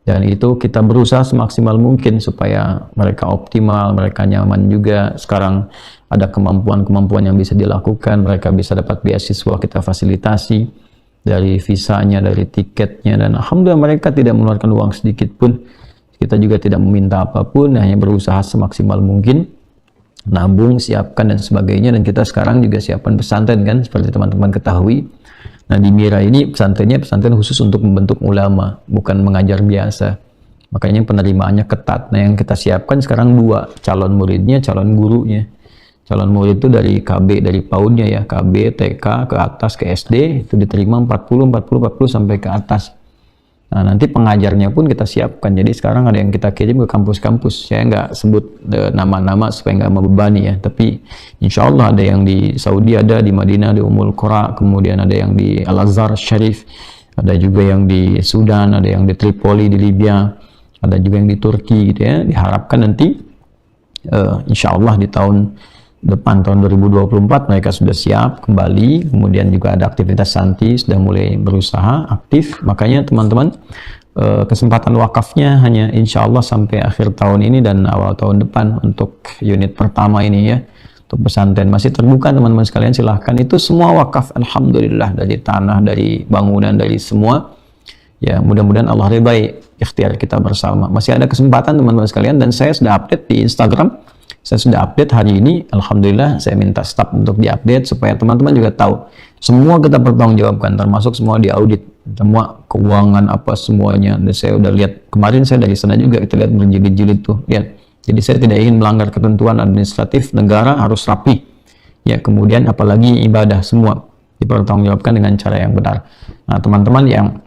Dan itu kita berusaha semaksimal mungkin supaya mereka optimal, mereka nyaman juga. Sekarang ada kemampuan-kemampuan yang bisa dilakukan, mereka bisa dapat beasiswa, kita fasilitasi dari visanya, dari tiketnya, dan alhamdulillah mereka tidak mengeluarkan uang sedikit pun. Kita juga tidak meminta apapun, hanya berusaha semaksimal mungkin, nabung, siapkan dan sebagainya. Dan kita sekarang juga siapkan pesantren kan, seperti teman-teman ketahui. Nah, di Mira ini pesantrennya pesantren khusus untuk membentuk ulama, bukan mengajar biasa. Makanya penerimaannya ketat. Nah, yang kita siapkan sekarang 2, calon muridnya, calon gurunya. Calon murid itu dari KB, dari PAUD-nya ya, KB, TK, ke atas, ke SD, itu diterima 40 sampai ke atas. Nah, nanti pengajarnya pun kita siapkan. Jadi sekarang ada yang kita kirim ke kampus-kampus. Saya nggak sebut nama-nama supaya nggak membebani ya. Tapi insya Allah ada yang di Saudi, ada di Madinah, di Ummul Qura, kemudian ada yang di Al-Azhar Syarif, ada juga yang di Sudan, ada yang di Tripoli, di Libya, ada juga yang di Turki gitu ya. Diharapkan nanti insya Allah di tahun depan, tahun 2024 mereka sudah siap kembali. Kemudian juga ada aktivitas santri sudah mulai berusaha aktif. Makanya teman-teman, kesempatan wakafnya hanya insya Allah sampai akhir tahun ini dan awal tahun depan untuk unit pertama ini ya. untuk pesantren masih terbuka teman-teman sekalian, silahkan. Itu semua wakaf, alhamdulillah, dari tanah, dari bangunan, dari semua. Ya, mudah-mudahan Allah ridai ikhtiar kita bersama. Masih ada kesempatan teman-teman sekalian, dan saya sudah update di Instagram. Saya sudah update hari ini, alhamdulillah. Saya minta staf untuk diupdate supaya teman-teman juga tahu. Semua kita bertanggungjawabkan, termasuk semua diaudit, semua keuangan apa semuanya. Dan saya udah lihat kemarin, saya dari sana juga kita lihat berjilid-jilid tuh, lihat. Jadi saya tidak ingin melanggar ketentuan administratif negara, harus rapi. Ya, kemudian apalagi ibadah, semua dipertanggungjawabkan dengan cara yang benar. Nah, teman-teman yang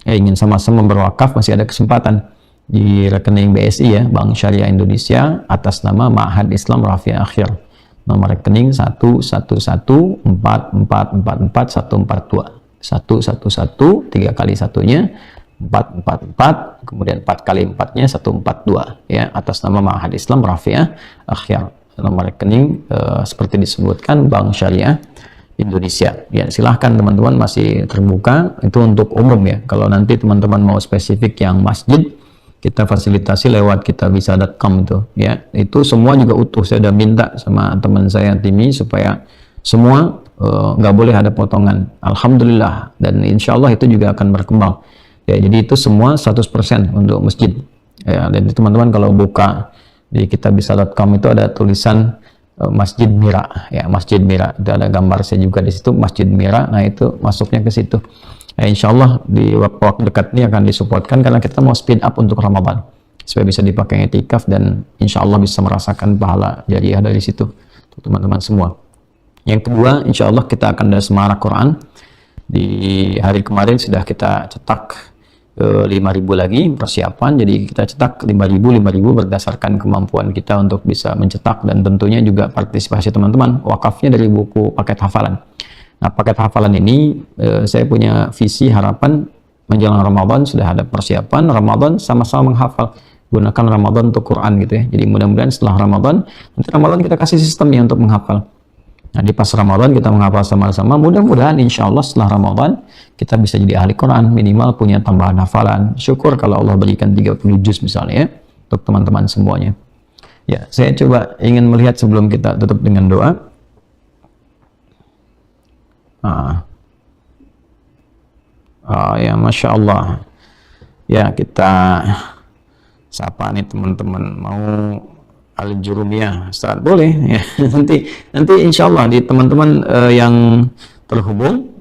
ingin sama-sama berwakaf, masih ada kesempatan di rekening BSI ya, Bank Syariah Indonesia, atas nama Ma'had Islam Rafi Akhir. Nomor rekening 11144444142. 111 3 kali satunya 444, kemudian 4 kali 4-nya 142 ya, atas nama Ma'had Islam Rafi'ah Akhyar. Nomor rekening seperti disebutkan Bank Syariah Indonesia. Ya, silahkan teman-teman, masih terbuka. Itu untuk umum ya. Kalau nanti teman-teman mau spesifik yang masjid, kita fasilitasi lewat kitabisa.com itu ya. Itu semua juga utuh. Saya udah minta sama teman saya Timi supaya semua nggak boleh ada potongan. Alhamdulillah, dan insya Allah itu juga akan berkembang. Ya, jadi itu semua 100% untuk masjid. Ya, dan teman-teman kalau buka di kitabisa.com itu ada tulisan Masjid Mira, ya, Masjid Mira. Itu ada gambar saya juga di situ, Masjid Mira. Nah, itu masuknya ke situ. Nah, insya Allah di waktu dekat ini akan disupportkan karena kita mau speed up untuk Ramadan supaya bisa dipakai i'tikaf, dan insya Allah bisa merasakan pahala jariah dari situ untuk teman-teman semua. Yang kedua, insya Allah kita akan ada semarak Quran. Di hari kemarin sudah kita cetak 5.000 lagi persiapan, jadi kita cetak 5.000 berdasarkan kemampuan kita untuk bisa mencetak, dan tentunya juga partisipasi teman-teman. Wakafnya dari buku paket hafalan. Nah, paket hafalan ini saya punya visi harapan menjelang Ramadan sudah ada persiapan Ramadan, sama-sama menghafal, gunakan Ramadan untuk Quran gitu ya. Jadi mudah-mudahan setelah Ramadan, nanti Ramadan kita kasih sistemnya untuk menghafal. Nah, di pas Ramadan kita menghafal sama-sama, mudah-mudahan insya Allah setelah Ramadan kita bisa jadi ahli Quran, minimal punya tambahan hafalan. Syukur kalau Allah berikan 30 juz misalnya ya, untuk teman-teman semuanya. Ya, saya coba ingin melihat sebelum kita tutup dengan doa. Ya, Masya Allah. Ya, kita sapa nih teman-teman. Mau Al-Jurumiyah, Ustaz, boleh ya. nanti insya Allah di teman-teman yang terhubung,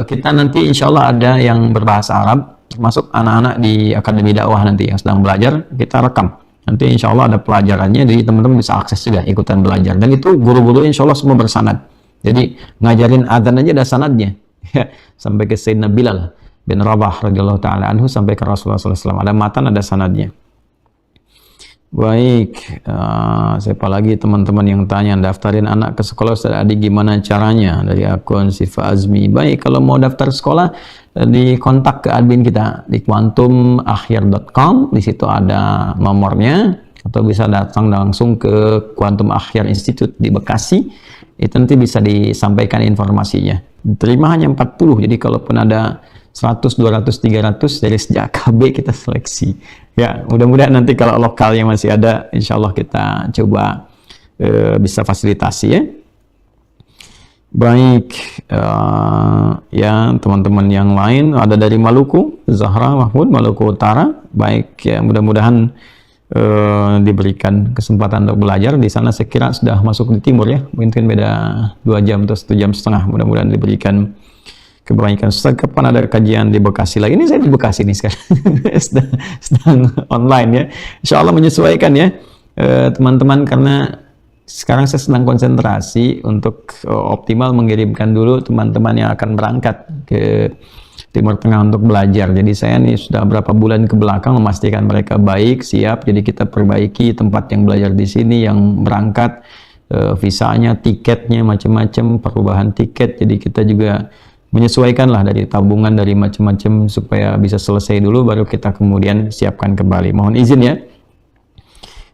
kita nanti insya Allah ada yang berbahasa Arab, termasuk anak-anak di Akademi Dakwah nanti yang sedang belajar, kita rekam. Nanti insya Allah ada pelajarannya, jadi teman-teman bisa akses juga, ikutan belajar. Dan itu guru-guru insya Allah semua bersanad. Jadi ngajarin adzan aja ada sanadnya, ya, sampai ke Sayyidina Bilal bin Rabah radhiyallahu taala anhu, sampai ke Rasulullah SAW. Ada matan, ada sanadnya. Baik, siapa lagi teman-teman yang tanya, daftarin anak ke sekolah Ustaz Adi gimana caranya? Dari akun Sifa Azmi. Baik, kalau mau daftar sekolah, di kontak ke admin kita di quantumakhir.com, di situ ada nomornya, atau bisa datang langsung ke Quantum Akhir Institute di Bekasi, itu nanti bisa disampaikan informasinya. Terima hanya 40, jadi kalaupun ada 100, 200, 300 dari sejak KB kita seleksi. Ya, mudah-mudahan nanti kalau lokalnya masih ada, insya Allah kita coba bisa fasilitasi ya. Baik, ya teman-teman yang lain, ada dari Maluku, Zahra Mahmud, Maluku Utara. Baik, ya mudah-mudahan diberikan kesempatan untuk belajar. Di sana saya kira sudah masuk di timur ya, mungkin beda 2 jam atau 1,5 jam. Mudah-mudahan diberikan kebaikan. Ustaz, kapan ada kajian di Bekasi lagi? Ini saya di Bekasi nih sekarang. sedang online ya. Insya Allah menyesuaikan ya teman-teman, karena sekarang saya sedang konsentrasi untuk optimal mengirimkan dulu teman-teman yang akan berangkat ke Timur Tengah untuk belajar. Jadi saya nih sudah berapa bulan ke belakang memastikan mereka baik, siap. Jadi kita perbaiki tempat yang belajar di sini, yang berangkat, visanya, tiketnya, macam-macam, perubahan tiket. Jadi kita juga menyesuaikan lah dari tabungan, dari macam-macam, supaya bisa selesai dulu baru kita kemudian siapkan kembali. Mohon izin ya.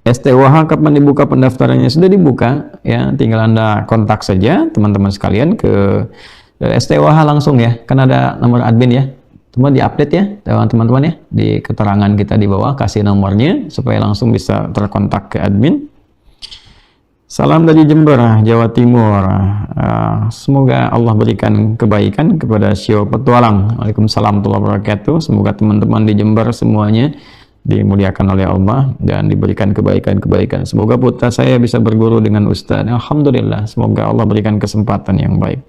STWH kapan dibuka pendaftarannya? Sudah dibuka ya, tinggal Anda kontak saja teman-teman sekalian ke STWH langsung ya, kan ada nomor admin ya, cuma diupdate ya teman-teman ya, di keterangan kita di bawah kasih nomornya supaya langsung bisa terkontak ke admin. Salam dari Jember, Jawa Timur. Semoga Allah berikan kebaikan kepada Sio Petualang. Waalaikumsalam warahmatullahi wabarakatuh. Semoga teman-teman di Jember semuanya dimuliakan oleh Allah dan diberikan kebaikan-kebaikan. Semoga putra saya bisa berguru dengan Ustaz. Alhamdulillah, semoga Allah berikan kesempatan yang baik.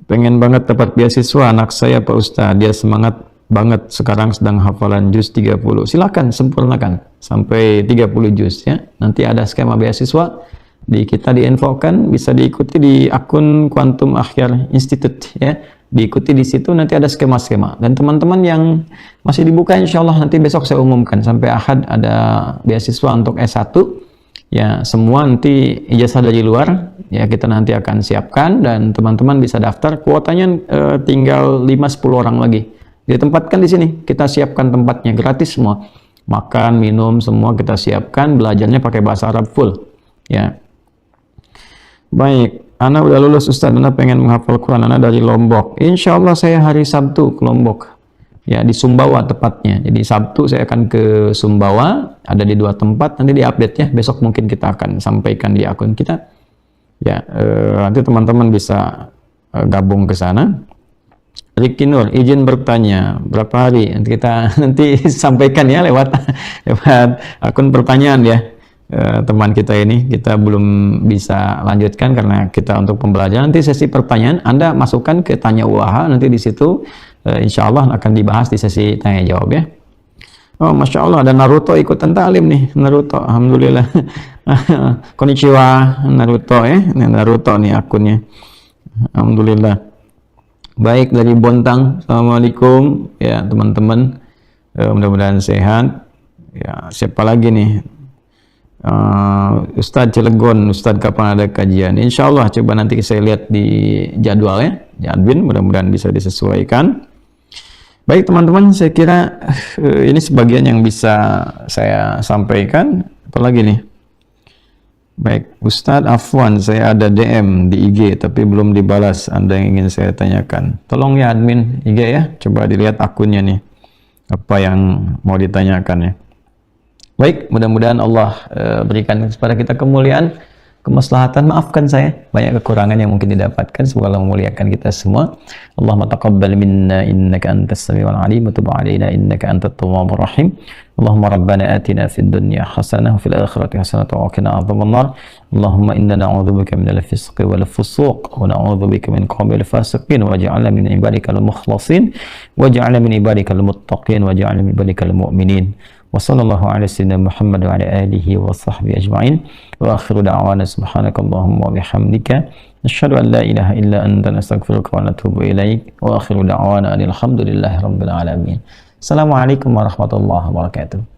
Pengen banget dapat beasiswa anak saya Pak Ustaz. Dia semangat banget, sekarang sedang hafalan juz 30. Silakan sempurnakan sampai 30 juz ya. Nanti ada skema beasiswa kita diinfokan, bisa diikuti di akun Quantum Akhyar Institute ya. Diikuti di situ, nanti ada skema-skema. Dan teman-teman yang masih dibuka, insya Allah nanti besok saya umumkan sampai Ahad ada beasiswa untuk S1 ya. Semua nanti ijazah dari luar ya, kita nanti akan siapkan dan teman-teman bisa daftar. Kuotanya tinggal 5-10 orang lagi. Ditempatkan di sini, kita siapkan tempatnya gratis semua, makan, minum semua kita siapkan, belajarnya pakai bahasa Arab full ya. Baik, Ana udah lulus Ustaz, Ana pengen menghafal Quran, Ana dari Lombok. Insya Allah saya hari Sabtu ke Lombok ya, di Sumbawa tepatnya. Jadi Sabtu saya akan ke Sumbawa, ada di 2 tempat, nanti diupdate ya, besok mungkin kita akan sampaikan di akun kita ya. Nanti teman-teman bisa gabung ke sana. Riki Nur, izin bertanya, berapa hari? Nanti kita sampaikan ya lewat akun pertanyaan ya. Teman kita ini, kita belum bisa lanjutkan karena kita untuk pembelajaran. Nanti sesi pertanyaan, Anda masukkan ke Tanya Uaha, nanti di situ insya Allah akan dibahas di sesi tanya jawab ya. Oh, Masya Allah, ada Naruto ikutan taklim nih, Naruto, Alhamdulillah. Konnichiwa, Naruto ya, Naruto nih akunnya. Alhamdulillah. Baik, dari Bontang, Assalamualaikum ya teman-teman, mudah-mudahan sehat ya. Siapa lagi nih? Ustadz Cilegon, Ustadz kapan ada kajian? Insya Allah, coba nanti saya lihat di jadwal ya admin, mudah-mudahan bisa disesuaikan. Baik teman-teman, saya kira ini sebagian yang bisa saya sampaikan. Apalagi nih? Baik, Ustadz Afwan, saya ada DM di IG tapi belum dibalas. Anda yang ingin saya tanyakan, tolong ya admin IG ya, coba dilihat akunnya nih, apa yang mau ditanyakan ya. Baik, mudah-mudahan Allah berikan kepada kita kemuliaan, kemaslahatan. Maafkan saya banyak kekurangan yang mungkin didapatkan, semoga Allah memuliakan kita semua. Allahumma taqabbal minna innaka antas samiul alim wa tub alaina innaka antat tawwabur rahim. Allahumma rabbana atina fid dunya hasanah wa fil akhirati hasanah wa qina adzabannar. Allahumma inna na'udzubika minal fisqi wal fusuq wa na'udzubika min qawmil fasiqin waj'alna min ibadikal mukhlasin waj'alna min ibadikal muttaqin waj'alna min ibadikal mu'minin. Wa sallallahu ala sayyidina Muhammad wa ala alihi wa sahbihi ajma'in. Wa akhiru da'wana subhanakallahumma wa bihamdika nashhadu an la ilaha illa anta nastaghfiruka wa natubu ilaik. Wa akhiru da'wana alhamdulillahi rabbil alamin. Assalamualaikum warahmatullahi wabarakatuh.